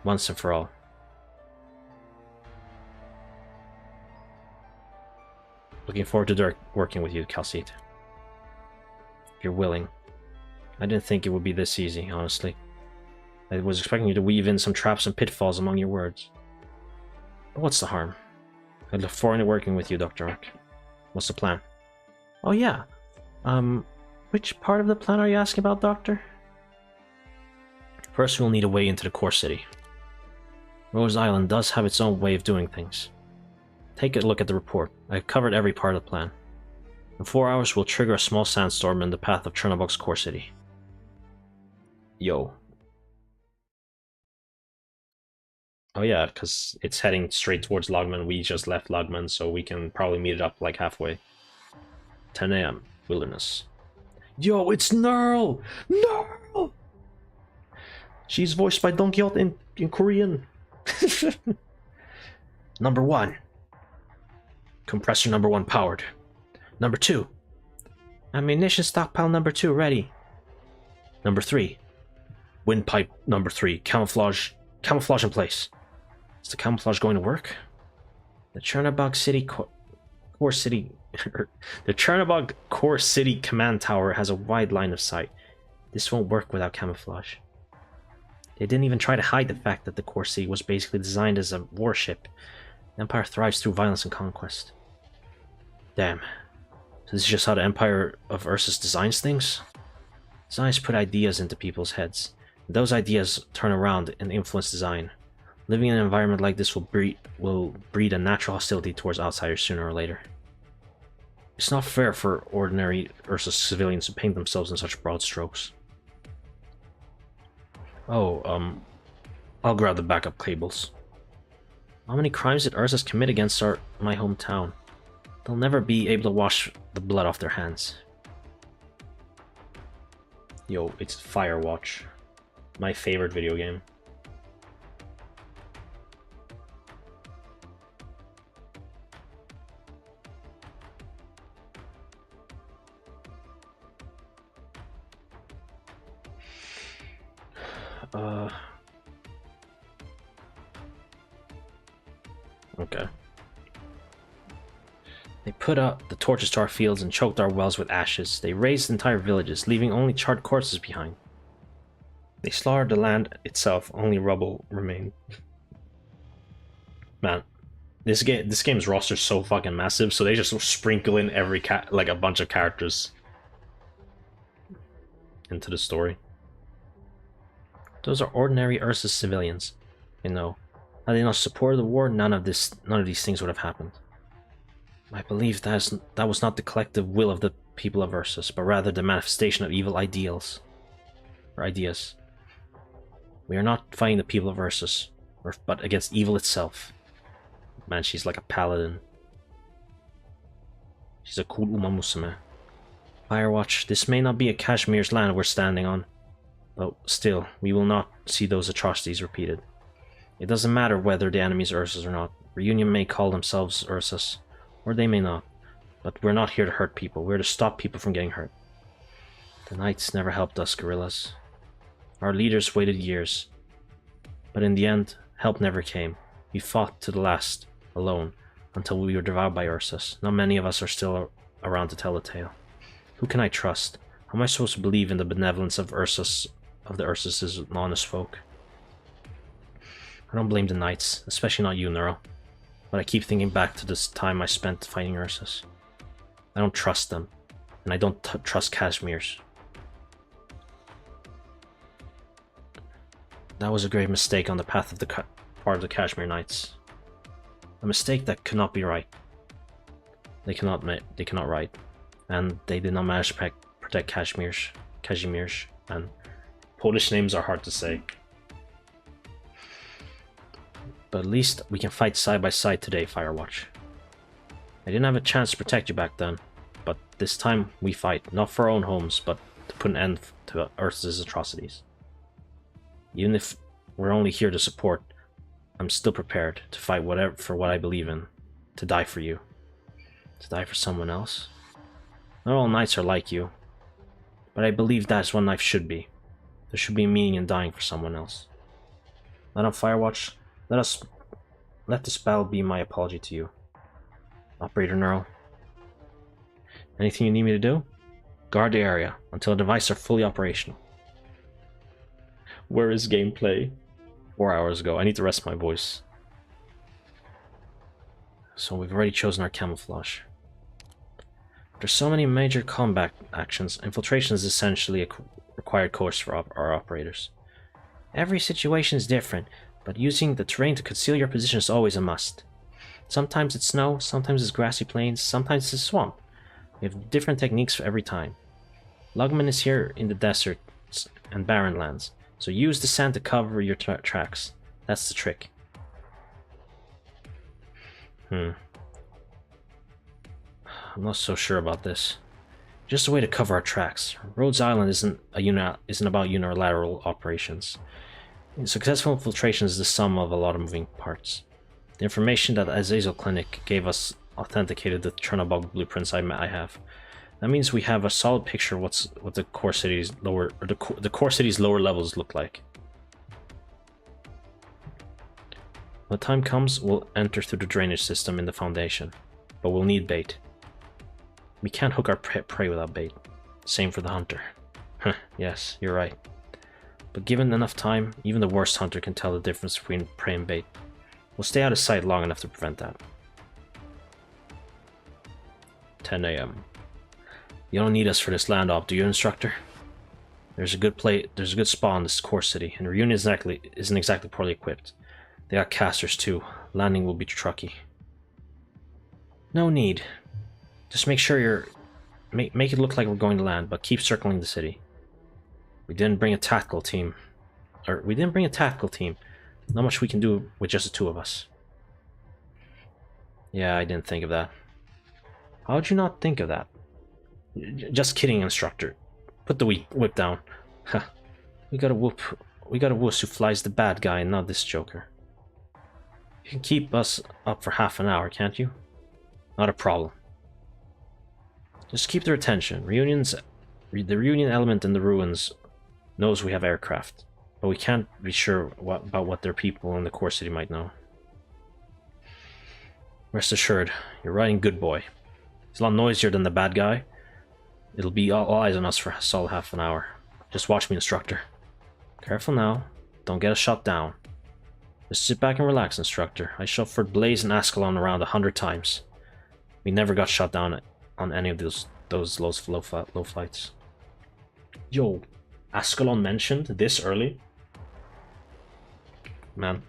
Once and for all. Looking forward to working with you, Calcite. If you're willing. I didn't think it would be this easy, honestly. I was expecting you to weave in some traps and pitfalls among your words. But what's the harm? I look forward to working with you, Dr. Ark. What's the plan? Oh yeah. Which part of the plan are you asking about, Doctor? First, we'll need a way into the core city. Rose Island does have its own way of doing things. Take a look at the report. I've covered every part of the plan. In 4 hours, we'll trigger a small sandstorm in the path of Chernobog's core city. Yo. Oh yeah, because it's heading straight towards Logman. We just left Logman, so we can probably meet it up like halfway. 10 AM, Wilderness. Yo, it's Nerl! Nerl! She's voiced by Don Quixote in Korean. Number 1. Compressor number 1 powered. Number 2. Ammunition stockpile number 2 ready. Number 3. Windpipe number 3. Camouflage in place. Is the camouflage going to work? The Chernobog City Core City the Chernobog Core City command tower has a wide line of sight. This won't work without camouflage. They didn't even try to hide the fact that the core city was basically designed as a warship. The Empire thrives through violence and conquest. Damn. So this is just how the Empire of Ursus designs things? Designers put ideas into people's heads. And those ideas turn around and influence design. Living in an environment like this will breed a natural hostility towards outsiders sooner or later. It's not fair for ordinary Ursus civilians to paint themselves in such broad strokes. Oh, I'll grab the backup cables. How many crimes did Ursus commit against my hometown? They'll never be able to wash the blood off their hands. Yo, it's Firewatch. My favorite video game. Okay. They put out the torches to our fields and choked our wells with ashes. They razed entire villages, leaving only charred corpses behind. They slaughtered the land itself, only rubble remained. Man, this game's roster is so fucking massive, so they just sprinkle in every like a bunch of characters into the story. Those are ordinary Ursus civilians, you know. Had they not supported the war, none of these things would have happened. I believe that was not the collective will of the people of Ursus, but rather the manifestation of evil ideals. Or ideas. We are not fighting the people of Ursus, but against evil itself. Man, she's like a paladin. She's a cool Uma Musume. Firewatch, this may not be a Kashmir's land we're standing on, but still, we will not see those atrocities repeated. It doesn't matter whether the enemy is Ursus or not. Reunion may call themselves Ursus, or they may not. But we're not here to hurt people. We're to stop people from getting hurt. The Knights never helped us guerrillas. Our leaders waited years. But in the end, help never came. We fought to the last, alone, until we were devoured by Ursus. Not many of us are still around to tell the tale. Who can I trust? How am I supposed to believe in the benevolence of Ursus, of the Ursus' honest folk? I don't blame the Knights, especially not you, Nero. But I keep thinking back to this time I spent fighting Ursus. I don't trust them, and I don't trust Kashmirs. That was a grave mistake on the path of the part of the Kashmir Knights. A mistake that could not be right. They cannot right, and they did not manage to protect Kashmirs, and Polish names are hard to say. But at least we can fight side by side today, Firewatch. I didn't have a chance to protect you back then, but this time we fight, not for our own homes, but to put an end to Earth's atrocities. Even if we're only here to support, I'm still prepared to fight for what I believe in, to die for you. To die for someone else? Not all knights are like you, but I believe that is what life should be. There should be meaning in dying for someone else. Madam Firewatch, let this battle be my apology to you. Operator Neural. Anything you need me to do? Guard the area until the devices are fully operational. Where is gameplay? 4 hours ago. I need to rest my voice. So we've already chosen our camouflage. There's so many major combat actions. Infiltration is essentially a required course for our operators. Every situation is different, but using the terrain to conceal your position is always a must. Sometimes it's snow, sometimes it's grassy plains, sometimes it's a swamp. We have different techniques for every time. Lugman is here in the deserts and barren lands, so use the sand to cover your tracks. That's the trick. I'm not so sure about this. Just a way to cover our tracks. Rhodes Island isn't about unilateral operations. Successful infiltration is the sum of a lot of moving parts. The information that Azazel Clinic gave us authenticated the Chernobog blueprints I have. That means we have a solid picture of what the core city's lower levels look like. When the time comes, we'll enter through the drainage system in the foundation, but we'll need bait. We can't hook our prey without bait. Same for the hunter. Yes, you're right. But given enough time, even the worst hunter can tell the difference between prey and bait. We'll stay out of sight long enough to prevent that. 10 AM. You don't need us for this land op, do you, instructor? There's a good spot in this core city, and Reunion isn't exactly poorly equipped. They got casters too. Landing will be trucky. No need. Just make sure make it look like we're going to land, but keep circling the city. We didn't bring a tactical team. Not much we can do with just the two of us. Yeah, I didn't think of that. How'd you not think of that? Just kidding, instructor. Put the whip down. Huh. We got a wuss who flies the bad guy and not this joker. You can keep us up for half an hour, can't you? Not a problem. Just keep their attention. The Reunion element in the ruins knows we have aircraft, but we can't be sure about what their people in the core city might know. Rest assured, you're riding good, boy. He's a lot noisier than the bad guy. It'll be all eyes on us for a solid half an hour. Just watch me, instructor. Careful now. Don't get us shot down. Just sit back and relax, instructor. I chauffeured Blaze and Ascalon around 100 times. We never got shot down on any of those low flights. Yo, Ascalon mentioned this early? Man.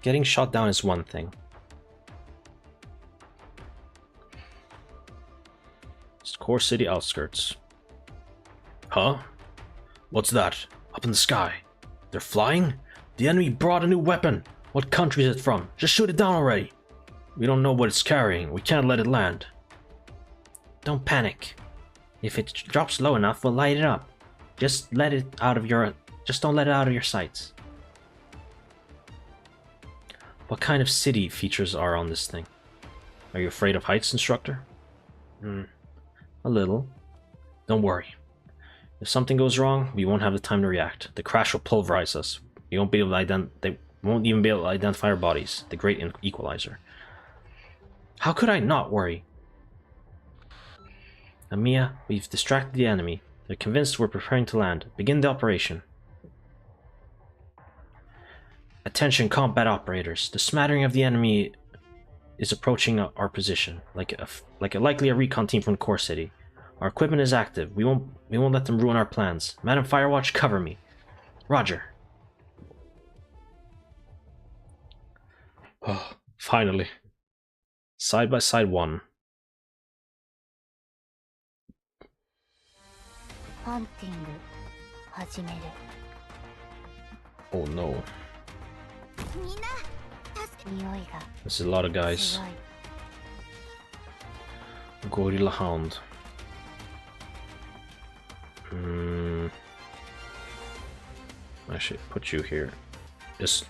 Getting shot down is one thing. It's core city outskirts. Huh? What's that? Up in the sky. They're flying? The enemy brought a new weapon. What country is it from? Just shoot it down already. We don't know what it's carrying. We can't let it land. Don't panic. If it drops low enough, we'll light it up. Just don't let it out of your sights. What kind of city features are on this thing? Are you afraid of heights, instructor? A little. Don't worry. If something goes wrong, we won't have the time to react. The crash will pulverize us. They won't even be able to identify our bodies. The great equalizer. How could I not worry? Amiya, we've distracted the enemy. They're convinced we're preparing to land. Begin the operation. Attention, combat operators. The smattering of the enemy is approaching our position, likely a recon team from the core city. Our equipment is active. We won't let them ruin our plans. Madam Firewatch, cover me. Roger. Oh, finally. Side by side one. Oh no. This is a lot of guys. Gorilla Hound. I should put you here. Just...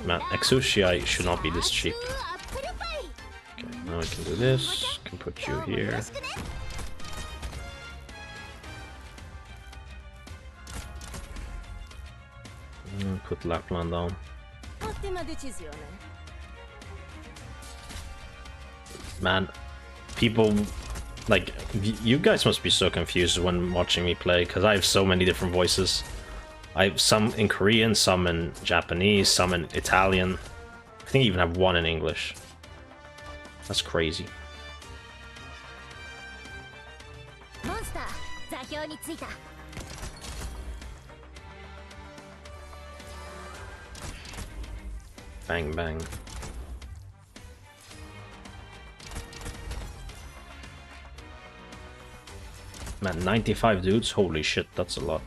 Man, Exushi should not be this cheap. Okay, now I can do this. Can put you here. Put Lapland down. Man, people like you guys must be so confused when watching me play because I have so many different voices. I have some in Korean, some in Japanese, some in Italian. I think I even have one in English. That's crazy. Bang bang. Man, 95 dudes? Holy shit, that's a lot.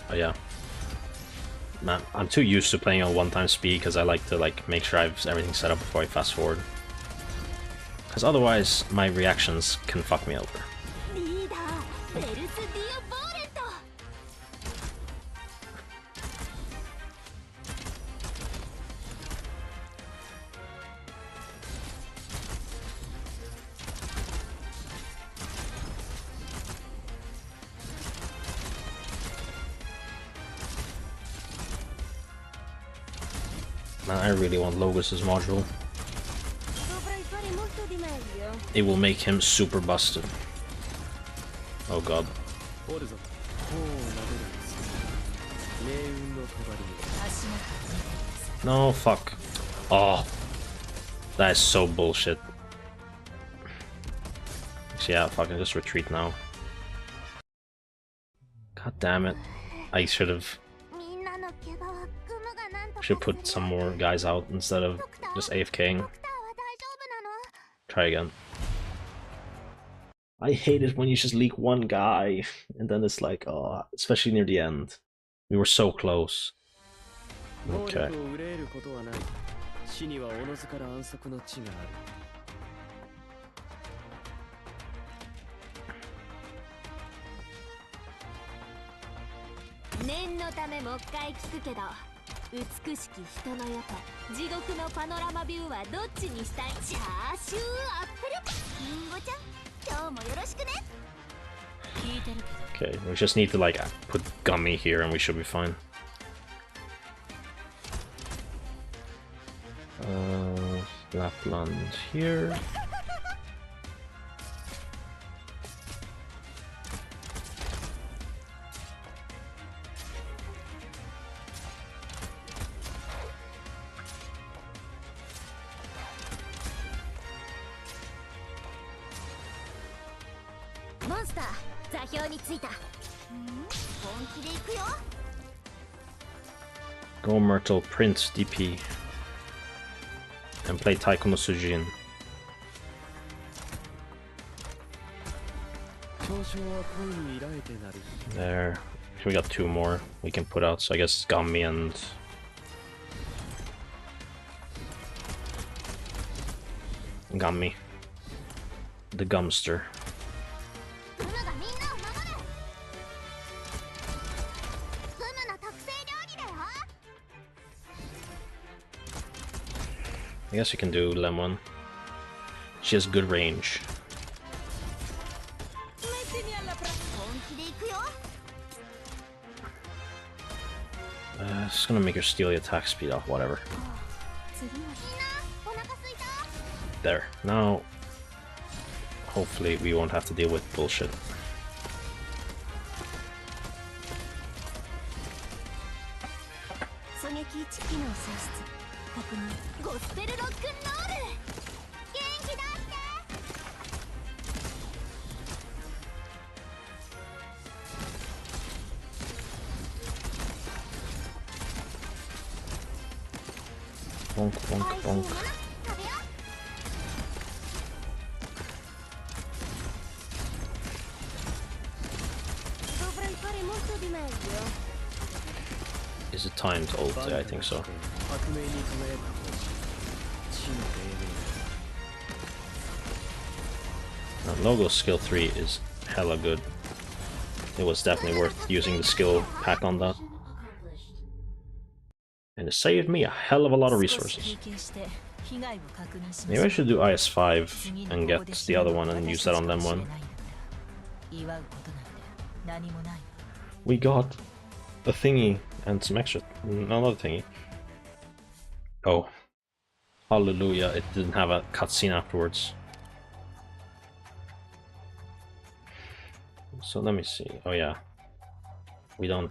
Well, yeah. Man, I'm too used to playing on 1x speed because I like to make sure I have everything set up before I fast forward. Because otherwise, my reactions can fuck me over. Man, I really want Logos's module. It will make him super busted. Oh god. No, fuck. Oh. That is so bullshit. Actually, yeah, fuck, I just retreat now. God damn it. I should put some more guys out instead of just AFKing. Try again. I hate it when you just leak one guy and then it's like, oh, especially near the end. We were so close. Okay. Okay, we just need to put Gummy here and we should be fine. Lapland here. Go Myrtle, Prince, DP. And play Taiko no Sujin. There. We got two more we can put out, so I guess Gummy and... Gummy. The Gumster. I guess you can do Lemon. She has good range. It's gonna make her steal the attack speed off, whatever. There. Now, hopefully we won't have to deal with bullshit. Bonk, bonk, bonk. Is it time to ult? I think so. Now, Logo's skill 3 is hella good. It was definitely worth using the skill pack on that. And it saved me a hell of a lot of resources. Maybe I should do IS5 and get the other one and use that on them one. We got a thingy and some extra, another thingy. Oh, hallelujah! It didn't have a cutscene afterwards. So let me see. Oh yeah, you don't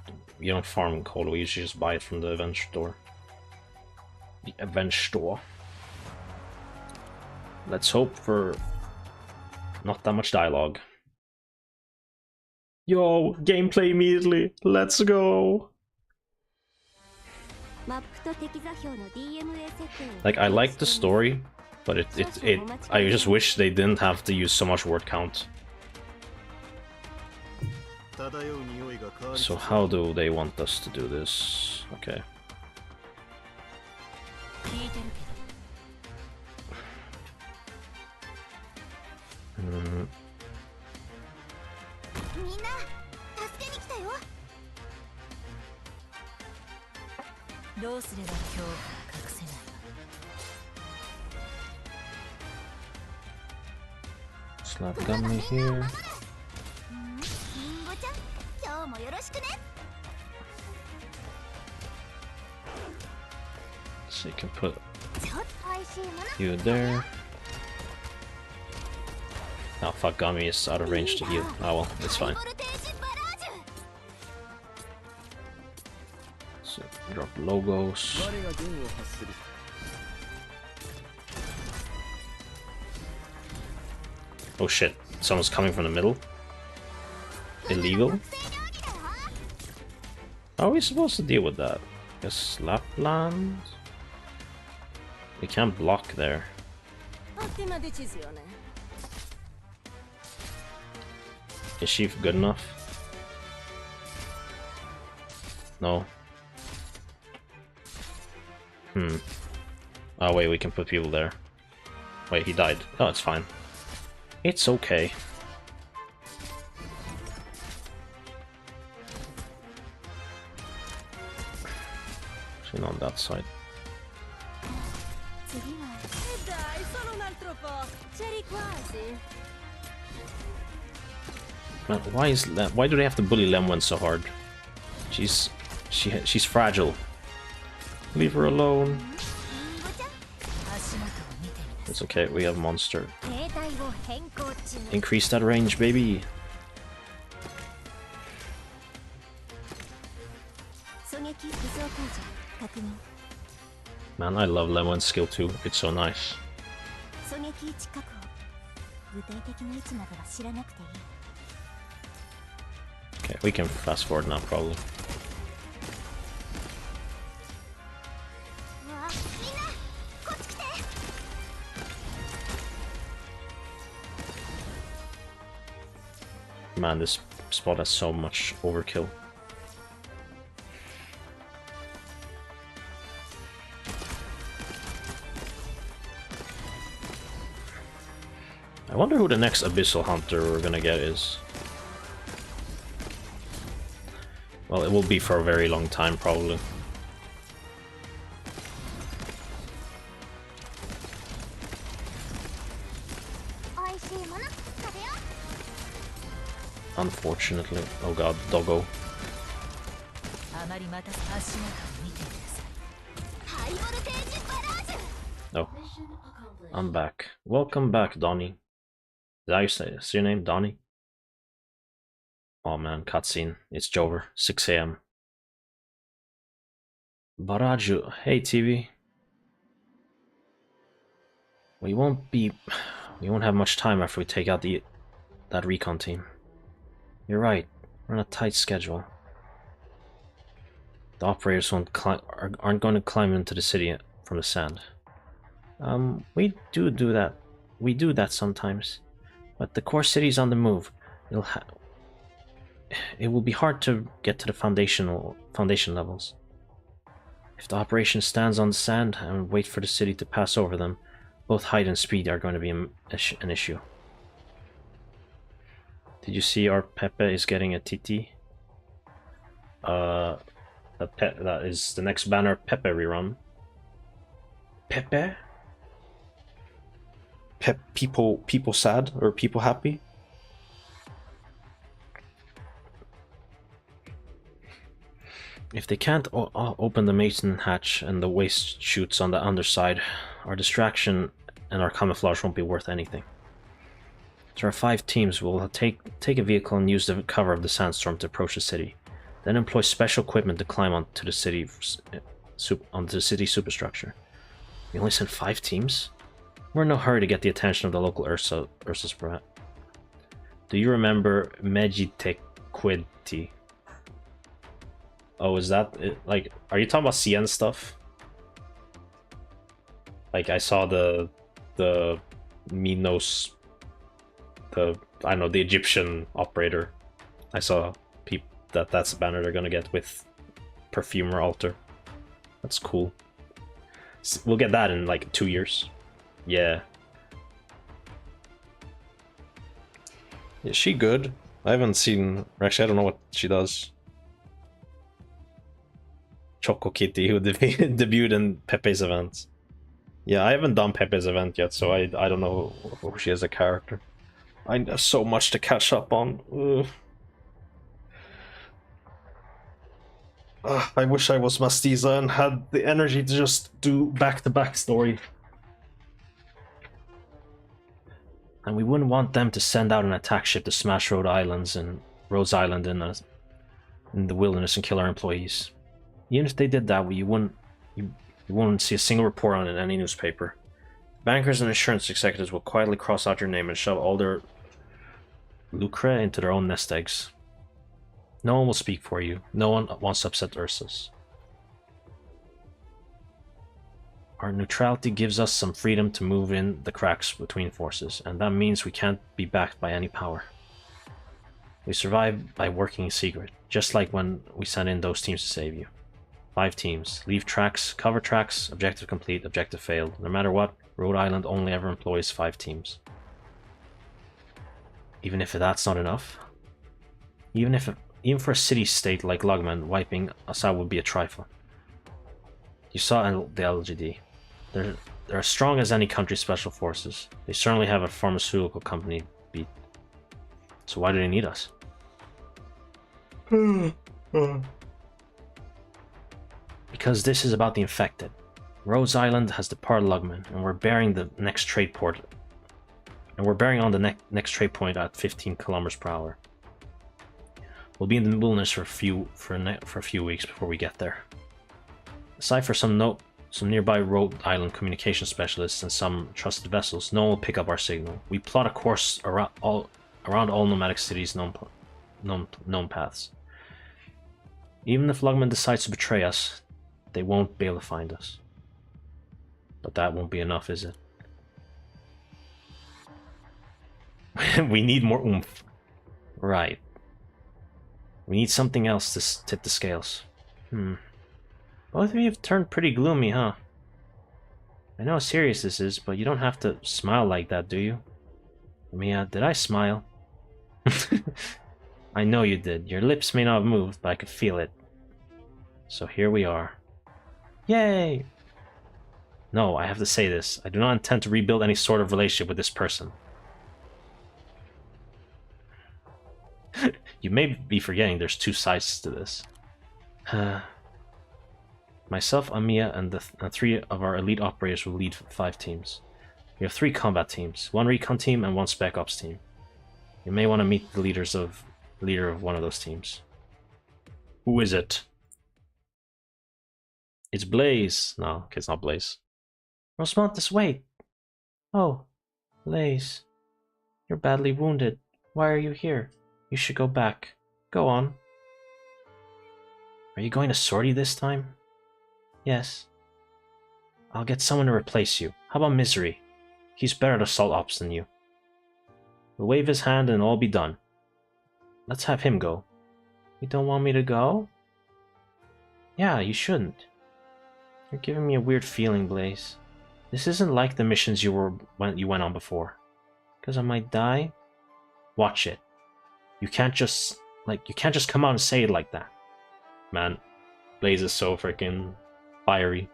farm coal. We usually just buy it from the event store. The event store. Let's hope for not that much dialogue. Yo, gameplay immediately. Let's go. Like, I like the story, but I just wish they didn't have to use so much word count. So how do they want us to do this? Okay. Slap gummy here. So you can put you there. Oh fuck, Gummy is out of range to heal. Oh well, it's fine. So drop logos. Oh shit, someone's coming from the middle. Illegal? How are we supposed to deal with that? Guess Lapland? We can't block there. Is she good enough? No. Oh wait, we can put people there. Wait, he died. Oh, it's fine. It's okay. She's on that side. Man, why do they have to bully Lemwen so hard? She's fragile. Leave her alone. It's okay, we have monster. Increase that range, baby. Man, I love Lemwen's skill too. It's so nice. Okay, we can fast forward now, probably. Man, this spot has so much overkill. I wonder who the next Abyssal Hunter we're gonna get is. Well, it will be for a very long time, probably. Unfortunately. Oh god, doggo. Oh. I'm back. Welcome back, Donnie. Is that how you say it? Is your name Donnie? Oh man, cutscene. It's Jover. 6 AM. Baraju. Hey, TV. We won't have much time after we take out that recon team. You're right. We're on a tight schedule. The operators aren't going to climb into the city from the sand. We do that. We do that sometimes. But the core city's on the move. It will be hard to get to the foundation levels. If the operation stands on the sand and wait for the city to pass over them, both height and speed are going to be an issue. Did you see our Pepe is getting a TT? That is the next banner Pepe rerun. Pepe? People sad or people happy? If they can't open the mason hatch and the waste chutes on the underside, our distraction and our camouflage won't be worth anything. There are 5 teams. We'll take a vehicle and use the cover of the sandstorm to approach the city. Then employ special equipment to climb onto the city superstructure. We only sent 5 teams? We're in no hurry to get the attention of the local Ursus brat. Do you remember Megitequidti? Oh, is that it? Like, are you talking about CN stuff? Like, I saw the Minos, I don't know, the Egyptian operator. I saw that's the banner they're gonna get with Perfumer Altar. That's cool. We'll get that in like 2 years. Yeah. Is she good? I haven't seen... Actually, I don't know what she does. Choco Kitty, who debuted in Pepe's event. Yeah, I haven't done Pepe's event yet, so I don't know who she is as a character. I have so much to catch up on. I wish I was Mastiza and had the energy to just do back-to-back story. And we wouldn't want them to send out an attack ship to smash Rhodes Island in the wilderness and kill our employees. Even if they did that, you wouldn't see a single report on it in any newspaper. Bankers and insurance executives will quietly cross out your name and shove all their lucre into their own nest eggs. No one will speak for you. No one wants to upset Ursus. Our neutrality gives us some freedom to move in the cracks between forces, and that means we can't be backed by any power. We survive by working in secret, just like when we sent in those teams to save you. 5 teams. Leave tracks, cover tracks, objective complete, objective failed. No matter what, Rhode Island only ever employs 5 teams. Even if that's not enough? Even for a city-state like Lugman, wiping us out would be a trifle. You saw the LGD. They're as strong as any country's special forces. They certainly have a pharmaceutical company beat. So why do they need us? Because this is about the infected. Rhodes Island has departed Lugman, and we're bearing the next trade port. And we're bearing on the next trade point at 15 kilometers per hour. We'll be in the wilderness for a few weeks before we get there. Aside for some nearby Rhode Island communication specialists and some trusted vessels, no one will pick up our signal. We plot a course around all nomadic cities' known paths. Even if Lugman decides to betray us, they won't be able to find us. But that won't be enough, is it? We need more oomph. Right. We need something else to tip the scales. Both of you have turned pretty gloomy, huh? I know how serious this is, but you don't have to smile like that, do you? Mia, did I smile? I know you did. Your lips may not have moved, but I could feel it. So here we are. Yay! No, I have to say this. I do not intend to rebuild any sort of relationship with this person. You may be forgetting there's 2 sides to this. Myself, Amiya, and the 3 of our elite operators will lead 5 teams. We have 3 combat teams, 1 recon team and 1 spec ops team. You may want to meet the leader of one of those teams. Who is it? It's Blaze. No, okay, it's not Blaze. Rosmontis, wait! Oh, Blaze. You're badly wounded. Why are you here? You should go back. Go on. Are you going to sortie this time? Yes. I'll get someone to replace you. How about Misery? He's better at assault ops than you. We'll wave his hand and all be done. Let's have him go. You don't want me to go? Yeah, you shouldn't. You're giving me a weird feeling, Blaze. This isn't like the missions you went on before. Because I might die? Watch it. You can't just come out and say it like that. Man, Blaze is so freaking fiery.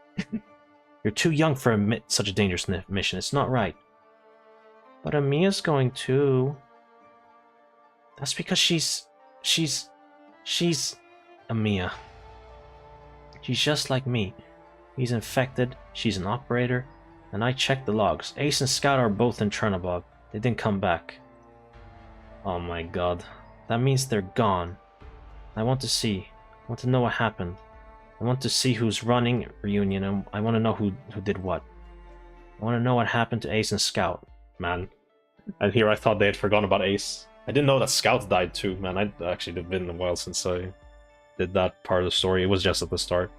You're too young for such a dangerous mission. It's not right. But Amiya's going too. That's because she's Amiya. She's just like me. He's infected, she's an operator, and I checked the logs. Ace and Scout are both in Chernobog. They didn't come back. Oh my god. That means they're gone. I want to see. I want to know what happened. I want to see who's running Reunion, and I want to know who did what. I want to know what happened to Ace and Scout. Man. And here I thought they had forgotten about Ace. I didn't know that Scout died too, man. I'd actually have been a while since I did that part of the story. It was just at the start.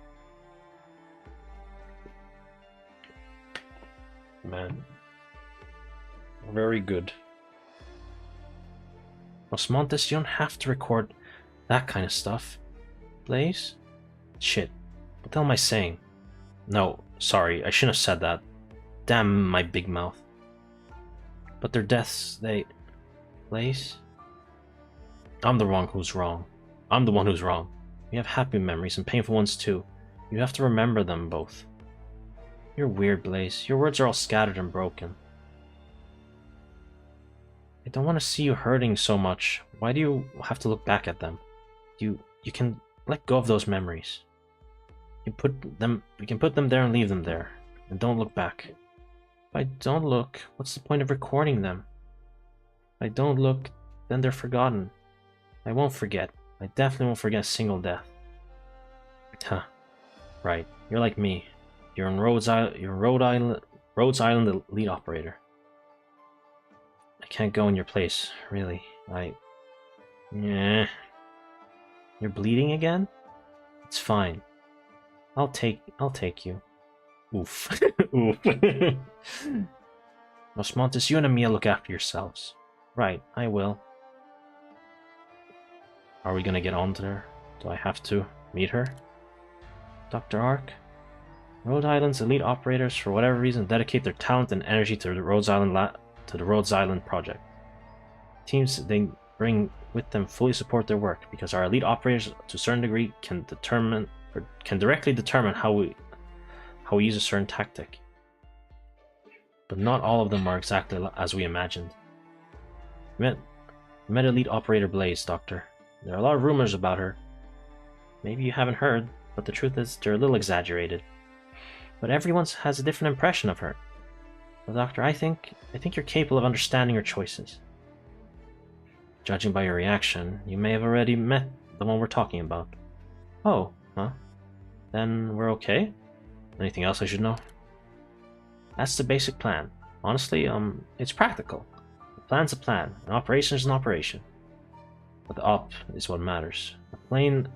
Man. Very good. Osmontis, you don't have to record that kind of stuff. Blaze? Shit. What the hell am I saying? No, sorry, I shouldn't have said that. Damn my big mouth. But their deaths, they... Blaze? I'm the one who's wrong. I'm the one who's wrong. We have happy memories and painful ones too. You have to remember them both. You're weird, Blaze. Your words are all scattered and broken. I don't want to see you hurting so much. Why do you have to look back at them? You can let go of those memories. You can put them there and leave them there. And don't look back. If I don't look, what's the point of recording them? If I don't look, then they're forgotten. I won't forget. I definitely won't forget a single death. Huh. Right. You're like me. You're in Rhodes Island lead operator. I can't go in your place, really. Yeah. You're bleeding again? It's fine. I'll take you. Oof. Oof. Osmontis, you and Emilia look after yourselves. Right, I will. Are we gonna get on to her? Do I have to meet her? Dr. Ark? Rhode Island's elite operators, for whatever reason, dedicate their talent and energy to the Rhodes Island project. Teams they bring with them fully support their work because our elite operators, to a certain degree, can directly determine how we use a certain tactic. But not all of them are exactly as we imagined. We met elite operator Blaze, Doctor. There are a lot of rumors about her. Maybe you haven't heard, but the truth is they're a little exaggerated. But everyone has a different impression of her. Well, Doctor, I think you're capable of understanding her choices. Judging by your reaction, you may have already met the one we're talking about. Oh, huh? Then we're okay? Anything else I should know? That's the basic plan. Honestly, it's practical. A plan's a plan, an operation is an operation. But the op is what matters. A plan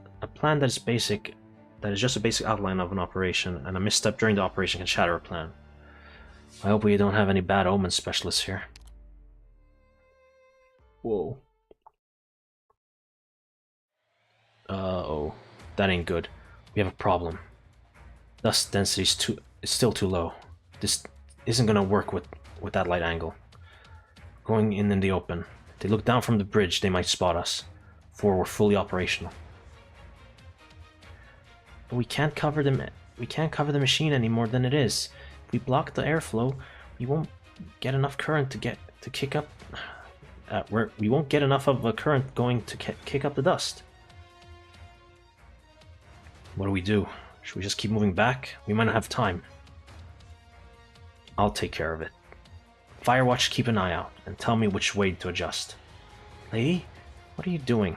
that is basic, that is just a basic outline of an operation, and a misstep during the operation can shatter a plan. I hope we don't have any bad omen specialists here. Whoa. Uh-oh. That ain't good. We have a problem. Dust density is still too low. This isn't gonna work with that light angle. Going in the open. If they look down from the bridge, they might spot us, before we're fully operational. But we can't cover the machine any more than it is. If we block the airflow, we won't get enough current to kick up. We won't get enough of a current going to kick up the dust. What do we do? Should we just keep moving back? We might not have time. I'll take care of it. Firewatch, keep an eye out and tell me which way to adjust. Lady, what are you doing?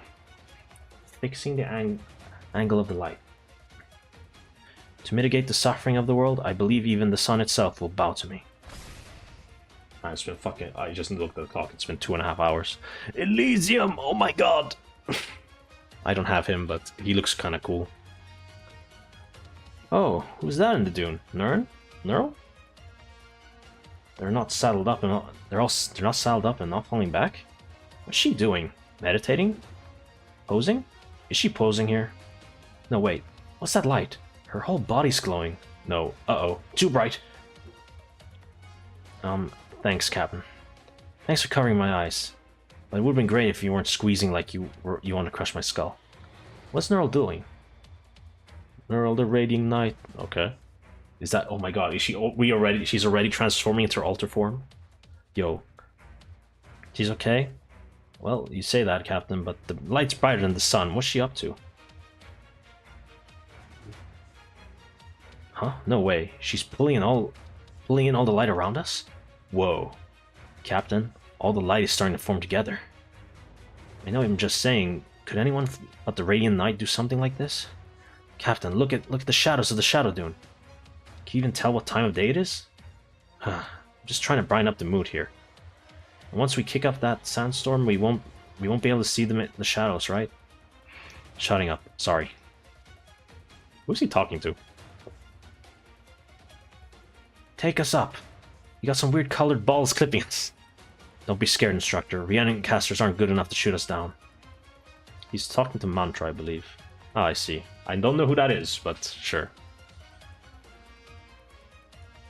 Fixing the angle of the light. To mitigate the suffering of the world, I believe even the sun itself will bow to me. It's been fucking... I just looked at the clock. It's been 2.5 hours. Elysium! Oh my god! I don't have him, but he looks kind of cool. Oh, who's that in the dune? Nern? Neural? They're not saddled up and they're not saddled up and not falling back? What's she doing? Meditating? Posing? Is she posing here? No, wait. What's that light? Her whole body's glowing. No. Uh-oh. Too bright. Thanks, Captain. Thanks for covering my eyes. But it would've been great if you weren't squeezing like you want to crush my skull. What's Neural doing? Neural the Radiant Knight. Okay. Is that... Oh my god, is she... She's already transforming into her alter form? Yo. She's okay? Well, you say that, Captain, but the light's brighter than the sun. What's she up to? Huh? No way. She's pulling in all the light around us? Whoa. Captain, all the light is starting to form together. I know I'm just saying, could anyone but the Radiant Knight do something like this? Captain, look at the shadows of the Shadow Dune. Can you even tell what time of day it is? I'm just trying to brighten up the mood here. And once we kick up that sandstorm, we won't be able to see the shadows, right? Shutting up. Sorry. Who's he talking to? Take us up. You got some weird colored balls clipping us. Don't be scared, instructor. Reanimating casters aren't good enough to shoot us down. He's talking to Mantra, I believe. Ah, I see. I don't know who that is, but sure.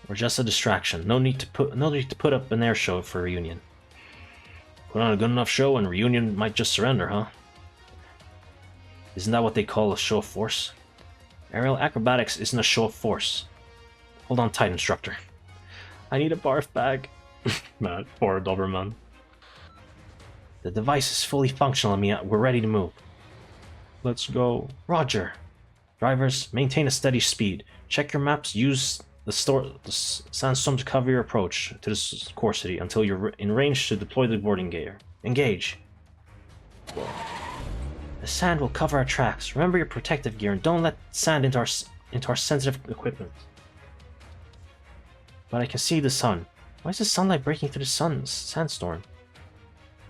We're just a distraction. No need to put up an air show for a reunion. Put on a good enough show and reunion might just surrender, huh? Isn't that what they call a show of force? Aerial acrobatics isn't a show of force. Hold on tight, instructor. I need a barf bag. Man, poor Doberman. The device is fully functional, and we're ready to move. Let's go. Roger. Drivers, maintain a steady speed. Check your maps. Use the sandstorm to cover your approach to the core city until you're in range to deploy the boarding gear. Engage. The sand will cover our tracks. Remember your protective gear and don't let sand into our sensitive equipment. But I can see the sun. Why is the sunlight breaking through the sandstorm?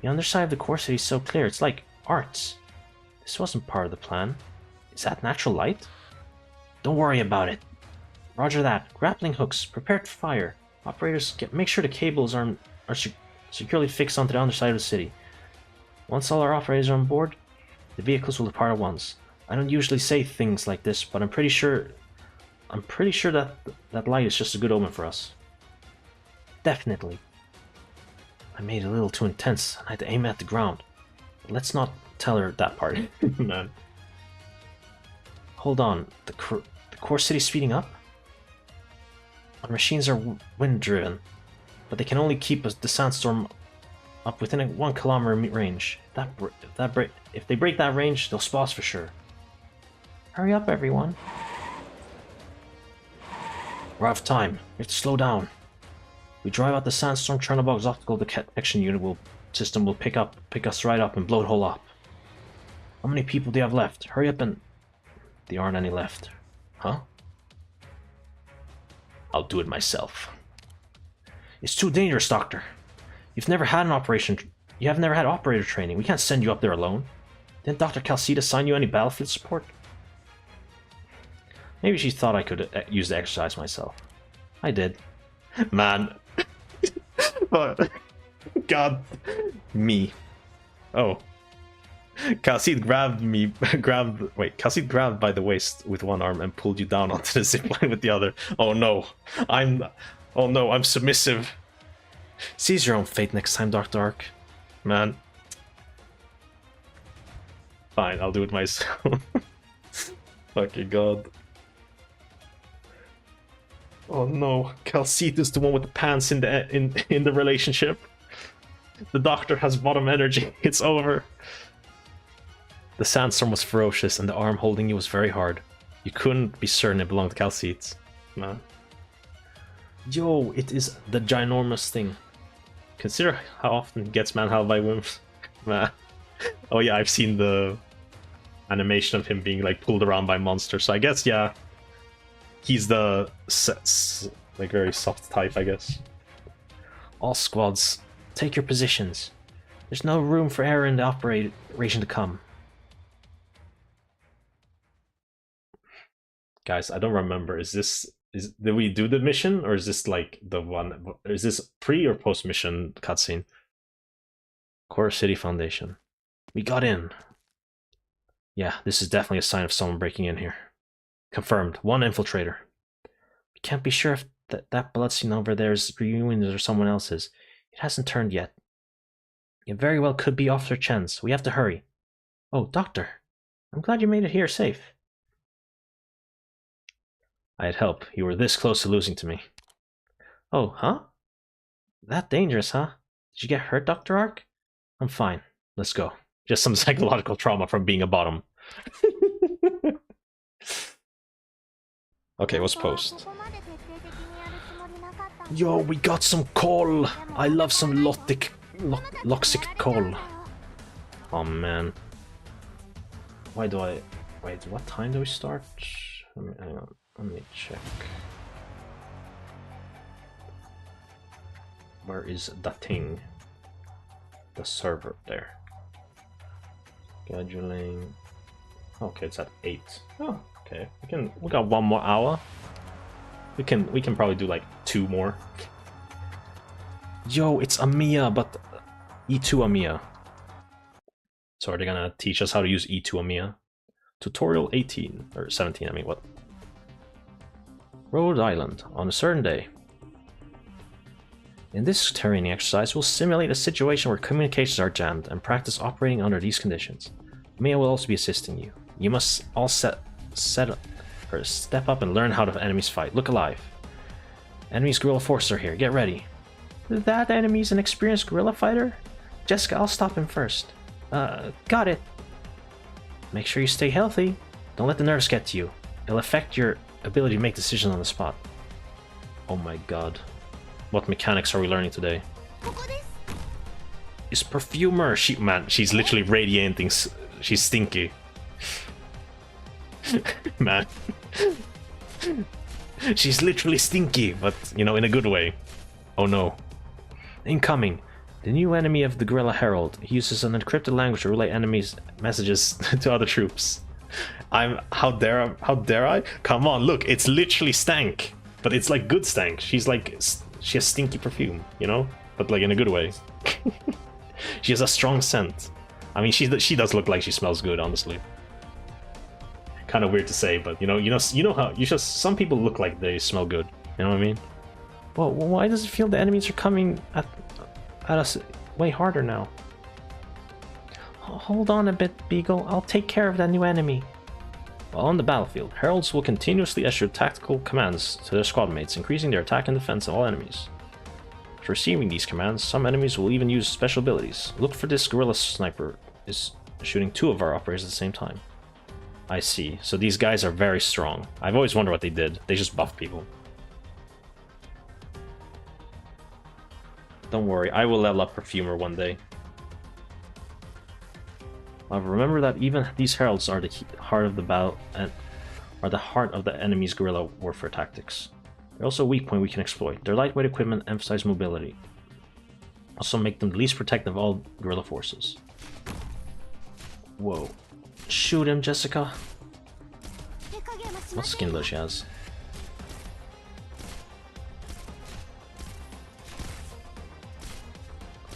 The underside of the core city is so clear, it's like art. This wasn't part of the plan. Is that natural light? Don't worry about it. Roger that. Grappling hooks. Prepared for fire. Operators, make sure the cables are securely fixed onto the underside of the city. Once all our operators are on board, the vehicles will depart at once. I don't usually say things like this, but I'm pretty sure that light is just a good omen for us. Definitely. I made it a little too intense, and I had to aim at the ground. But let's not tell her that part. Man. Hold on, the core city's speeding up? Our machines are wind-driven, but they can only keep the sandstorm up within a 1 kilometer range. If they break that range, they'll spot us for sure. Hurry up, everyone. We're out of time. We have to slow down. We drive out the sandstorm, Chernobog's optical detection unit system will pick us right up and blow the hole up. How many people do you have left? Hurry up and... There aren't any left. Huh? I'll do it myself. It's too dangerous, Doctor. You have never had operator training. We can't send you up there alone. Didn't Dr. Calcita assign you any battlefield support? Maybe she thought I could use the exercise myself. I did. Man. God. Me. Oh. Calcita Calcita grabbed by the waist with one arm and pulled you down onto the zipline with the other. Oh no. I'm submissive. Seize your own fate next time, Dr. Ark. Man. Fine, I'll do it myself. Fucking god. Oh no, Calcita's the one with the pants in the relationship. The Doctor has bottom energy. It's over. The sandstorm was ferocious, and the arm holding you was very hard. You couldn't be certain it belonged to Calcita. Man. Yo, it is the ginormous thing. Consider how often it gets manhandled by women. Man. Oh yeah, I've seen the animation of him being like pulled around by monsters. So I guess yeah, he's the like very soft type, I guess. All squads, take your positions. There's no room for error in the operation to come. Guys, I don't remember. Did we do the mission, or is this like the one? Is this pre or post mission cutscene? Core City Foundation. We got in. Yeah, this is definitely a sign of someone breaking in here. Confirmed. One infiltrator. We can't be sure if that blood scene over there is Reunion's or someone else's. It hasn't turned yet. It very well could be Officer Chen's. We have to hurry. Oh, Doctor. I'm glad you made it here safe. I had help. You were this close to losing to me. Oh, huh? That dangerous, huh? Did you get hurt, Dr. Ark? I'm fine. Let's go. Just some psychological trauma from being a bottom. Okay, what's post? Yo, we got some coal! I love some Loxic coal. Oh man. Why do I... Wait, what time do we start? Hang on, let me check. Where is that thing? The server there. Scheduling. Okay, it's at 8. Oh, okay. We got 1 more hour. We can probably do like 2 more. Yo, it's Amiya, but E2 Amiya. So are they gonna teach us how to use E2 Amiya? Tutorial 18 or 17, I mean, what? Rhode Island on a certain day. In this training exercise, we'll simulate a situation where communications are jammed and practice operating under these conditions. Mia will also be assisting you. You must all step up and learn how the enemies fight. Look alive. Enemies guerrilla forces are here. Get ready. That enemy's an experienced guerrilla fighter? Jessica, I'll stop him first. Got it. Make sure you stay healthy. Don't let the nerves get to you. It'll affect your ability to make decisions on the spot. Oh my god. What mechanics are we learning today? Is perfumer. She's literally radiating. She's stinky. Man. She's literally stinky, but, you know, in a good way. Oh no. Incoming. The new enemy of the Guerrilla Herald. He uses an encrypted language to relay enemies' messages to other troops. How dare I? Come on, look, it's literally stank. But it's like good stank. She has stinky perfume, you know? But like in a good way. She has a strong scent. I mean, she does look like she smells good, honestly. Kind of weird to say, but you know how some people look like they smell good. You know what I mean? Well, why does it feel the enemies are coming at us way harder now? Hold on a bit, Beagle. I'll take care of that new enemy. While on the battlefield, heralds will continuously issue tactical commands to their squad mates, increasing their attack and defense of all enemies. After receiving these commands, some enemies will even use special abilities. Look for this guerrilla sniper is shooting 2 of our operators at the same time. I see. So these guys are very strong. I've always wondered what they did. They just buffed people. Don't worry, I will level up Perfumer one day. Remember that even these heralds are the heart of the battle and are the heart of the enemy's guerrilla warfare tactics. They're also a weak point we can exploit. Their lightweight equipment emphasize mobility. Also make them the least protective of all guerrilla forces. Whoa. Shoot him, Jessica. What skin does she has?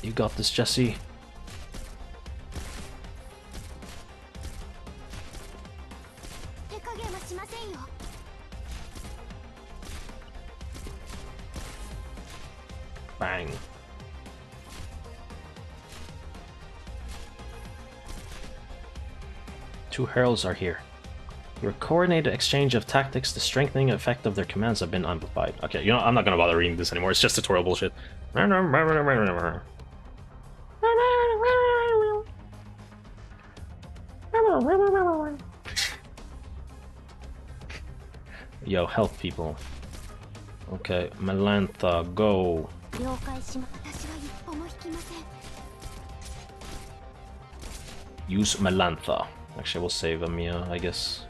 You got this, Jesse. Bang. Two heralds are here. Your coordinated exchange of tactics, the strengthening effect of their commands have been amplified. Okay, you know, I'm not gonna bother reading this anymore. It's just tutorial bullshit. Yo, help people. Okay, Melantha, go. Use Melantha. Actually, we'll save Amiya, I guess.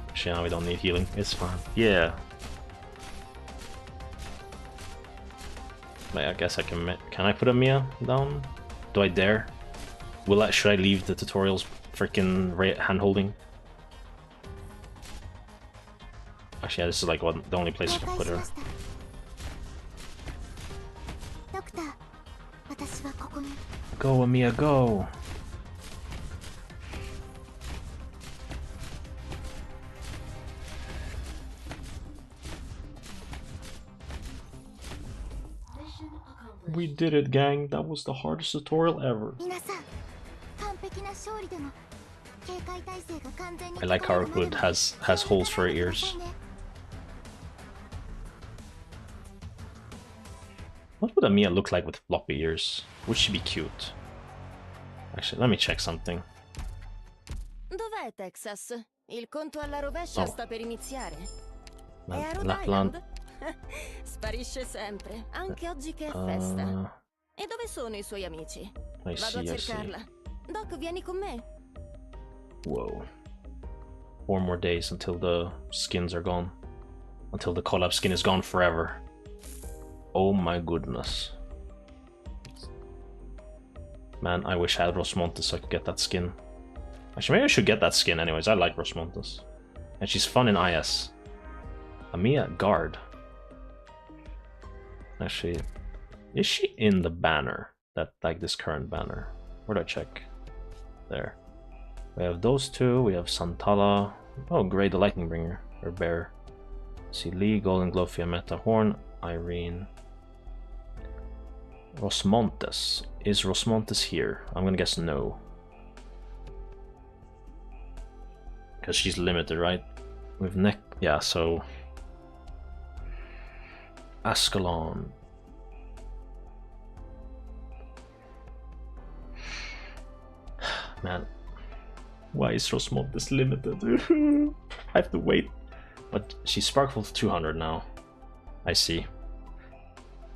Actually, now we don't need healing. It's fine. Yeah. I guess I can. Can I put Amiya down? Do I dare? Should I leave the tutorials freaking hand holding? Actually, yeah, this is like the only place I can put her. Go, Amiya, go! We did it, gang. That was the hardest tutorial ever. I like how her hood has holes for her ears. What would Amiya look like with floppy ears? Would she be cute? Actually, let me check something. Dov'è Texas? Il conto alla rovescia sta per iniziare. È a Rhode Lapland. Island? Sparisce sempre, anche oggi che è festa. E dove sono i suoi amici? Vado a cercarla. Doc, vieni con me. Whoa. 4 more days until the skins are gone. Until the collab skin is gone forever. Oh my goodness. Man, I wish I had Rosmontes so I could get that skin. Actually, maybe I should get that skin anyways. I like Rosmontes. And she's fun in IS. Amiya Guard. Actually, is she in the banner? That, like, this current banner? Where do I check? There. We have those two. We have Santala. Oh, Grey the Lightning Bringer. Or Bear. See Lee, Golden Glow, Fiammetta, Horn, Irene. Rosmontes. Is Rosmontes here? I'm gonna guess no. Because she's limited, right? With neck. Yeah, so. Ascalon. Man. Why is Rosmontes limited? I have to wait. But she's Sparkle 200 now. I see.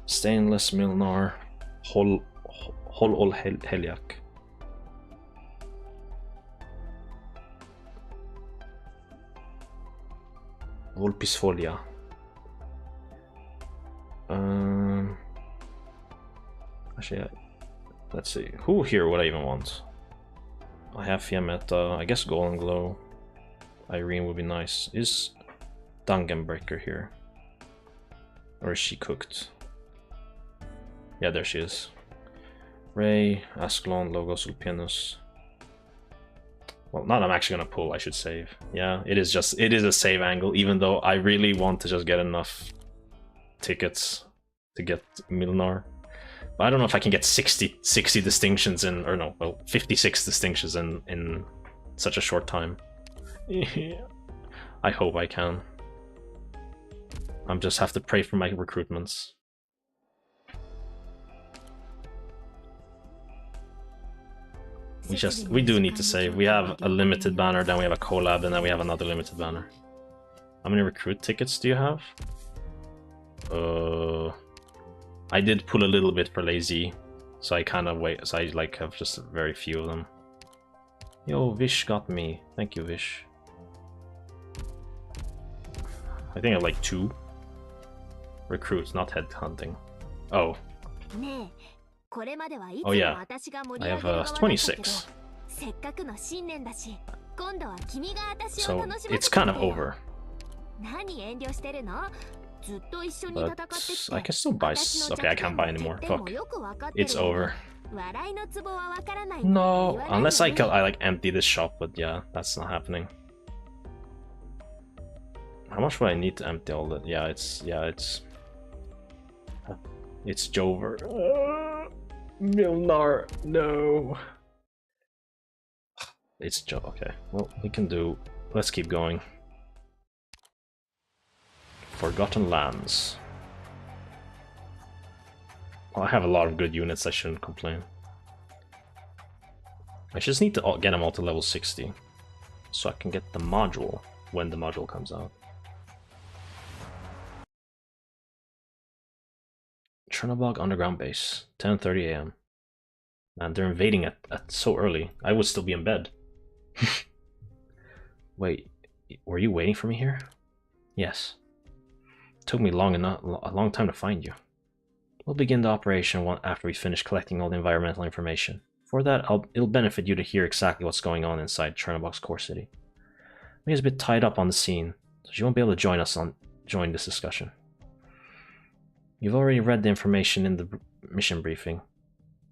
Stainless Milnar. Hol ol Heliak. Volpisfolia. Actually, let's see. Who here would I even want? I have Fiammetta. I guess Golden Glow. Irene would be nice. Is Dungenbreaker here? Or is she cooked? Yeah, there she is. Ray, Ascalon, Logos, Ulpianus. Well, now I'm actually gonna pull, I should save. Yeah, it is a save angle, even though I really want to just get enough tickets to get Milnar. But I don't know if I can get 60 distinctions in, or no, well, 56 distinctions in such a short time. I hope I can. I'm just have to pray for my recruitments. We do need to save. We have a limited banner, then we have a collab, and then we have another limited banner. How many recruit tickets do you have? I did pull a little bit for lazy, so I kind of wait. So I like have just very few of them. Yo, Vish got me. Thank you, Vish. I think I have like 2 recruits, not head hunting. Oh. Oh yeah, I have 26. So it's kind of over. But I can still buy. Okay, I can't buy anymore. Fuck. It's over. No, unless I like empty this shop, but yeah, that's not happening. How much would I need to empty all that? Yeah, it's Jover. Milnar, no. It's Joe. Okay, well, we can do. Let's keep going. Forgotten Lands. Well, I have a lot of good units, I shouldn't complain. I just need to get them all to level 60, so I can get the module when the module comes out. Chernobog Underground Base, 10:30 AM. And they're invading at so early. I would still be in bed. Wait, were you waiting for me here? Yes. It took me a long time to find you. We'll begin the operation after we finish collecting all the environmental information. For that, it'll benefit you to hear exactly what's going on inside Chernobog's core city. Mia's a bit tied up on the scene, so she won't be able to join this discussion. You've already read the information in the mission briefing,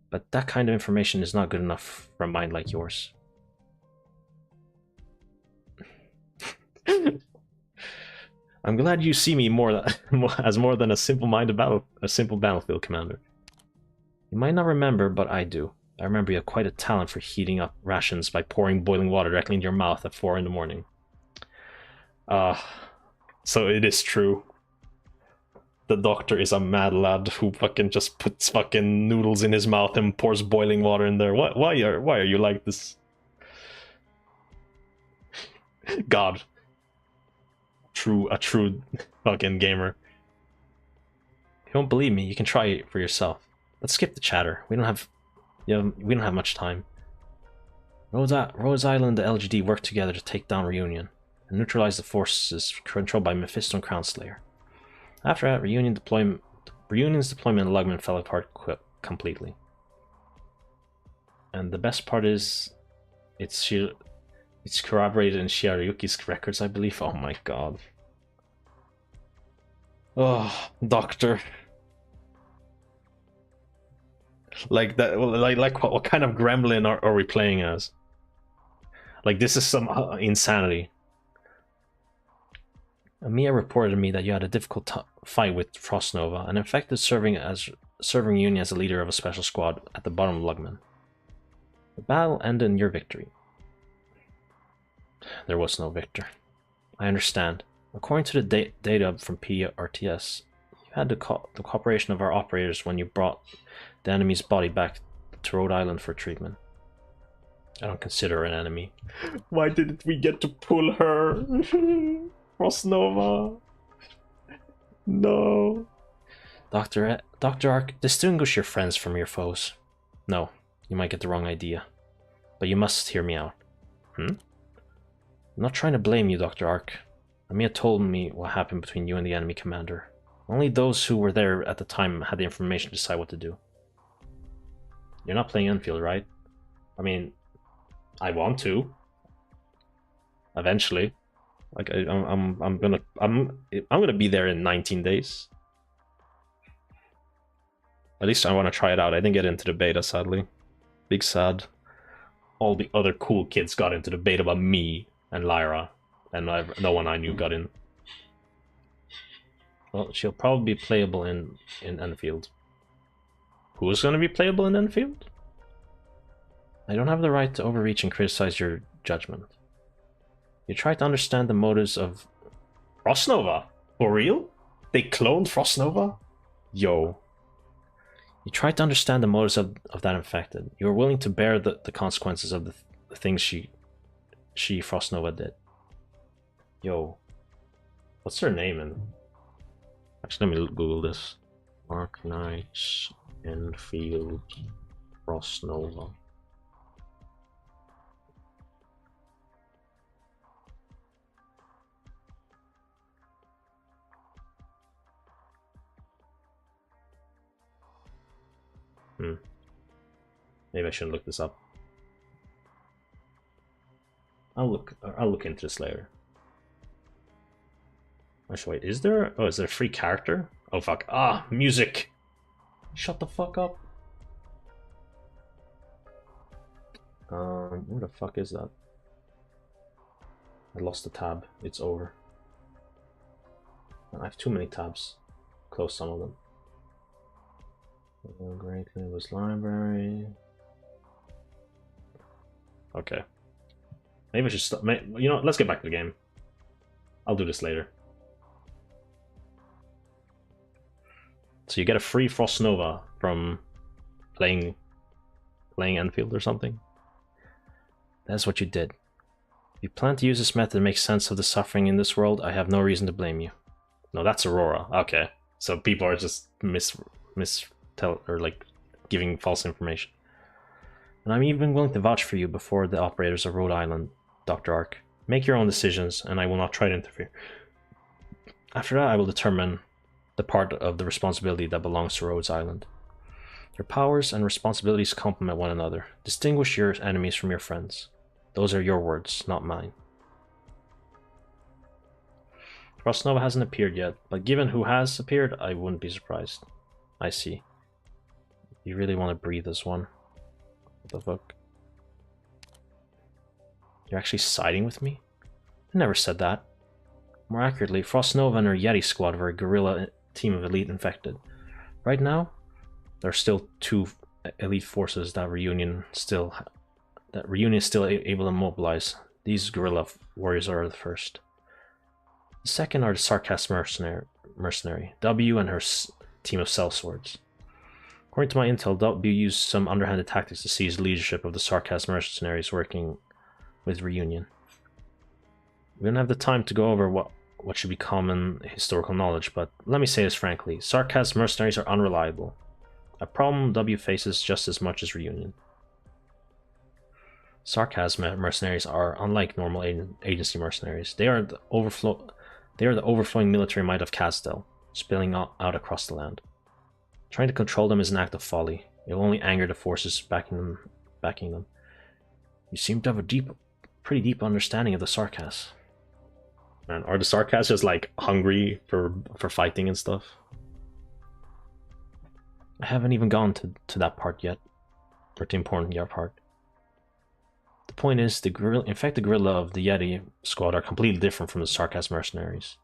but that kind of information is not good enough for a mind like yours. I'm glad you see me as more than a simple-minded battlefield commander. You might not remember, but I do. I remember you have quite a talent for heating up rations by pouring boiling water directly into your mouth at 4 in the morning. So it is true. The doctor is a mad lad who fucking just puts fucking noodles in his mouth and pours boiling water in there. Why are you like this? God. A true fucking gamer. If you don't believe me, you can try it for yourself. Let's skip the chatter. We don't have much time. Rhodes Island and the LGD work together to take down Reunion and neutralize the forces controlled by Mephisto and Crown Slayer. After that, Reunion's deployment of Lugman fell apart completely. And the best part is, it's corroborated in Shiarayuki's records, I believe. Oh my god. Oh, Doctor. Like that. Like what kind of gremlin are we playing as? Like, this is some insanity. Mia reported to me that you had a difficult fight with Frost Nova, and infected serving Union as a leader of a special squad at the bottom of Lugman. The battle ended in your victory. There was no victor. I understand. According to the data from PRTS, you had the cooperation of our operators when you brought the enemy's body back to Rhode Island for treatment. I don't consider her an enemy. Why didn't we get to pull her? Frost Nova. No. Dr. Ark, distinguish your friends from your foes. No, you might get the wrong idea. But you must hear me out. I'm not trying to blame you, Dr. Ark. Amia told me what happened between you and the enemy commander. Only those who were there at the time had the information to decide what to do. You're not playing Enfield, right? I mean, I want to. Eventually. Like, I'm gonna be there in 19 days. At least I want to try it out. I didn't get into the beta, sadly. Big sad. All the other cool kids got into the beta, but me and Lyra, and no one I knew got in. Well, she'll probably be playable in Enfield. Who's gonna be playable in Enfield? I don't have the right to overreach and criticize your judgment. You try to understand the motives of Frost Nova. For real? They cloned Frost Nova? Yo. You try to understand the motives of that infected. You are willing to bear the consequences of the things she Frost Nova did. Yo. What's her name in? Actually, let me Google this. Arknights Enfield Frost Nova. Maybe I shouldn't look this up. I'll look into this later. Actually, wait, is there a free character? Oh fuck. Ah, music! Shut the fuck up. Where the fuck is that? I lost the tab. It's over. I have too many tabs. Close some of them. Great Canvas Library. Okay. Maybe I should stop. You know, let's get back to the game. I'll do this later. So you get a free Frost Nova from playing Enfield or something. That's what you did. If you plan to use this method to make sense of the suffering in this world, I have no reason to blame you. No, that's Aurora. Okay. So people are just giving false information. And I'm even willing to vouch for you before the operators of Rhode Island, Dr. Ark. Make your own decisions, and I will not try to interfere. After that, I will determine the part of the responsibility that belongs to Rhodes Island. Your powers and responsibilities complement one another. Distinguish your enemies from your friends. Those are your words, not mine. Frost Nova hasn't appeared yet, but given who has appeared, I wouldn't be surprised. I see. You really want to breathe as one. What the fuck? You're actually siding with me? I never said that. More accurately, Frost Nova and her Yeti squad were a guerrilla team of elite infected. Right now, there are still two elite forces that Reunion is still able to mobilize. These guerrilla warriors are the first. The second are the Sarcast mercenary, W and her team of sellswords. According to my intel, W used some underhanded tactics to seize leadership of the Sarkas mercenaries working with Reunion. We don't have the time to go over what should be common historical knowledge, but let me say this frankly, Sarkas mercenaries are unreliable. A problem W faces just as much as Reunion. Sarkas mercenaries are unlike normal agency mercenaries. They are the overflowing military might of Castel, spilling out across the land. Trying to control them is an act of folly. It will only anger the forces backing them. You seem to have a pretty deep understanding of the Sarkas. Man, are the Sarkas just like hungry for fighting and stuff? I haven't even gone to that part yet, or the important part. The point is, the guerrilla of the Yeti squad are completely different from the Sarkas mercenaries.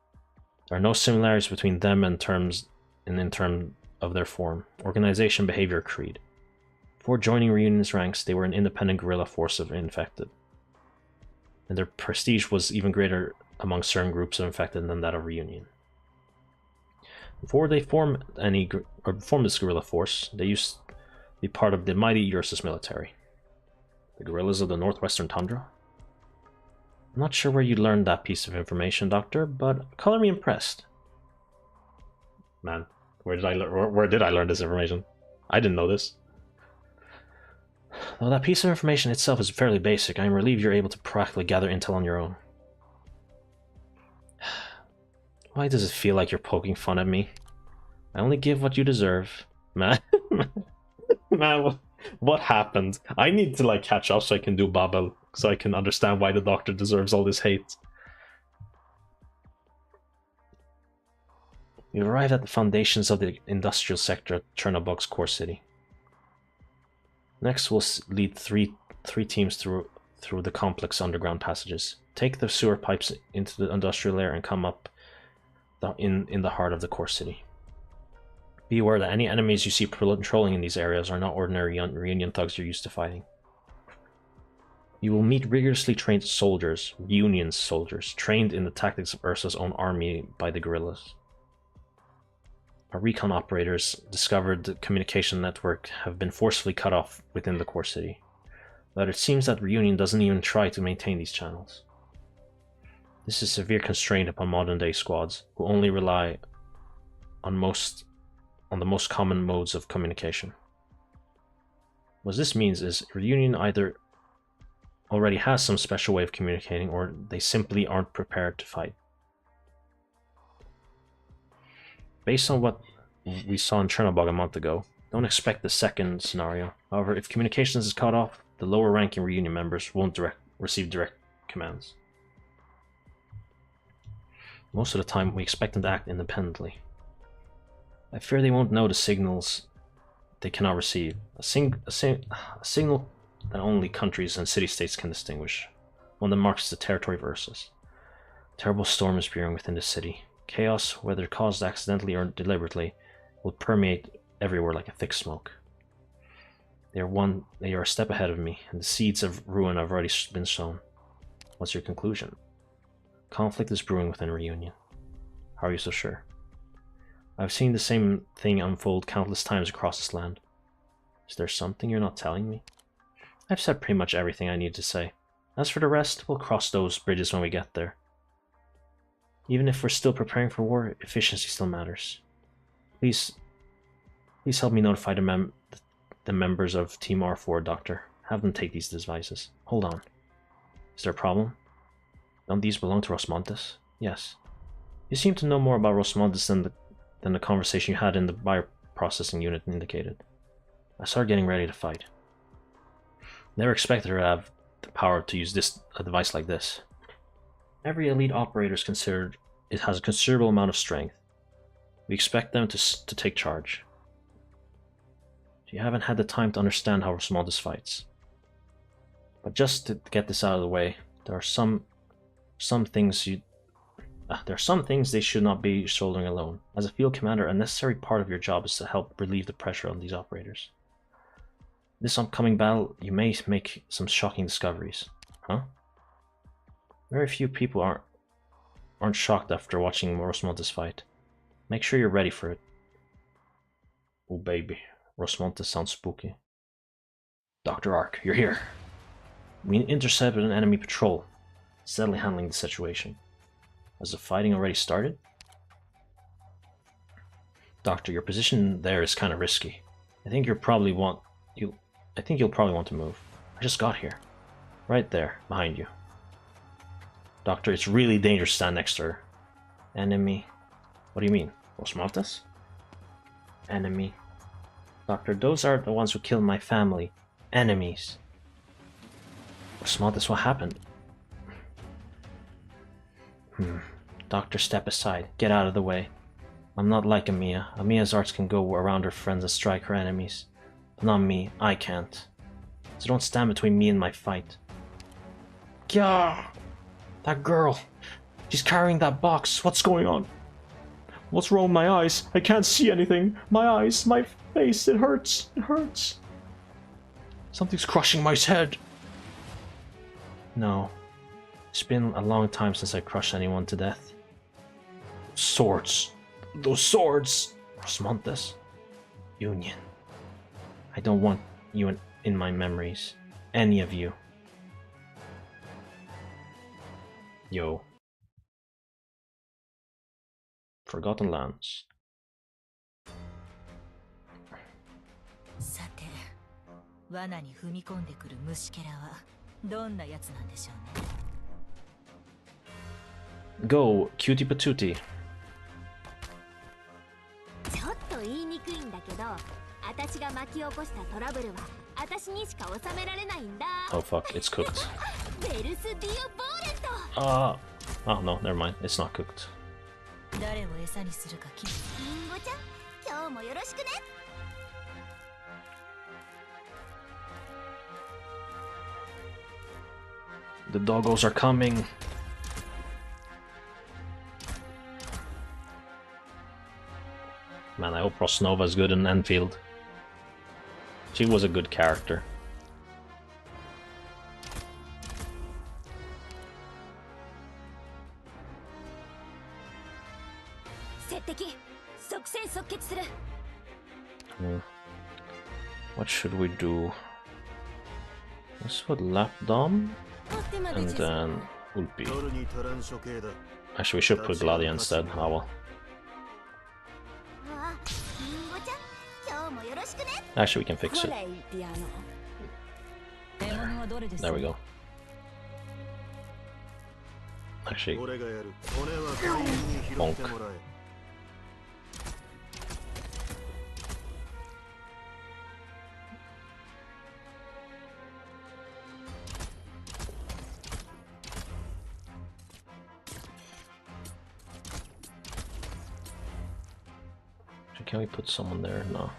There are no similarities between them in terms of their form, organization, behavior, creed. Before joining Reunion's ranks, they were an independent guerrilla force of Infected, and their prestige was even greater among certain groups of Infected than that of Reunion. Before they formed this guerrilla force, they used to be part of the mighty Ursus military. The guerrillas of the northwestern tundra? I'm not sure where you learned that piece of information, Doctor, but color me impressed. Man, where did I learn this information? I didn't know this. Though that piece of information itself is fairly basic, I am relieved you're able to practically gather intel on your own. Why does it feel like you're poking fun at me? I only give what you deserve. Man, man, what happened? I need to like catch up so I can do Babel, so I can understand why the Doctor deserves all this hate. You arrive at the foundations of the industrial sector at Chernobog's core city. Next, we'll lead three teams through the complex underground passages. Take the sewer pipes into the industrial layer and come up in the heart of the core city. Be aware that any enemies you see patrolling in these areas are not ordinary Reunion thugs you're used to fighting. You will meet rigorously trained soldiers, Union soldiers, trained in the tactics of Ursa's own army by the guerrillas. Our recon operators discovered the communication network have been forcefully cut off within the core city, but it seems that Reunion doesn't even try to maintain these channels. This is a severe constraint upon modern-day squads, who only rely on the most common modes of communication. What this means is Reunion either already has some special way of communicating, or they simply aren't prepared to fight. Based on what we saw in Chernobog a month ago, don't expect the second scenario. However, if communications is cut off, the lower ranking Reunion members won't receive direct commands. Most of the time, we expect them to act independently. I fear they won't know the signals they cannot receive. A signal that only countries and city-states can distinguish. One that marks the territory of Ursus. A terrible storm is brewing within the city. Chaos, whether caused accidentally or deliberately, will permeate everywhere like a thick smoke. They are a step ahead of me, and the seeds of ruin have already been sown. What's your conclusion? Conflict is brewing within Reunion. How are you so sure? I've seen the same thing unfold countless times across this land. Is there something you're not telling me? I've said pretty much everything I need to say. As for the rest, we'll cross those bridges when we get there. Even if we're still preparing for war, efficiency still matters. Please help me notify the members of Team R4, Doctor. Have them take these devices. Hold on. Is there a problem? Don't these belong to Rosmontes? Yes. You seem to know more about Rosmontes than the conversation you had in the bioprocessing unit indicated. I started getting ready to fight. Never expected her to have the power to use a device like this. Every elite operator is considered it has a considerable amount of strength. We expect them to take charge. You haven't had the time to understand how Rosmontes fights. But just to get this out of the way, there are some things they should not be shouldering alone. As a field commander, a necessary part of your job is to help relieve the pressure on these operators. This upcoming battle, you may make some shocking discoveries. Huh? Very few people aren't shocked after watching Rosmontes fight. Make sure you're ready for it. Oh baby, Rosmontes sounds spooky. Dr. Ark, you're here. We intercepted an enemy patrol, steadily handling the situation. Has the fighting already started? Doctor, your position there is kind of risky. I think you'll probably want to move. I just got here. Right there, behind you. Doctor, it's really dangerous to stand next to her. Enemy. What do you mean? Rosmontes? Enemy. Doctor, those are the ones who killed my family. Enemies. Rosmontes, what happened? Doctor, step aside. Get out of the way. I'm not like Amiya. Amiya's arts can go around her friends and strike her enemies. But not me. I can't. So don't stand between me and my fight. Gah! That girl. She's carrying that box. What's going on? What's wrong with my eyes? I can't see anything. My eyes, my face, it hurts. It hurts. Something's crushing my head. No. It's been a long time since I crushed anyone to death. Swords. Those swords! Rosmontes. Union. I don't want you in my memories. Any of you. Yo. Forgotten Lands. さて、罠に踏み込んでくる虫けらはどんなやつなんでしょうね。Go, cutie patootie. ちょっと言いにくいんだけど、私が巻き起こしたトラブルは私にしか収められないんだ。 Oh fuck, it's cooked. ベルスディオボーレット。Oh no, never mind. It's not cooked. 誰を餌にするか決め。リンゴちゃん、今日もよろしくね。The doggos are coming. Man, I hope Rosnova is good in Enfield. She was a good character. What should we do? Let's put Lapdom and then Ulpi. Actually, we should put Gladia instead. Ah well. Actually, we can fix it. There we go. Actually, bonk. Can we put someone there? No.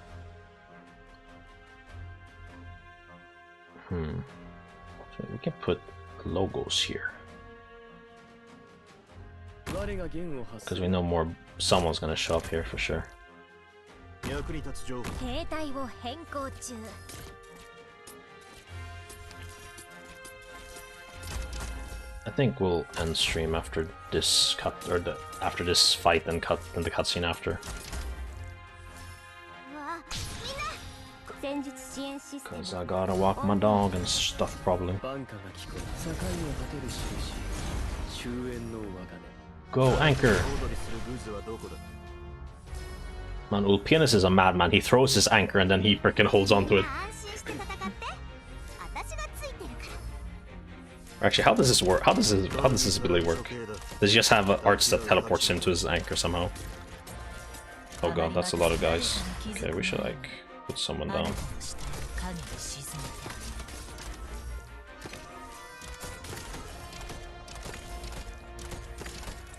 So we can put logos here. Because we know more someone's gonna show up here for sure. I think we'll end stream after this cut, or after this fight and cut and the cutscene after. Because I gotta walk my dog and stuff probably. Go, anchor! Man, Ulpianus is a madman. He throws his anchor and then he frickin' holds onto it. Actually, how does this work? How does this ability work? Does he just have arts that teleports him to his anchor somehow? Oh god, that's a lot of guys. Okay, we should like put someone down.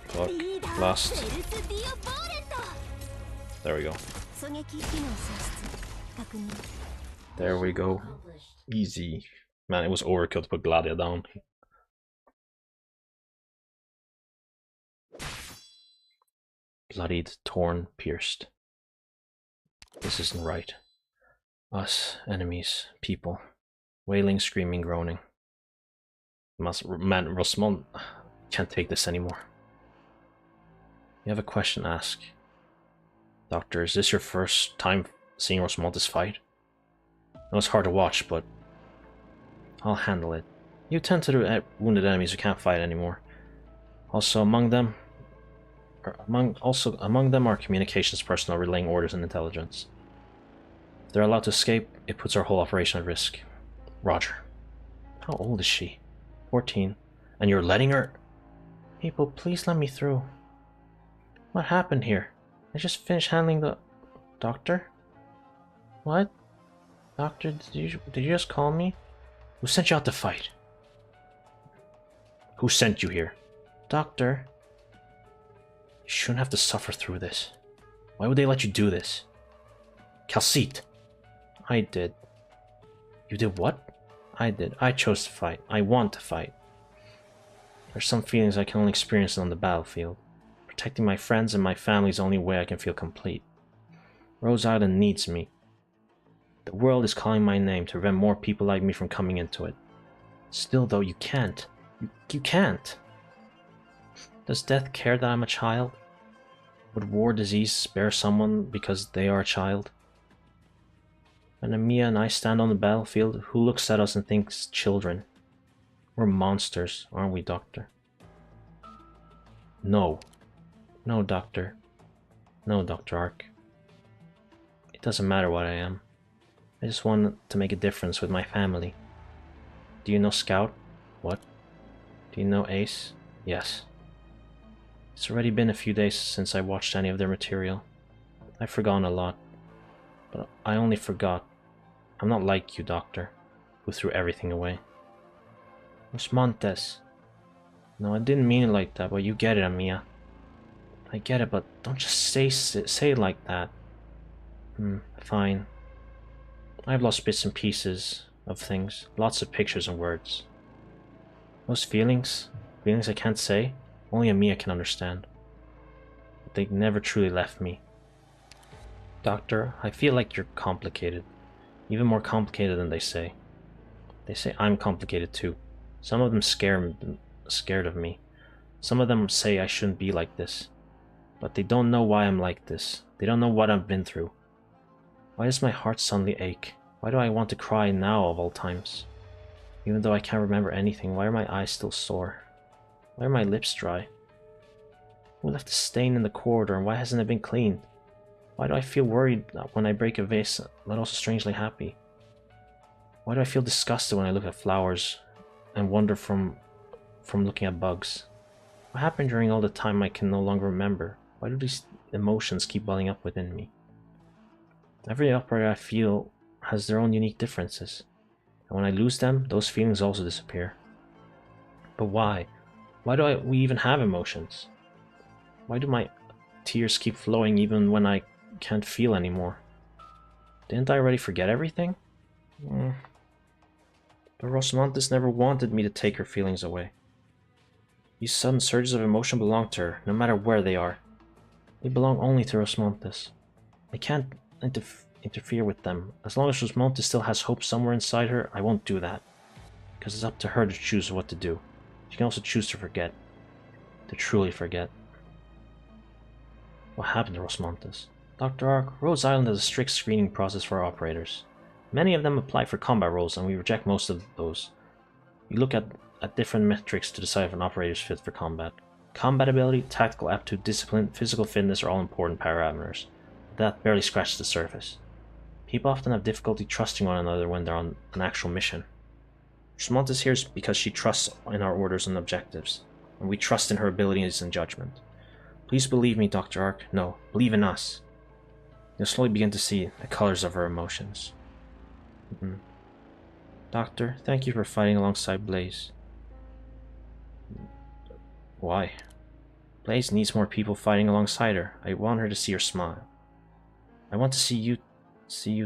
Fuck. Blast. There we go. There we go. Easy. Man, it was overkill to put Gladia down. Bloodied, torn, pierced. This isn't right. Us, enemies, people. Wailing, screaming, groaning. Man, Rosmond can't take this anymore. You have a question, ask. Doctor, is this your first time seeing Rosmaltis fight? It was hard to watch, but I'll handle it. You tend to the wounded enemies who can't fight anymore. Also among them are communications personnel relaying orders and intelligence. If they're allowed to escape, it puts our whole operation at risk. Roger. How old is she? 14. And you're letting her? People, please let me through. What happened here? I just finished handling the... Doctor? What? Doctor, did you just call me? Who sent you out to fight? Who sent you here? Doctor. You shouldn't have to suffer through this. Why would they let you do this? Calcite. I did. You did what? I did. I chose to fight. I want to fight. There's some feelings I can only experience on the battlefield. Protecting my friends and my family is the only way I can feel complete. Rose Island needs me. The world is calling my name to prevent more people like me from coming into it. Still, though, you can't. You can't. Does death care that I'm a child? Would war disease spare someone because they are a child? When Amiya and I stand on the battlefield, who looks at us and thinks children? We're monsters, aren't we, Doctor? No. No, Doctor. No, Dr. Ark. It doesn't matter what I am. I just want to make a difference with my family. Do you know Scout? What? Do you know Ace? Yes. It's already been a few days since I watched any of their material. I've forgotten a lot. But I only forgot. I'm not like you, Doctor, who threw everything away. Rosmontes. No, I didn't mean it like that, but you get it, Amiya. I get it, but don't just say it like that. Fine. I've lost bits and pieces of things, lots of pictures and words. Those feelings I can't say, only Amiya can understand. But they never truly left me. Doctor, I feel like you're complicated. Even more complicated than they say. They say I'm complicated too. Some of them scared of me. Some of them say I shouldn't be like this. But they don't know why I'm like this. They don't know what I've been through. Why does my heart suddenly ache? Why do I want to cry now of all times? Even though I can't remember anything, why are my eyes still sore? Why are my lips dry? Who left a stain in the corridor and why hasn't it been cleaned? Why do I feel worried when I break a vase, but also strangely happy? Why do I feel disgusted when I look at flowers and wonder from looking at bugs? What happened during all the time I can no longer remember? Why do these emotions keep welling up within me? Every operator I feel has their own unique differences, and when I lose them, those feelings also disappear. But why? Why do we even have emotions? Why do my tears keep flowing even when I can't feel anymore? Didn't I already forget everything? But Rosmontes never wanted me to take her feelings away. These sudden surges of emotion belong to her, no matter where they are. They belong only to Rosmontes. I can't interfere with them. As long as Rosmontes still has hope somewhere inside her, I won't do that. Because it's up to her to choose what to do. She can also choose to forget. To truly forget. What happened to Rosmontes? Dr. Ark, Rose Island has a strict screening process for our operators. Many of them apply for combat roles, and we reject most of those. We look at different metrics to decide if an operator is fit for combat. Combat ability, tactical aptitude, discipline, physical fitness are all important parameters. But that barely scratches the surface. People often have difficulty trusting one another when they're on an actual mission. Rosmontes is here because she trusts in our orders and objectives, and we trust in her abilities and judgment. Please believe me, Dr. Ark. No, believe in us. You'll slowly begin to see the colors of her emotions. Doctor, thank you for fighting alongside Blaze. Why? Blaze needs more people fighting alongside her. I want her to see her smile. I want to see you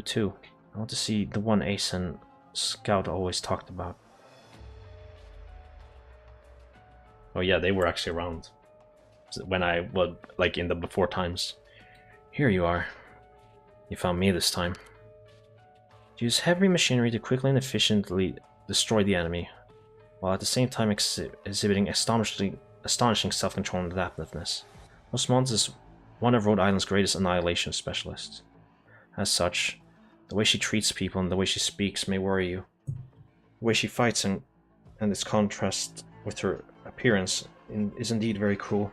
too. I want to see the one Ace and Scout always talked about. Oh yeah, they were actually around when I was like in the before times. Here you are. You found me this time. Use heavy machinery to quickly and efficiently destroy the enemy, while at the same time exhibiting astonishing self-control and adaptiveness. Rosmontes one of Rhode Island's greatest annihilation specialists. As such, the way she treats people and the way she speaks may worry you. The way she fights and its contrast with her appearance is indeed very cruel.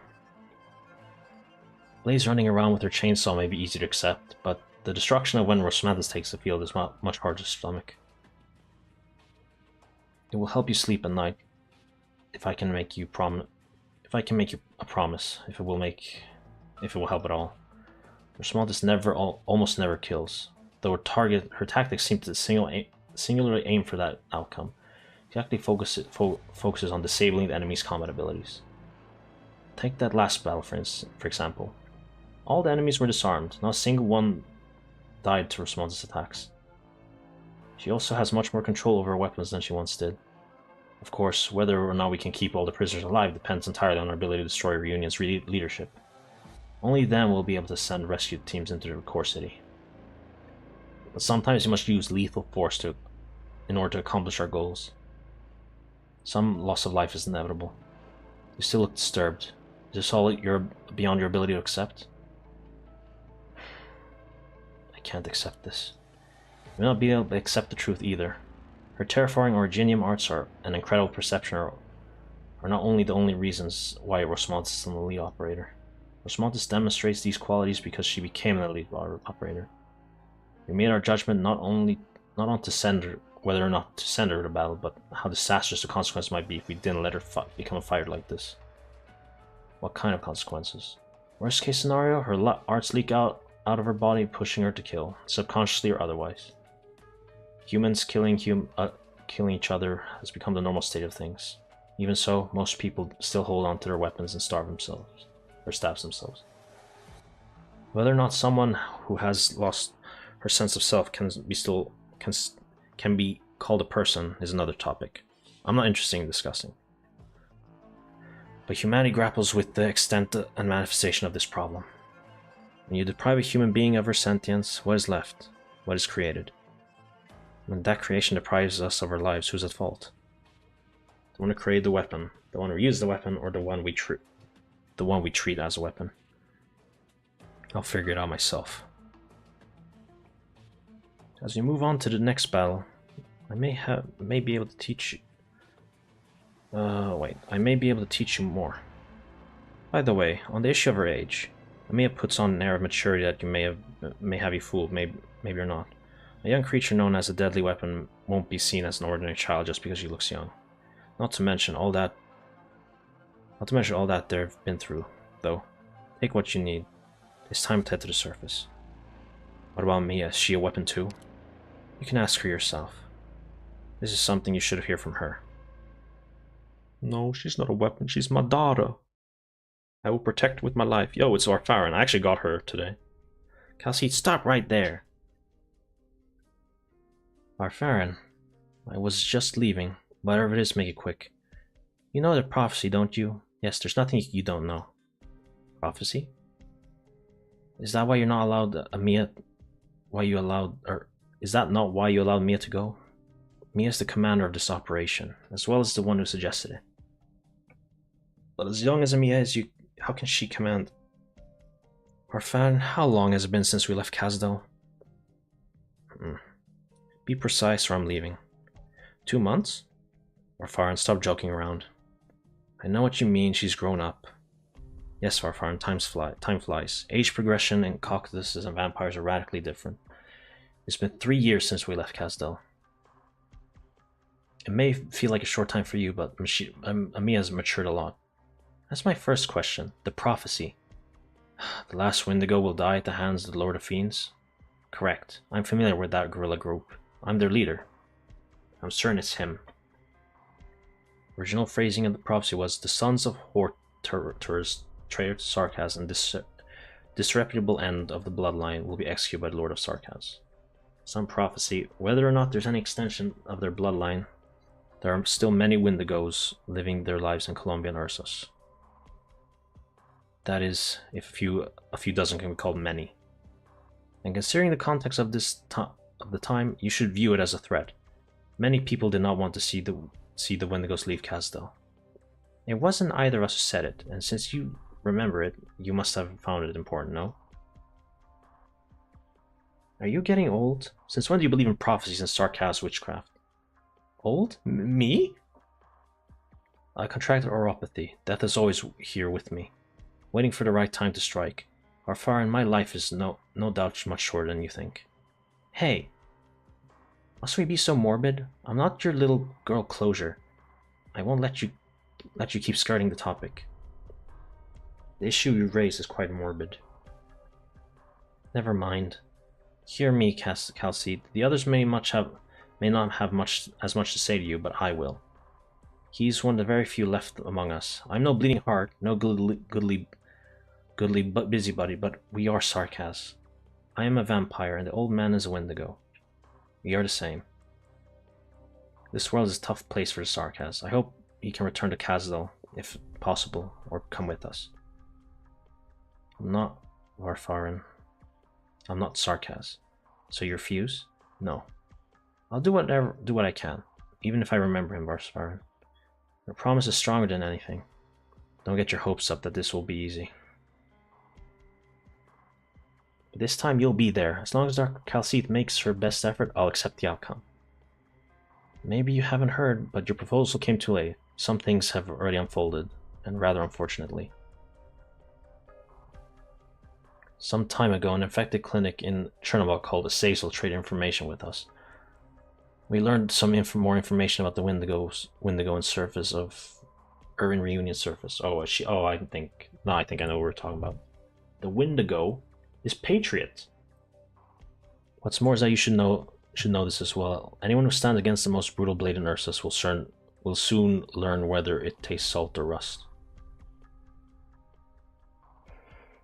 Blaze running around with her chainsaw may be easy to accept, but the destruction of when Rosmanthus takes the field is much harder to stomach. It will help you sleep at night if I can make you a promise, if it will help at all. Rosmanthus almost never kills, though her tactics seem to singularly aim for that outcome. She actually focuses on disabling the enemy's combat abilities. Take that last battle for example. All the enemies were disarmed, not a single one died to Rosmanthus' attacks. She also has much more control over her weapons than she once did. Of course, whether or not we can keep all the prisoners alive depends entirely on our ability to destroy Reunion's leadership. Only then will we be able to send rescue teams into the core city. But sometimes you must use lethal force in order to accomplish our goals. Some loss of life is inevitable. You still look disturbed. Is this all beyond your ability to accept? I can't accept this. You may not be able to accept the truth either. Her terraforming Originium arts and incredible perception are not only the only reasons why Rosmanthus is an elite operator. Rosmanthus demonstrates these qualities because she became an elite operator. We made our judgment not on whether or not to send her to battle, but how disastrous the consequences might be if we didn't let her become a fighter like this. What kind of consequences? Worst case scenario, her arts leak out of her body, pushing her to kill, subconsciously or otherwise. Humans killing each other has become the normal state of things. Even so, most people still hold on to their weapons and stab themselves. Whether or not someone who has lost her sense of self can be called a person is another topic I'm not interested in discussing. But humanity grapples with the extent and manifestation of this problem. When you deprive a human being of her sentience, what is left? What is created? When that creation deprives us of our lives, who's at fault? The one who created the weapon, the one who used the weapon, or the one we treat as a weapon? I'll figure it out myself. As we move on to the next battle, I may be able to teach you. I may be able to teach you more. By the way, on the issue of her age, Amiya puts on an air of maturity that may have you fooled, maybe or not. A young creature known as a deadly weapon won't be seen as an ordinary child just because she looks young. Not to mention all that they've been through, though. Take what you need. It's time to head to the surface. What about Mia? Is she a weapon too? You can ask her yourself. This is something you should hear from her. No, she's not a weapon. She's my daughter. I will protect her with my life. Yo, it's Farron. I actually got her today. Kelsey, stop right there. Farron, I was just leaving. Whatever it is, make it quick. You know the prophecy, don't you? Yes, there's nothing you don't know. Prophecy? Is that why you're not allowed Mia? Is that not why you allowed Mia to go? Mia's the commander of this operation, as well as the one who suggested it. But as young as Mia is, how can she command? Farron, how long has it been since we left Kazdel? Be precise or I'm leaving. 2 months? Farron, stop joking around. I know what you mean, she's grown up. Yes, Farron, time flies. Age progression in cockatrices and vampires are radically different. It's been 3 years since we left Kazdel. It may feel like a short time for you, but Amiya's matured a lot. That's my first question. The prophecy. The last Wendigo will die at the hands of the Lord of Fiends? Correct. I'm familiar with that guerrilla group. I'm their leader. I'm certain it's him. Original phrasing of the prophecy was, the sons of Hortur's traitor to Sarkaz and disreputable end of the bloodline will be executed by the Lord of Sarkaz. Some prophecy, whether or not there's any extension of their bloodline, there are still many Wendigos living their lives in Colombia and Ursus. That is, if a few dozen can be called many. And considering the context of the time, you should view it as a threat. Many people did not want to see the Wendigos leave Kazdel. It wasn't either of us who said it, and since you remember it, you must have found it important, no? Are you getting old? Since when do you believe in prophecies and sarcastic witchcraft? Old? Me? I contracted oropathy. Death is always here with me, waiting for the right time to strike. Arfarin, my life is no doubt much shorter than you think. Hey! Must we be so morbid? I'm not your little girl closure. I won't let you keep skirting the topic. The issue you raise is quite morbid. Never mind. Hear me, Calcid. The others may not have as much to say to you, but I will. He's one of the very few left among us. I'm no bleeding heart, no goodly busybody, but we are Sarkaz. I am a vampire, and the old man is a Wendigo. We are the same. This world is a tough place for the Sarkaz. I hope he can return to Kazdal, if possible, or come with us. I'm not Varfarin. I'm not Sarkaz. So you refuse? No. I'll do what I can, even if I remember him, Varfarin. Your promise is stronger than anything. Don't get your hopes up that this will be easy. But this time you'll be there. As long as Dr. Calcith makes her best effort, I'll accept the outcome. Maybe you haven't heard, but your proposal came too late. Some things have already unfolded, and rather unfortunately. Some time ago, an infected clinic in Chernobyl called Azazel traded information with us. We learned some more information about the Wendigo and surface of Urban Reunion surface. I think I know what we're talking about. The Wendigo is Patriot. What's more is that you should know this as well. Anyone who stands against the most brutal blade in Ursus will soon learn whether it tastes salt or rust.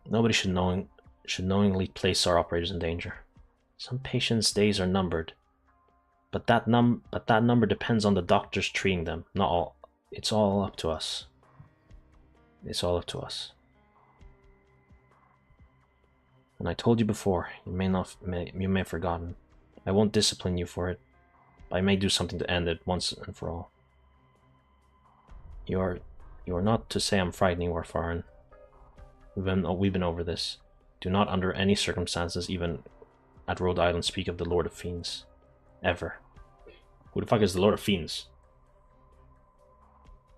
Nobody should knowingly place our operators in danger. Some patients' days are numbered, but that number depends on the doctors treating them. Not all. It's all up to us. It's all up to us. And I told you before, you may have forgotten. I won't discipline you for it, but I may do something to end it once and for all. You are not to say I'm frightening or foreign. We've been over this. Do not under any circumstances, even at Rhode Island, speak of the Lord of Fiends. Ever. Who the fuck is the Lord of Fiends?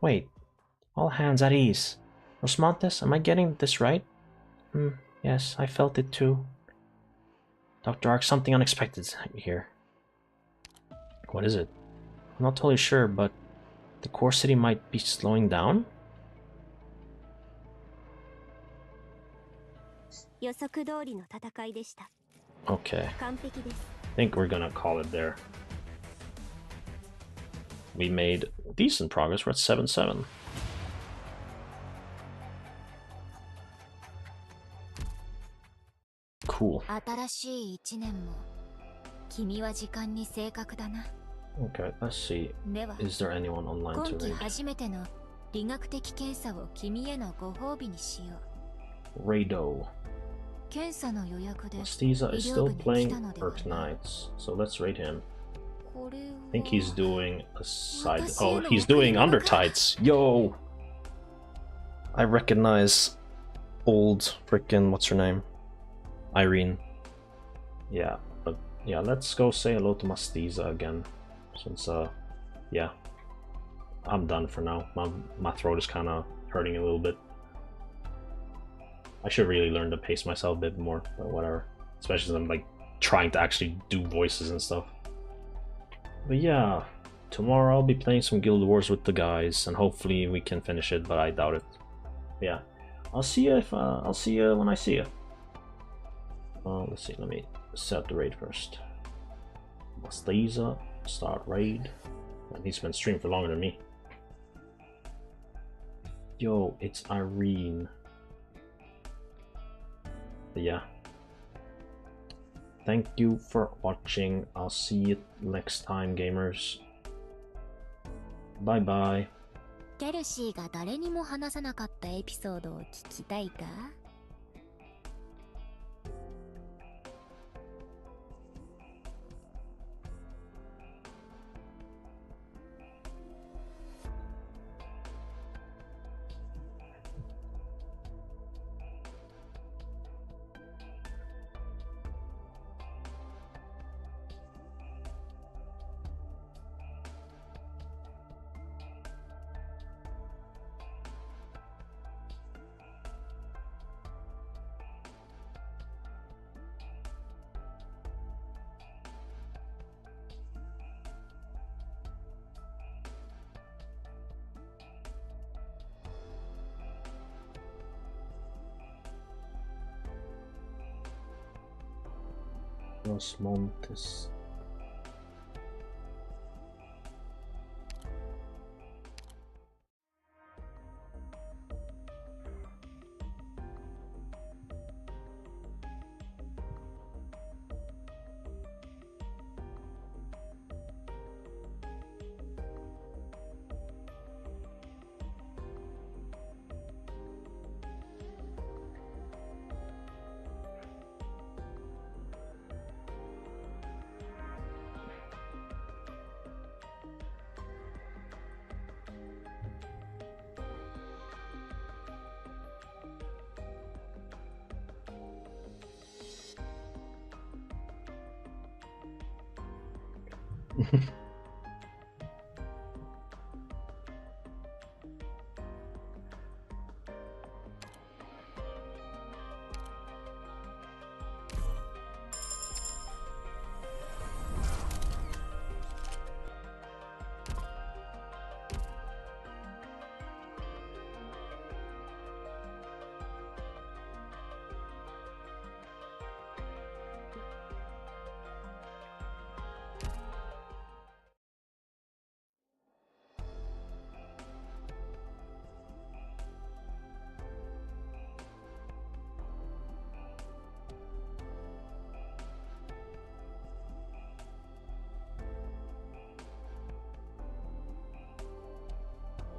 Wait. All hands at ease. Rosmontes, am I getting this right? Yes, I felt it too. Dr. Ark, something unexpected here. What is it? I'm not totally sure, but the core city might be slowing down? Okay. I think we're gonna call it there. We made decent progress. We're at 7-7. Cool. Okay, let's see. Is there anyone online to raid? Raido. Stiza is still playing Arknights, so let's raid him. I think he's doing a side. Oh, he's doing Undertights. Yo! I recognize old frickin' what's her name? Irene. Yeah, but yeah, let's go say hello to Mastiza again. Since yeah, I'm done for now. My throat is kind of hurting a little bit. I should really learn to pace myself a bit more, but whatever. Especially since I'm like trying to actually do voices and stuff. But yeah, tomorrow I'll be playing some Guild Wars with the guys, and hopefully we can finish it. But I doubt it. But yeah, I'll see you when I see you. Let's see. Let me set the raid first. Mastiza, start raid. And he's been streaming for longer than me. Yo, it's Irene. But yeah. Thank you for watching. I'll see you next time, gamers. Bye bye. ケルシーが誰にも話さなかったエピソードを聞きたいか? Los Montes.